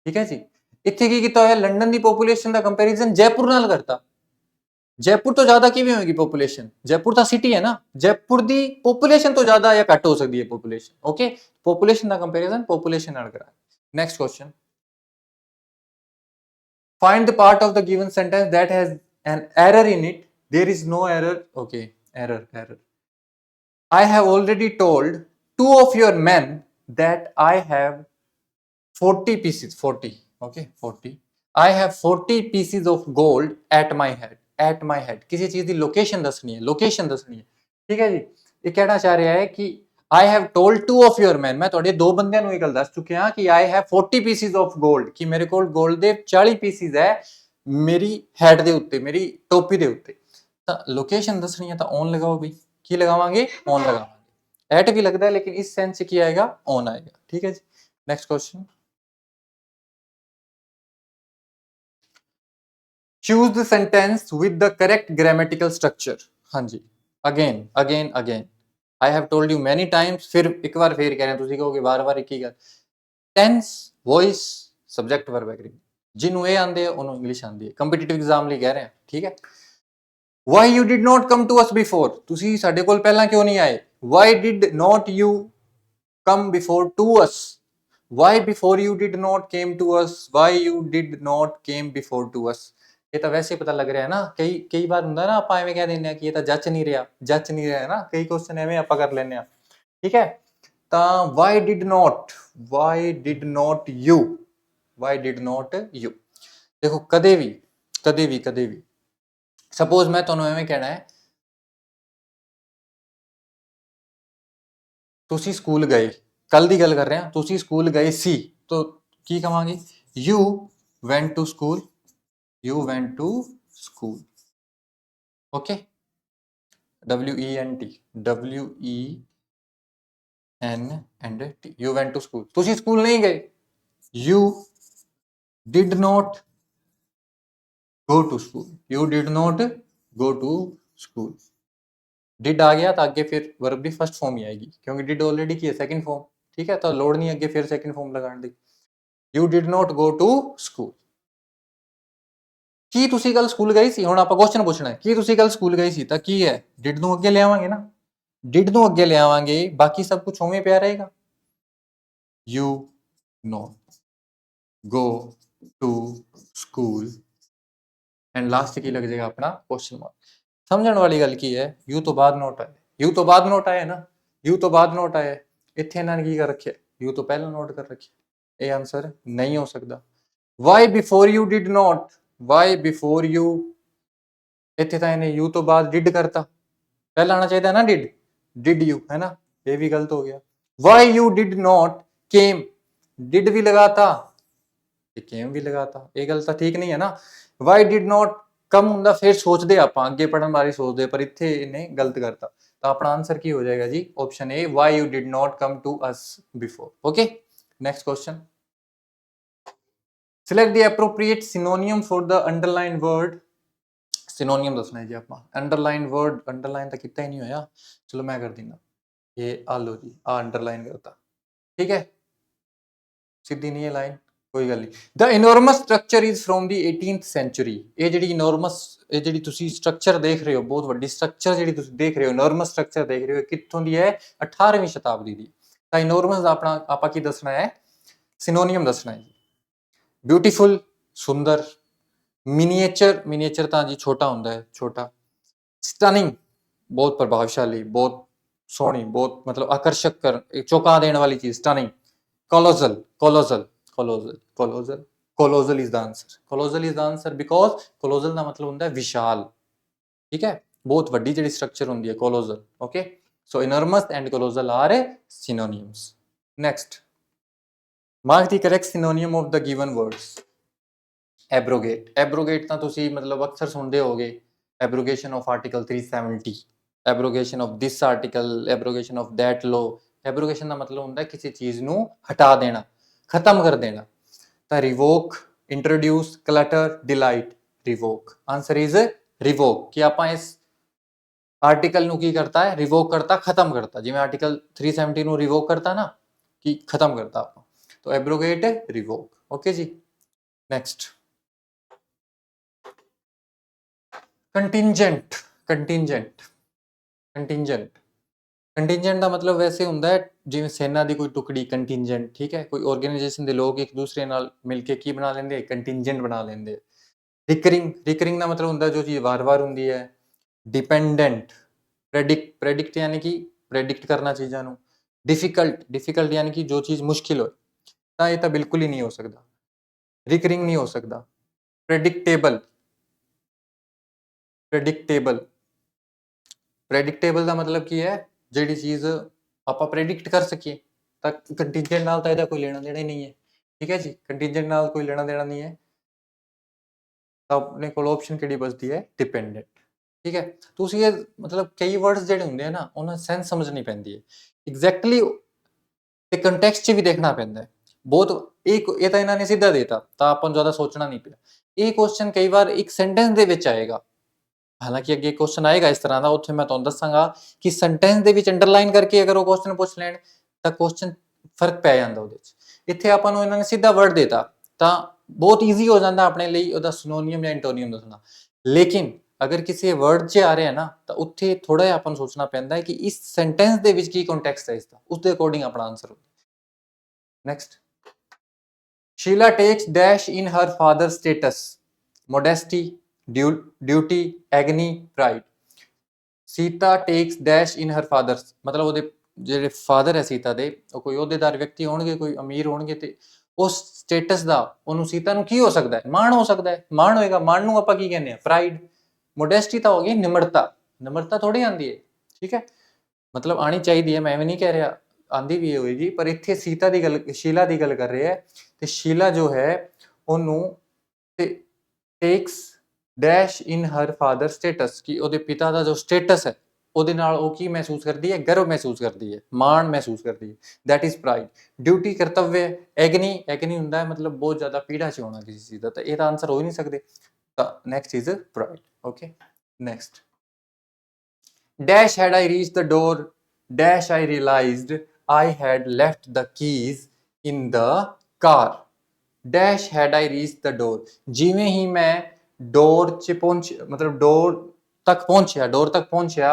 ਠੀਕ ਹੈ ਜੀ, ਇੱਥੇ ਕੀ ਕੀਤਾ ਹੋਇਆ, ਲੰਡਨ ਦੀ ਪੋਪੂਲੇਸ਼ਨ ਦਾ ਕੰਪੈਰੀਜ਼ਨ ਜੈਪੁਰ ਨਾਲ ਕਰਤਾ। ਜੈਪੁਰ ਤੋਂ ਜ਼ਿਆਦਾ ਕਿਵੇਂ ਹੋਏਗੀ ਪੋਪੂਲੇਸ਼ਨ, ਜੈਪੁਰ ਤਾਂ ਸਿਟੀ ਹੈ ਨਾ, ਜੈਪੁਰ ਦੀ ਪੋਪੂਲੇਸ਼ਨ ਤੋਂ ਜ਼ਿਆਦਾ ਜਾਂ ਘੱਟ ਹੋ ਸਕਦੀ ਹੈ ਪੋਪੂਲੇਸ਼ਨ। ਓਕੇ, ਪੋਪੂਲੇਸ਼ਨ ਦਾ ਕੰਪੈਰੀਜ਼ਨ ਪੋਪੂਲੇਸ਼ਨ ਨਾਲ ਕਰਾ। Next question, find the part of the given sentence that has an error in it. There is no error. Okay, error. I have already told 2 of your men that I have 40 pieces, 40. Okay, 40. I have 40 pieces of gold at my head. At my head, किसी चीज की location दसनी है, location दसनी है। ठीक है जी, ये कहना चाह रहा है कि I have told 2 of your men, मैं ਤੁਹਾਡੇ 2 ਬੰਦਿਆਂ ਨੂੰ ਇਹ ਗੱਲ ਦੱਸ ਚੁੱਕਿਆ ਕਿ I have 40 pieces of gold, ਕਿ ਮੇਰੇ ਕੋਲ 골ਡ ਦੇ 40 ਪੀਸਿਸ ਹੈ ਮੇਰੀ ਹੈਡ ਦੇ ਉੱਤੇ, ਮੇਰੀ ਟੋਪੀ ਦੇ ਉੱਤੇ। ਤਾਂ ਲੋਕੇਸ਼ਨ ਦੱਸਣੀ ਹੈ ਤਾਂ ਔਨ ਲਗਾਓ ਬਈ, ਕੀ ਲਗਾਵਾਂਗੇ, ਔਨ ਲਗਾਵਾਂਗੇ। ਐਟ ਵੀ ਲੱਗਦਾ ਹੈ लेकिन इस सेंस से ਕੀ ਆਏਗਾ, ਔਨ ਆਏਗਾ। ठीक है जी, next question. choose the sentence with the correct grammatical structure। हाँ जी, again I have told you many times, फिर एक बार फिर कह रहे हैं, ਤੁਸੀਂ ਕਹੋਗੇ ਵਾਰ-ਵਾਰ ਇੱਕ ਹੀ ਗੱਲ। tense, voice, subject, verb, agreement, ਜਿਹਨੂੰ ਇਹ ਆਂਦੇ ਆ ਉਹਨੂੰ ਇੰਗਲਿਸ਼ ਆਂਦੀ ਹੈ। ਕੰਪੀਟੀਟਿਵ ਐਗਜ਼ਾਮ ਲਈ ਕਹਿ ਰਹੇ ਹਾਂ, ਠੀਕ ਹੈ। why you did not come to us before, ਤੁਸੀਂ ਸਾਡੇ ਕੋਲ ਪਹਿਲਾਂ ਕਿਉਂ ਨਹੀਂ ਆਏ। why did not you come before to us, why before you did not came to us, why you did not came before to us। ਇਹ ਤਾਂ ਵੈਸੇ ਪਤਾ ਲੱਗ ਰਿਹਾ ਹੈ ਨਾ, ਕਈ ਵਾਰ ਹੁੰਦਾ ਨਾ ਆਪਾਂ ਐਵੇਂ ਕਹਿ ਦਿੰਦੇ ਆ ਕਿ ਇਹ ਤਾਂ ਜੱਚ ਨਹੀਂ ਰਿਹਾ ਹੈ ਨਾ, ਕਈ ਕੁਐਸਚਨ ਐਵੇਂ ਆਪਾਂ ਕਰ ਲੈਂਦੇ ਆ, ਠੀਕ ਹੈ। ਤਾਂ why did not you, ਦੇਖੋ ਕਦੇ ਵੀ ਸਪੋਜ਼ ਮੈਂ ਤੁਹਾਨੂੰ ਐਵੇਂ ਕਹਿਣਾ ਹੈ, ਤੁਸੀਂ ਸਕੂਲ ਗਏ, ਕੱਲ ਦੀ ਗੱਲ ਕਰ ਰਹੇ ਹਾਂ, ਤੁਸੀਂ ਸਕੂਲ ਗਏ ਸੀ, ਤਾਂ ਕੀ ਕਵਾਂਗੇ, you went to school, okay, WENT, you went to school। ਤੁਸੀਂ ਸਕੂਲ ਨਹੀਂ ਗਏ, you did not go to school, did आ गया तो आगे फिर वर्ब भी फर्स्ट फॉर्म ही आएगी, क्योंकि did ऑलरेडी की है सेकंड फॉर्म, ठीक है, तो लोड नहीं आगे फिर सेकंड फॉर्म लगाने दी। you did not go to school, ਕੀ ਤੁਸੀਂ ਕੱਲ ਸਕੂਲ ਗਏ ਸੀ, ਹੁਣ ਆਪਾਂ ਕੁਐਸਚਨ ਪੁੱਛਣਾ ਹੈ, ਕੀ ਤੁਸੀਂ ਕੱਲ ਸਕੂਲ ਗਏ ਸੀ, ਤਾਂ ਕੀ ਹੈ, did ਨੂੰ ਅੱਗੇ ਲਿਆਵਾਂਗੇ ਨਾ, did ਨੂੰ ਅੱਗੇ ਲਿਆਵਾਂਗੇ, ਬਾਕੀ ਸਭ ਕੁਝ ਉਵੇਂ ਪਿਆ ਰਹੇਗਾ। you not go to school, and last ਕੀ ਲੱਗ ਜਾਏਗਾ ਆਪਣਾ ਕੁਐਸਚਨ ਮਾਰਕ। ਸਮਝਣ ਵਾਲੀ ਗੱਲ ਕੀ ਹੈ, ਯੂ ਤੋਂ ਬਾਅਦ ਨੋਟ ਆਇਆ, ਨਾ, ਯੂ ਤੋਂ ਬਾਅਦ ਨੋਟ ਆਇਆ, ਇੱਥੇ ਇਹਨਾਂ ਨੇ ਕੀ ਕਰ ਰੱਖਿਆ, ਯੂ ਤੋਂ ਪਹਿਲਾਂ ਨੋਟ ਕਰ ਰੱਖਿਆ, ਇਹ ਆਨਸਰ ਨਹੀਂ ਹੋ ਸਕਦਾ। Why before you did not, ਇੱਥੇ ਤਾਂ ਇਹਨੇ ਯੂ ਤੋਂ ਬਾਅਦ ਡਿਡ ਕਰਤਾ, ਪਹਿਲਾਂ ਆਣਾ ਚਾਹੀਦਾ ਨਾ ਡਿਡ ਯੂ, ਹੈ ਨਾ, ਇਹ ਵੀ ਗਲਤ ਹੋ ਗਿਆ। Why you did not came, did we ਲਗਾਤਾ ਤੇ ਕੇਮ ਵੀ ਲਗਾਤਾ, ਇਹ ਗੱਲ ਤਾਂ ਠੀਕ ਨਹੀਂ ਹੈ ਨਾ। ਵਾਈ ਡਿਡ ਨੋਟ ਕਮ ਹੁੰਦਾ, ਫਿਰ ਸੋਚਦੇ ਆਪਾਂ ਅੱਗੇ ਪੜਨ ਬਾਰੇ ਸੋਚਦੇ, ਪਰ ਇੱਥੇ ਇਹਨੇ ਗਲਤ ਕਰਤਾ, ਤਾਂ ਆਪਣਾ ਆਨਸਰ ਕੀ ਹੋ ਜਾਏਗਾ ਜੀ, option A, why you did not come to us before. Okay, next question. Select the appropriate synonym for the underlined word. Synonym ਦੱਸਣਾ ਹੈ ਜੀ ਆਪਾਂ, ਅੰਡਰਲਾਈਨ ਵਰਡ, ਅੰਡਰਲਾਈਨ ਤਾਂ ਕੀਤਾ ਹੀ ਨਹੀਂ ਹੋਇਆ, ਚਲੋ ਮੈਂ ਕਰ ਦਿੰਦਾ, ਇਹ ਆ ਲੋ ਜੀ, ਆ ਅੰਡਰਲਾਈਨ ਕਰਤਾ, ਠੀਕ ਹੈ, ਸਿੱਧੀ ਨਹੀਂ ਹੈ ਲਾਈਨ, ਕੋਈ ਗੱਲ ਨਹੀਂ। The enormous structure is from the 18th century, ਇਹ ਜਿਹੜੀ ਇਨੋਰਮਸ, ਇਹ ਜਿਹੜੀ ਤੁਸੀਂ ਸਟਰਕਚਰ ਦੇਖ ਰਹੇ ਹੋ, ਬਹੁਤ ਵੱਡੀ ਸਟਰਕਚਰ ਜਿਹੜੀ ਤੁਸੀਂ ਦੇਖ ਰਹੇ ਹੋ, ਇਨੋਰਮਸ ਸਟਰਕਚਰ ਦੇਖ ਰਹੇ ਹੋ, ਕਿੱਥੋਂ ਦੀ ਹੈ, 18ਵੀਂ ਸ਼ਤਾਬਦੀ ਦੀ। ਤਾਂ ਇਨੋਰਮਸ ਦਾ ਆਪਣਾ ਆਪਾਂ ਕੀ ਦੱਸਣਾ ਹੈ, ਸਿਨੋਨੀਅਮ ਦੱਸਣਾ ਹੈ। ਬਿਊਟੀਫੁਲ, ਸੁੰਦਰ, ਮਿਨੀਏਚਰ ਤਾਂ ਜੀ ਛੋਟਾ ਹੁੰਦਾ ਹੈ, ਛੋਟਾ। ਸਟਨਿੰਗ, ਬਹੁਤ ਪ੍ਰਭਾਵਸ਼ਾਲੀ, ਬਹੁਤ ਸੋਹਣੀ, ਬਹੁਤ ਮਤਲਬ ਆਕਰਸ਼ਕ ਕਰ, ਚੌਂਕਾ ਦੇਣ ਵਾਲੀ ਚੀਜ਼, stunning. Colossal is the answer because colossal ਦਾ ਮਤਲਬ ਹੁੰਦਾ ਹੈ ਵਿਸ਼ਾਲ, ਠੀਕ ਹੈ, ਬਹੁਤ ਵੱਡੀ ਜਿਹੜੀ ਸਟਰਕਚਰ ਹੁੰਦੀ ਹੈ colossal. Okay, so enormous and colossal are synonyms। next, mark the correct synonym of the given words। Abrogate ਤਾਂ ਤੁਸੀਂ ਮਤਲਬ ਅਕਸਰ ਸੁਣਦੇ ਹੋਗੇ, abrogation of article 370, abrogation of this article, abrogation of that law. Abrogation ਦਾ ਮਤਲਬ ਹੁੰਦਾ ਕਿਸੇ ਚੀਜ਼ ਨੂੰ ਹਟਾ ਦੇਣਾ, ਖਤਮ ਕਰ ਦੇਣਾ। ਤਾਂ revoke, introduce, clutter, delight, revoke. Answer is revoke, ਕਿ ਆਪਾਂ ਇਸ ਆਰਟੀਕਲ ਨੂੰ ਕੀ ਕਰਤਾ ਹੈ, ਰਿਵੋਕ ਕਰਤਾ, ਖਤਮ ਕਰਤਾ, ਜਿਵੇਂ ਆਰਟੀਕਲ 370 ਨੂੰ ਰਿਵੋਕ ਕਰਤਾ ਨਾ, ਕਿ ਖਤਮ ਕਰਤਾ ਆਪਾਂ, ਤਾਂ ਐਬਰੋਗੇਟ, ਰਿਵੋਕ। ਓਕੇ ਜੀ, ਨੈਕਸਟ, ਕੰਟਿੰਜੈਂਟ ਦਾ ਮਤਲਬ ਵੈਸੇ ਹੁੰਦਾ ਹੈ ਜਿਵੇਂ ਸੈਨਾ ਦੀ ਕੋਈ ਟੁਕੜੀ, ਕੰਟਿੰਜੈਂਟ, ਠੀਕ ਹੈ, ਕੋਈ ਆਰਗੇਨਾਈਜੇਸ਼ਨ ਦੇ ਲੋਕ ਇੱਕ ਦੂਸਰੇ ਨਾਲ ਮਿਲ ਕੇ ਕੀ ਬਣਾ ਲੈਂਦੇ, ਕੰਟਿੰਜੈਂਟ ਬਣਾ ਲੈਂਦੇ। ਰਿਕਰਿੰਗ ਦਾ ਮਤਲਬ ਹੁੰਦਾ ਜੋ ਚੀਜ਼ ਵਾਰ-ਵਾਰ ਹੁੰਦੀ ਹੈ। ਡਿਪੈਂਡੈਂਟ, ਪ੍ਰੈਡਿਕਟ ਯਾਨੀ ਕਿ ਪ੍ਰੈਡਿਕਟ ਕਰਨਾ ਚੀਜ਼ਾਂ ਨੂੰ। ਡਿਫਿਕਲਟ ਯਾਨੀ ਕਿ ਜੋ ਚੀਜ਼ ਮੁਸ਼ਕਿਲ ਹੋਏ, ਤਾਂ ਇਹ ਤਾਂ ਬਿਲਕੁਲ ਹੀ ਨਹੀਂ ਹੋ ਸਕਦਾ, ਰਿਕਰਿੰਗ ਨਹੀਂ ਹੋ ਸਕਦਾ। ਪ੍ਰੈਡਿਕਟੇਬਲ ਦਾ ਮਤਲਬ ਕੀ ਹੈ, ਜਿਹੜੀ ਚੀਜ਼ ਆਪਾਂ ਪ੍ਰੈਡਿਕਟ ਕਰ ਸਕੀਏ, ਤਾਂ ਕੰਟਿੰਜੈਂਟ ਨਾਲ ਤਾਂ ਇਹਦਾ ਕੋਈ ਲੈਣਾ ਦੇਣਾ ਹੀ ਨਹੀਂ ਹੈ, ਠੀਕ ਹੈ ਜੀ, ਕੰਟਿੰਜੈਂਟ ਨਾਲ ਕੋਈ ਲੈਣਾ ਦੇਣਾ ਨਹੀਂ ਹੈ, ਤਾਂ ਆਪਣੇ ਕੋਲ ਆਪਸ਼ਨ ਕਿਹੜੀ ਬਚਦੀ ਹੈ, ਡਿਪੈਂਡੈਂਟ। ਠੀਕ ਹੈ। ਤੁਸੀਂ ਇਹ ਮਤਲਬ ਕਈ ਵਰਡਸ ਜਿਹੜੇ ਹੁੰਦੇ ਆ ਨਾ ਉਹਨਾਂ ਸੈਂਸ ਸਮਝਣੀ ਪੈਂਦੀ ਹੈ ਐਗਜ਼ੈਕਟਲੀ, ਤੇ ਕੰਟੈਕਸਟ 'ਚ ਵੀ ਦੇਖਣਾ ਪੈਂਦਾ ਹੈ ਬਹੁਤ। ਇਹ ਤਾਂ ਇਹਨਾਂ ਨੇ ਸਿੱਧਾ ਦੇਤਾ ਤਾਂ ਆਪਾਂ ਨੂੰ ਜ਼ਿਆਦਾ ਸੋਚਣਾ ਨਹੀਂ ਪਿਆ। ਇਹ ਕੁਐਸਚਨ ਕਈ ਵਾਰ ਇੱਕ ਸੈਂਟੈਂਸ ਦੇ ਵਿੱਚ ਆਏਗਾ, ਹਾਲਾਂਕਿ ਅੱਗੇ ਕੁਐਸਚਨ ਆਏਗਾ ਇਸ ਤਰ੍ਹਾਂ ਦਾ, ਉੱਥੇ ਮੈਂ ਤੁਹਾਨੂੰ ਦੱਸਾਂਗਾ ਕਿ ਸੈਂਟੈਂਸ ਦੇ ਵਿੱਚ ਅੰਡਰਲਾਈਨ ਕਰਕੇ ਅਗਰ ਉਹ ਕੁਐਸਚਨ ਪੁੱਛ ਲੈਣ ਤਾਂ ਕੁਐਸਚਨ ਫਰਕ ਪੈ ਜਾਂਦਾ ਉਹਦੇ 'ਚ। ਇੱਥੇ ਆਪਾਂ ਨੂੰ ਇਹਨਾਂ ਨੇ ਸਿੱਧਾ ਵਰਡ ਦੇਤਾ ਤਾਂ ਬਹੁਤ ਈਜ਼ੀ ਹੋ ਜਾਂਦਾ ਆਪਣੇ ਲਈ ਉਹਦਾ ਸਿਨੋਨੀਅਮ ਜਾਂ ਐਂਟੋਨੀਅਮ ਦੱਸਣਾ। ਲੇਕਿਨ ਅਗਰ ਕਿਸੇ ਵਰਡ 'ਚ ਆ ਰਿਹਾ ਨਾ ਤਾਂ ਉੱਥੇ ਥੋੜਾ ਜਿਹਾ ਆਪਾਂ ਨੂੰ ਸੋਚਣਾ ਪੈਂਦਾ ਹੈ ਕਿ ਇਸ ਸੈਂਟੈਂਸ ਦੇ ਵਿੱਚ ਕੀ ਕੰਟੈਕਸਟ ਹੈ ਇਸਦਾ, ਉਸ ਦੇ ਅਕੋਰਡਿੰਗ ਆਪਣਾ ਆਨਸਰ ਹੋਵੇ। Next, Sheila takes dash in her father's status: modesty, duty, agony, pride. Sita takes dash in her father's, ਮਤਲਬ ਉਹਦੇ ਜਿਹੜੇ ਫਾਦਰ ਹੈ ਸੀਤਾ ਦੇ ਉਹ ਕੋਈ ਅਹੁਦੇਦਾਰ ਵਿਅਕਤੀ ਹੋਣਗੇ, ਕੋਈ ਅਮੀਰ ਹੋਣਗੇ, ਤੇ ਉਸ ਸਟੇਟਸ ਦਾ ਉਹਨੂੰ ਸੀਤਾ ਨੂੰ ਕੀ ਹੋ ਸਕਦਾ ਹੈ, ਮਾਣ ਹੋ ਸਕਦਾ ਹੈ। ਮਾਣ ਹੋਏਗਾ, ਮਾਣ ਨੂੰ ਆਪਾਂ ਕੀ ਕਹਿੰਦੇ ਆ, ਪ੍ਰਾਈਡ। ਮੋਡੈਸਟੀ ਤਾਂ ਹੋ ਗਈ ਨਿਮਰਤਾ, ਨਿਮਰਤਾ ਥੋੜੀ ਆਂਦੀ ਹੈ, ਠੀਕ ਹੈ, ਮਤਲਬ ਆਣੀ ਚਾਹੀਦੀ ਹੈ, ਮੈਂ ਵੀ ਨਹੀਂ ਕਹਿ ਰਿਹਾ ਆਂਦੀ ਵੀ ਹੋਏਗੀ, ਪਰ ਇੱਥੇ ਸੀਤਾ ਦੀ ਗੱਲ, ਸ਼ੀਲਾ ਦੀ ਗੱਲ ਕਰ ਰਹੇ ਹੈ, ਤੇ ਸ਼ੀਲਾ ਜੋ ਹੈ ਉਹਨੂੰ ਟੇਕਸ ਡੈਸ਼ ਇਨ ਹਰ ਫਾਦਰ ਸਟੇਟਸ, ਕਿ ਉਹਦੇ ਪਿਤਾ ਦਾ ਜੋ ਸਟੇਟਸ ਹੈ ਉਹਦੇ ਨਾਲ ਉਹ ਕੀ ਮਹਿਸੂਸ ਕਰਦੀ ਹੈ, ਗਰਵ ਮਹਿਸੂਸ ਕਰਦੀ ਹੈ, ਮਾਣ ਮਹਿਸੂਸ ਕਰਦੀ ਹੈ, ਦੈਟ ਇਜ਼ ਪ੍ਰਾਈਡ। ਡਿਊਟੀ ਕਰਤੱਵਯ, ਐਗਨੀ, ਐਗਨੀ ਹੁੰਦਾ ਹੈ ਮਤਲਬ ਬਹੁਤ ਜ਼ਿਆਦਾ ਪੀੜਾ ਚ ਹੋਣਾ ਕਿਸੇ ਚੀਜ਼ ਦਾ, ਤਾਂ ਇਹਦਾ ਆਨਸਰ ਹੋ ਹੀ ਨਹੀਂ ਸਕਦੇ, ਤਾਂ next is pride. Okay, next, dash had I reached the door, dash I realized I had left the keys in the car. Dash had I reached the door, ਜਿਵੇਂ ਹੀ ਮੈਂ ਡੋਰ 'ਚ ਪਹੁੰਚ, ਮਤਲਬ ਡੋਰ ਤੱਕ ਪਹੁੰਚਿਆ,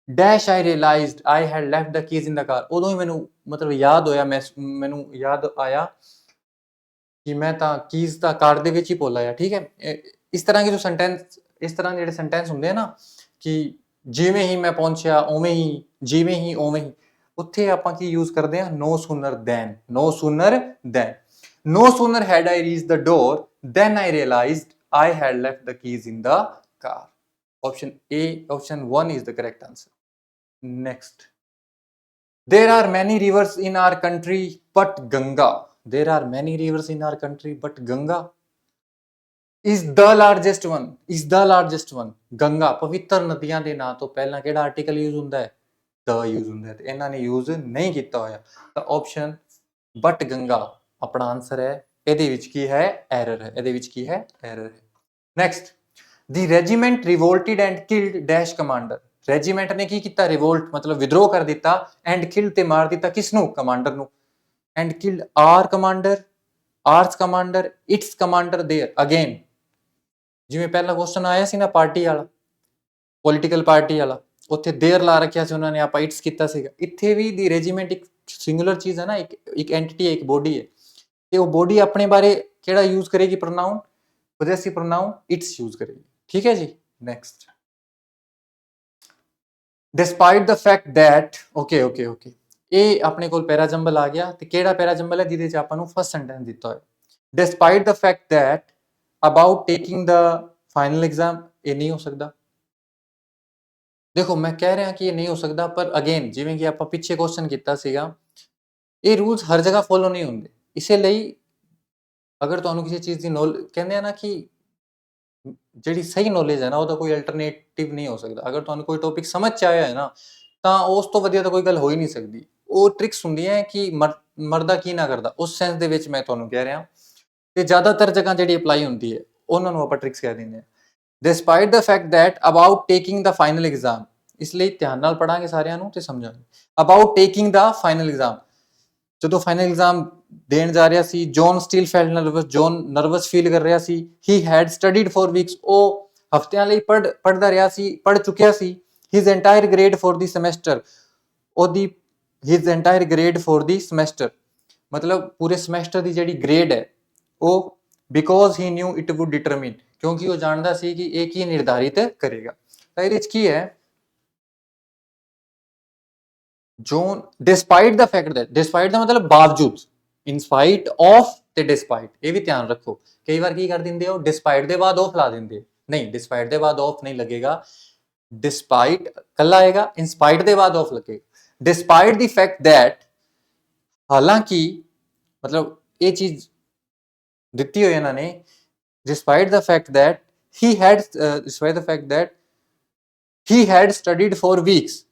dash I realized I had left the keys in the car, ਉਦੋਂ ਹੀ ਮੈਨੂੰ ਮਤਲਬ ਯਾਦ ਹੋਇਆ, ਮੈਨੂੰ ਯਾਦ ਆਇਆ ਕਿ ਮੈਂ ਤਾਂ ਕੀਜ਼ ਤਾਂ ਕਾਰ ਦੇ ਵਿੱਚ ਹੀ ਭੁੱਲ ਆਇਆ। ਠੀਕ ਹੈ, ਇਸ ਤਰ੍ਹਾਂ ਦੇ ਜੋ ਸੈਂਟੈਂਸ, ਇਸ ਤਰ੍ਹਾਂ ਜਿਹੜੇ ਸੈਂਟੈਂਸ ਹੁੰਦੇ ਆ ਨਾ ਕਿ ਜਿਵੇਂ ਹੀ ਮੈਂ ਪਹੁੰਚਿਆ ਉਵੇਂ ਹੀ, ਜਿਵੇਂ ਹੀ ਉਵੇਂ ਹੀ, ਉੱਥੇ ਆਪਾਂ ਕੀ ਯੂਜ਼ ਕਰਦੇ ਹਾਂ, no sooner than, no sooner than, no sooner had I reached the door then I realized I had left the keys in the car. Option A, option 1 is the correct answer. Next, there are many rivers in our country but Ganga, there are many rivers in our country but Ganga is the largest one, is the largest one. Ganga, ਪਵਿੱਤਰ ਨਦੀਆਂ ਦੇ ਨਾਂ ਤੋਂ ਪਹਿਲਾਂ ਕਿਹੜਾ article use ਹੁੰਦਾ ਹੈ, the use ਹੁੰਦਾ ਹੈ, ਤੇ ਇਹਨਾਂ ਨੇ ਯੂਜ਼ ਨਹੀਂ ਕੀਤਾ ਹੋਇਆ, ਤਾਂ ਆਪਸ਼ਨ ਬਟ ਗੰਗਾ ਆਪਣਾ ਆਨਸਰ ਹੈ। ਇਹਦੇ ਵਿੱਚ ਕੀ ਹੈ, ਐਰਰ ਹੈ, ਇਹਦੇ ਵਿੱਚ ਕੀ ਹੈ, ਐਰਰ ਹੈ। Next, the regiment revolted and killed dash commander, regiment ਨੇ ਕੀ ਕੀਤਾ, ਰਿਵੋਲਟ ਮਤਲਬ ਵਿਦਰੋਹ ਕਰ ਦਿੱਤਾ, ਐਂਡ ਕਿਲਡ ਤੇ ਮਾਰ ਦਿੱਤਾ ਕਿਸ ਨੂੰ, ਕਮਾਂਡਰ ਨੂੰ, and killed our commander, ours commander, its commander, there again. ਜਿਵੇਂ ਪਹਿਲਾ ਕੁਐਸਚਨ ਆਇਆ ਸੀ ਨਾ ਪਾਰਟੀ ਵਾਲਾ, ਪੋਲੀਟੀਕਲ ਪਾਰਟੀ ਵਾਲਾ, ਉੱਥੇ ਦੇਰ ਲਾ ਰੱਖਿਆ ਸੀ ਉਹਨਾਂ ਨੇ, ਆਪਾਂ ਇਟਸ ਕੀਤਾ ਸੀਗਾ। ਇੱਥੇ ਵੀ ਦੀ ਰੈਜੀਮੈਂਟ ਇੱਕ ਸਿੰਗੂਲਰ ਚੀਜ਼ ਹੈ ਨਾ, ਇੱਕ ਐਂਟੀਟੀ ਹੈ, ਇੱਕ ਬੋਡੀ ਹੈ, ਤੇ ਉਹ ਬੋਡੀ ਆਪਣੇ ਬਾਰੇ ਕਿਹੜਾ ਯੂਜ਼ ਕਰੇਗੀ ਪ੍ਰੋਨਾਊਨ, ਪੋਜੈਸਿਵ ਪ੍ਰੋਨਾਊਨ ਇਟਸ ਯੂਜ਼ ਕਰੇਗੀ। ਠੀਕ ਹੈ ਜੀ। Next, despite the fact that, okay, ਇਹ ਆਪਣੇ ਕੋਲ ਪੈਰਾਜੰਬਲ ਆ ਗਿਆ, ਤੇ ਕਿਹੜਾ ਪੈਰਾਜੰਬਲ ਹੈ ਜਿਹਦੇ ਚ ਆਪਾਂ ਨੂੰ ਫਸਟ ਸੈਂਟੈਂਸ ਦਿੱਤਾ ਹੋਇਆ, despite the fact that about taking the final exam, ਇਹ ਨਹੀਂ ਹੋ ਸਕਦਾ। ਦੇਖੋ ਮੈਂ ਕਹਿ ਰਿਹਾ ਕਿ ਇਹ ਨਹੀਂ ਹੋ ਸਕਦਾ, ਪਰ ਅਗੇਨ ਜਿਵੇਂ ਕਿ ਆਪਾਂ ਪਿੱਛੇ ਕੁਐਸਚਨ ਕੀਤਾ ਸੀਗਾ, ਇਹ ਰੂਲਸ ਹਰ ਜਗ੍ਹਾ ਫੋਲੋ ਨਹੀਂ ਹੁੰਦੇ, ਇਸੇ ਲਈ ਅਗਰ ਤੁਹਾਨੂੰ ਕਿਸੇ ਚੀਜ਼ ਦੀ ਨੌਲੇਜ, ਕਹਿੰਦੇ ਆ ਨਾ ਕਿ ਜਿਹੜੀ ਸਹੀ ਨੌਲੇਜ ਹੈ ਨਾ ਉਹਦਾ ਕੋਈ ਅਲਟਰਨੇਟਿਵ ਨਹੀਂ ਹੋ ਸਕਦਾ। ਅਗਰ ਤੁਹਾਨੂੰ ਕੋਈ ਟੌਪਿਕ ਸਮਝ ਚ ਆਇਆ ਹੈ ਨਾ ਤਾਂ ਉਸ ਤੋਂ ਵਧੀਆ ਤਾਂ ਕੋਈ ਗੱਲ ਹੋ ਹੀ ਨਹੀਂ ਸਕਦੀ। ਉਹ ਟ੍ਰਿਕਸ ਹੁੰਦੀਆਂ ਕਿ ਮਰਦਾ ਕੀ ਨਾ ਕਰਦਾ, ਉਸ ਸੈਂਸ ਦੇ ਵਿੱਚ ਮੈਂ ਤੁਹਾਨੂੰ ਕਹਿ ਰਿਹਾ, ਤੇ ਜ਼ਿਆਦਾਤਰ ਜਗ੍ਹਾ ਜਿਹੜੀ ਅਪਲਾਈ ਹੁੰਦੀ ਹੈ ਉਹਨਾਂ ਨੂੰ ਆਪਾਂ ਟ੍ਰਿਕਸ ਕਹਿ ਦਿੰਦੇ ਹਾਂ। Despite the fact that about taking the final exam, ਇਸ ਲਈ ਧਿਆਨ ਨਾਲ ਪੜਾਂਗੇ ਸਾਰਿਆਂ ਨੂੰ ਤੇ ਸਮਝਾਂਗੇ। About taking the final exam, ਜਦੋਂ ਫਾਈਨਲ ਐਗਜ਼ਾਮ ਦੇਣ ਜਾ ਰਿਹਾ ਸੀ, John still felt nervous, John nervous feel ਕਰ ਰਿਹਾ ਸੀ। He had studied for weeks, ਉਹ ਹਫ਼ਤਿਆਂ ਲਈ ਪੜ੍ਹਦਾ ਰਿਹਾ ਸੀ, ਪੜ੍ਹ ਚੁੱਕਿਆ ਸੀ। His entire grade for the semester, ਉਹਦੀ his entire grade for the semester, ਮਤਲਬ ਪੂਰੇ ਸਮੈਸਟਰ ਦੀ ਜਿਹੜੀ ਗ੍ਰੇਡ ਹੈ ਉਹ, because he knew it would determine, ਕਿਉਂਕਿ ਉਹ ਜਾਣਦਾ ਸੀ ਕਿ ਇਹ ਕੀ ਨਿਰਧਾਰਿਤ ਕਰੇਗਾ। ਤਾਂ ਇਹਦੇ ਵਿੱਚ ਕੀ ਹੈ, John despite the fact that, despite ਦਾ ਮਤਲਬ ਬਾਵਜੂਦ, ਇਨ ਸਪਾਈਟ ਆਫ ਤੇ ਡਿਸਪਾਈਟ, ਇਹ ਵੀ ਧਿਆਨ ਰੱਖੋ। ਕਈ ਵਾਰ ਕੀ ਕਰ ਦਿੰਦੇ ਹੋ, ਡਿਸਪਾਈਟ ਦੇ ਬਾਅਦ ਆਫ ਲਾ ਦਿੰਦੇ, ਨਹੀਂ, ਡਿਸਪਾਈਟ ਦੇ ਬਾਅਦ ਆਫ ਨਹੀਂ ਲੱਗੇਗਾ, ਡਿਸਪਾਈਟ ਕੱਲਾ ਆਏਗਾ, ਇਨ ਸਪਾਈਟ ਦੇ ਬਾਅਦ ਆਫ ਲੱਗੇਗਾ। ਡਿਸਪਾਈਟ ਦੀ ਫੈਕਟ ਦੈਟ, ਹਾਲਾਂਕਿ ਮਤਲਬ ਇਹ ਚੀਜ਼ ਦਿੱਤੀ ਹੋਈ ਇਹਨਾਂ ਨੇ, despite the fact that he had despite the fact that he had studied for weeks.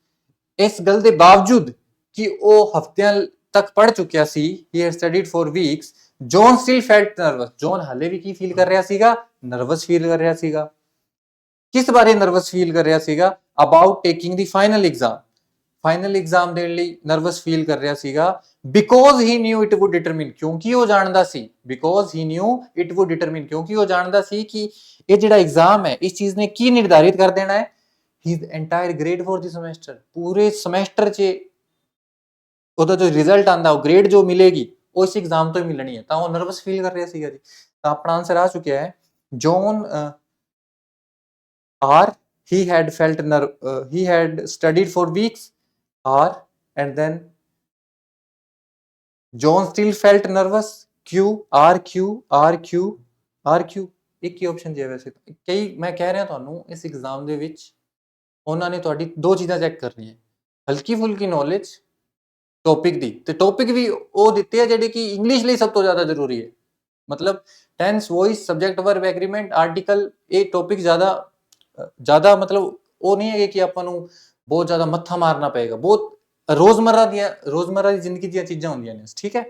ਇਸ ਗੱਲ ਦੇ ਬਾਵਜੂਦ ਕਿ ਉਹ ਹਫ਼ਤਿਆਂ ਤੱਕ ਪੜ੍ਹ ਚੁੱਕਿਆ ਸੀ, he had studied for weeks, John still felt nervous. John ਹਾਲੇ ਵੀ ਕੀ ਫੀਲ ਕਰ ਰਿਹਾ ਸੀਗਾ? ਨਰਵਸ ਫੀਲ ਕਰ ਰਿਹਾ ਸੀਗਾ। ਕਿਸ ਬਾਰੇ ਨਰਵਸ ਫੀਲ ਕਰ ਰਿਹਾ ਸੀਗਾ? About taking the final exam. Final exam ਦੇਣ ਲਈ ਨਰਵਸ ਫੀਲ ਕਰ ਰਿਹਾ ਸੀਗਾ। Because he knew it would determine, ਕਿਉਂਕਿ ਉਹ ਜਾਣਦਾ ਸੀ, because he knew it would determine, ਕਿਉਂਕਿ ਉਹ ਜਾਣਦਾ ਸੀ ਕਿ ਇਹ ਜਿਹੜਾ ਐਗਜ਼ਾਮ ਹੈ ਇਸ ਚੀਜ਼ ਨੇ ਕੀ ਨਿਰਧਾਰਿਤ ਕਰ ਦੇਣਾ ਹੈ, his entire grade for the semester. ਪੂਰੇ ਸਮੈਸਟਰ 'ਚ ਉਹਦਾ ਜੋ ਰਿਜ਼ਲਟ ਆਂਦਾ, ਉਹ ਗ੍ਰੇਡ ਜੋ ਮਿਲੇਗੀ ਉਹ ਇਸ ਐਗਜ਼ਾਮ ਤੋਂ ਹੀ ਮਿਲਣੀ ਹੈ। ਤਾਂ ਉਹ ਨਰਵਸ ਫੀਲ ਕਰ ਰਿਹਾ ਸੀਗਾ ਜੀ। ਤਾਂ ਆਪਣਾ ਆਨਸਰ ਆ ਚੁੱਕਿਆ ਹੈ, John or he had he had studied for weeks, or and then John still felt nervous, Q R Q R Q R Q। ਇੱਕ ਹੀ ਆਪਸ਼ਨ ਜੇ ਵੈਸੇ ਤਾਂ ਕਈ ਮੈਂ ਕਹਿ ਰਿਹਾ ਤੁਹਾਨੂੰ ਇਸ ਐਗਜ਼ਾਮ ਦੇ ਵਿੱਚ ਉਹਨਾਂ ਨੇ ਤੁਹਾਡੀ ਦੋ ਚੀਜ਼ਾਂ ਚੈੱਕ ਕਰਨੀਆਂ, ਹਲਕੀ ਫੁਲਕੀ ਨੌਲੇਜ ਟੌਪਿਕ ਦੀ, ਤੇ ਟੌਪਿਕ ਵੀ ਉਹ ਦਿੱਤੇ ਆ ਜਿਹੜੇ ਕਿ ਇੰਗਲਿਸ਼ ਲਈ ਸਭ ਤੋਂ ਜ਼ਿਆਦਾ ਜ਼ਰੂਰੀ ਹੈ। ਮਤਲਬ tense, voice, subject, verb, agreement, article, ਇਹ ਟੌਪਿਕ ਜ਼ਿਆਦਾ ਮਤਲਬ ਉਹ ਨਹੀਂ ਹੈਗੇ ਕਿ ਆਪਾਂ ਨੂੰ ਬਹੁਤ ਜ਼ਿਆਦਾ ਮੱਥਾ ਮਾਰਨਾ ਪਏਗਾ। ਬਹੁਤ ਰੋਜ਼ਮर्रा ਦੀ ਜ਼ਿੰਦਗੀ ਦੀਆਂ ਚੀਜ਼ਾਂ ਹੁੰਦੀਆਂ ਨੇ, ਠੀਕ ਹੈ।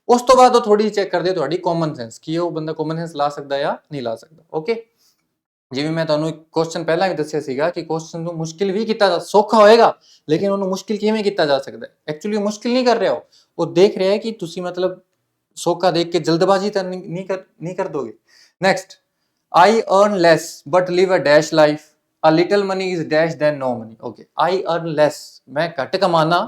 ਉਸ ਤੋਂ ਬਾਅਦ ਉਹ ਥੋੜੀ ਚੈੱਕ ਕਰਦੇ ਤੁਹਾਡੀ ਕਾਮਨ ਸੈਂਸ, ਕਿ ਉਹ ਬੰਦਾ ਕਾਮਨ ਸੈਂਸ ਲਾ ਸਕਦਾ ਜਾਂ ਨਹੀਂ ਲਾ ਸਕਦਾ। ਓਕੇ, ਜਿਵੇਂ ਮੈਂ ਤੁਹਾਨੂੰ ਇੱਕ ਕੁਐਸਚਨ ਪਹਿਲਾਂ ਵੀ ਦੱਸਿਆ ਸੀਗਾ ਕਿ ਕੁਐਸਚਨ ਨੂੰ ਮੁਸ਼ਕਿਲ ਵੀ ਕੀਤਾ ਸੌਖਾ ਹੋਏਗਾ, ਲੇਕਿਨ ਉਹਨੂੰ ਮੁਸ਼ਕਿਲ ਕਿਵੇਂ ਕੀਤਾ ਜਾ ਸਕਦਾ ਹੈ। ਐਕਚੁਅਲੀ ਉਹ ਮੁਸ਼ਕਿਲ ਨਹੀਂ ਕਰ ਰਿਹਾ, ਉਹ ਦੇਖ ਰਿਹਾ ਹੈ ਕਿ ਤੁਸੀਂ ਮਤਲਬ ਸੌਖਾ ਦੇਖ ਕੇ ਜਲਦਬਾਜ਼ੀ ਤਾਂ ਨਹੀਂ ਕਰ ਦੋਗੇ। Next, I earn less but live a dash life. A little money is dash than no money. Okay, I earn less, मैं घट कमाना,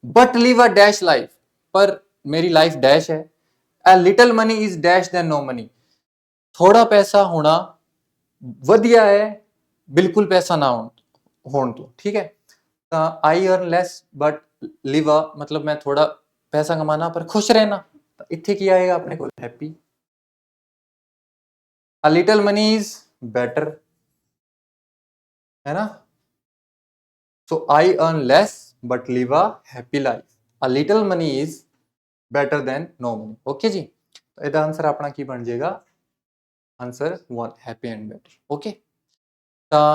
but live a dash life, पर मेरी लाइफ डैश है। A little money is dash than no money, थोड़ा पैसा होना वधिया है बिल्कुल पैसा ना होने तो, ठीक है। तो I earn less but live a मतलब मैं थोड़ा पैसा कमाना पर खुश रहना, इत्थे की आएगा अपने को? Happy. A little money is better, है ना। So I earn less but live a happy life. A little money is better than no money. Okay जी, तो ਇਹਦਾ ਆਨਸਰ ਆਪਣਾ ਕੀ ਬਣ ਜਾਏਗਾ? Answer 1, happy and better. Okay, ਤਾਂ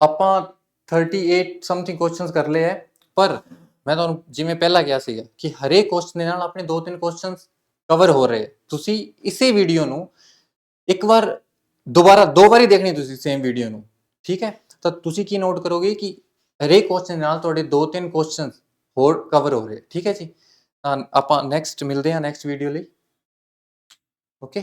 ਆਪਾਂ 38 ਸਮਥਿੰਗ ਕੁਐਸਚਨਸ ਕਰ ਲਏ ਹੈ, ਪਰ ਮੈਂ ਤੁਹਾਨੂੰ ਜਿਵੇਂ ਪਹਿਲਾਂ ਕਿਹਾ ਸੀਗਾ ਕਿ ਹਰੇਕ ਕੁਐਸਚਨ ਦੇ ਨਾਲ ਆਪਣੇ 2-3 ਕੁਐਸਚਨਸ ਕਵਰ ਹੋ ਰਹੇ। ਤੁਸੀਂ ਇਸੇ ਵੀਡੀਓ ਨੂੰ ਇੱਕ ਵਾਰ ਦੁਬਾਰਾ 2 ਵਾਰੀ ਦੇਖਣੀ ਤੁਸੀਂ ਸੇਮ ਵੀਡੀਓ ਨੂੰ, ਠੀਕ ਹੈ। ਤਾਂ ਤੁਸੀਂ ਕੀ ਨੋਟ ਕਰੋਗੇ ਕਿ ਹਰੇਕ ਕੁਐਸਚਨ ਦੇ ਨਾਲ ਤੁਹਾਡੇ 2-3 ਕੁਐਸਚਨਸ ਹੋਰ ਕਵਰ ਹੋ ਰਹੇ, ਠੀਕ ਹੈ ਜੀ। ਤਾਂ ਆਪਾਂ ਨੈਕਸਟ ਮਿਲਦੇ ਹਾਂ ਨੈਕਸਟ ਵੀਡੀਓ ਲਈ। ਓਕੇ।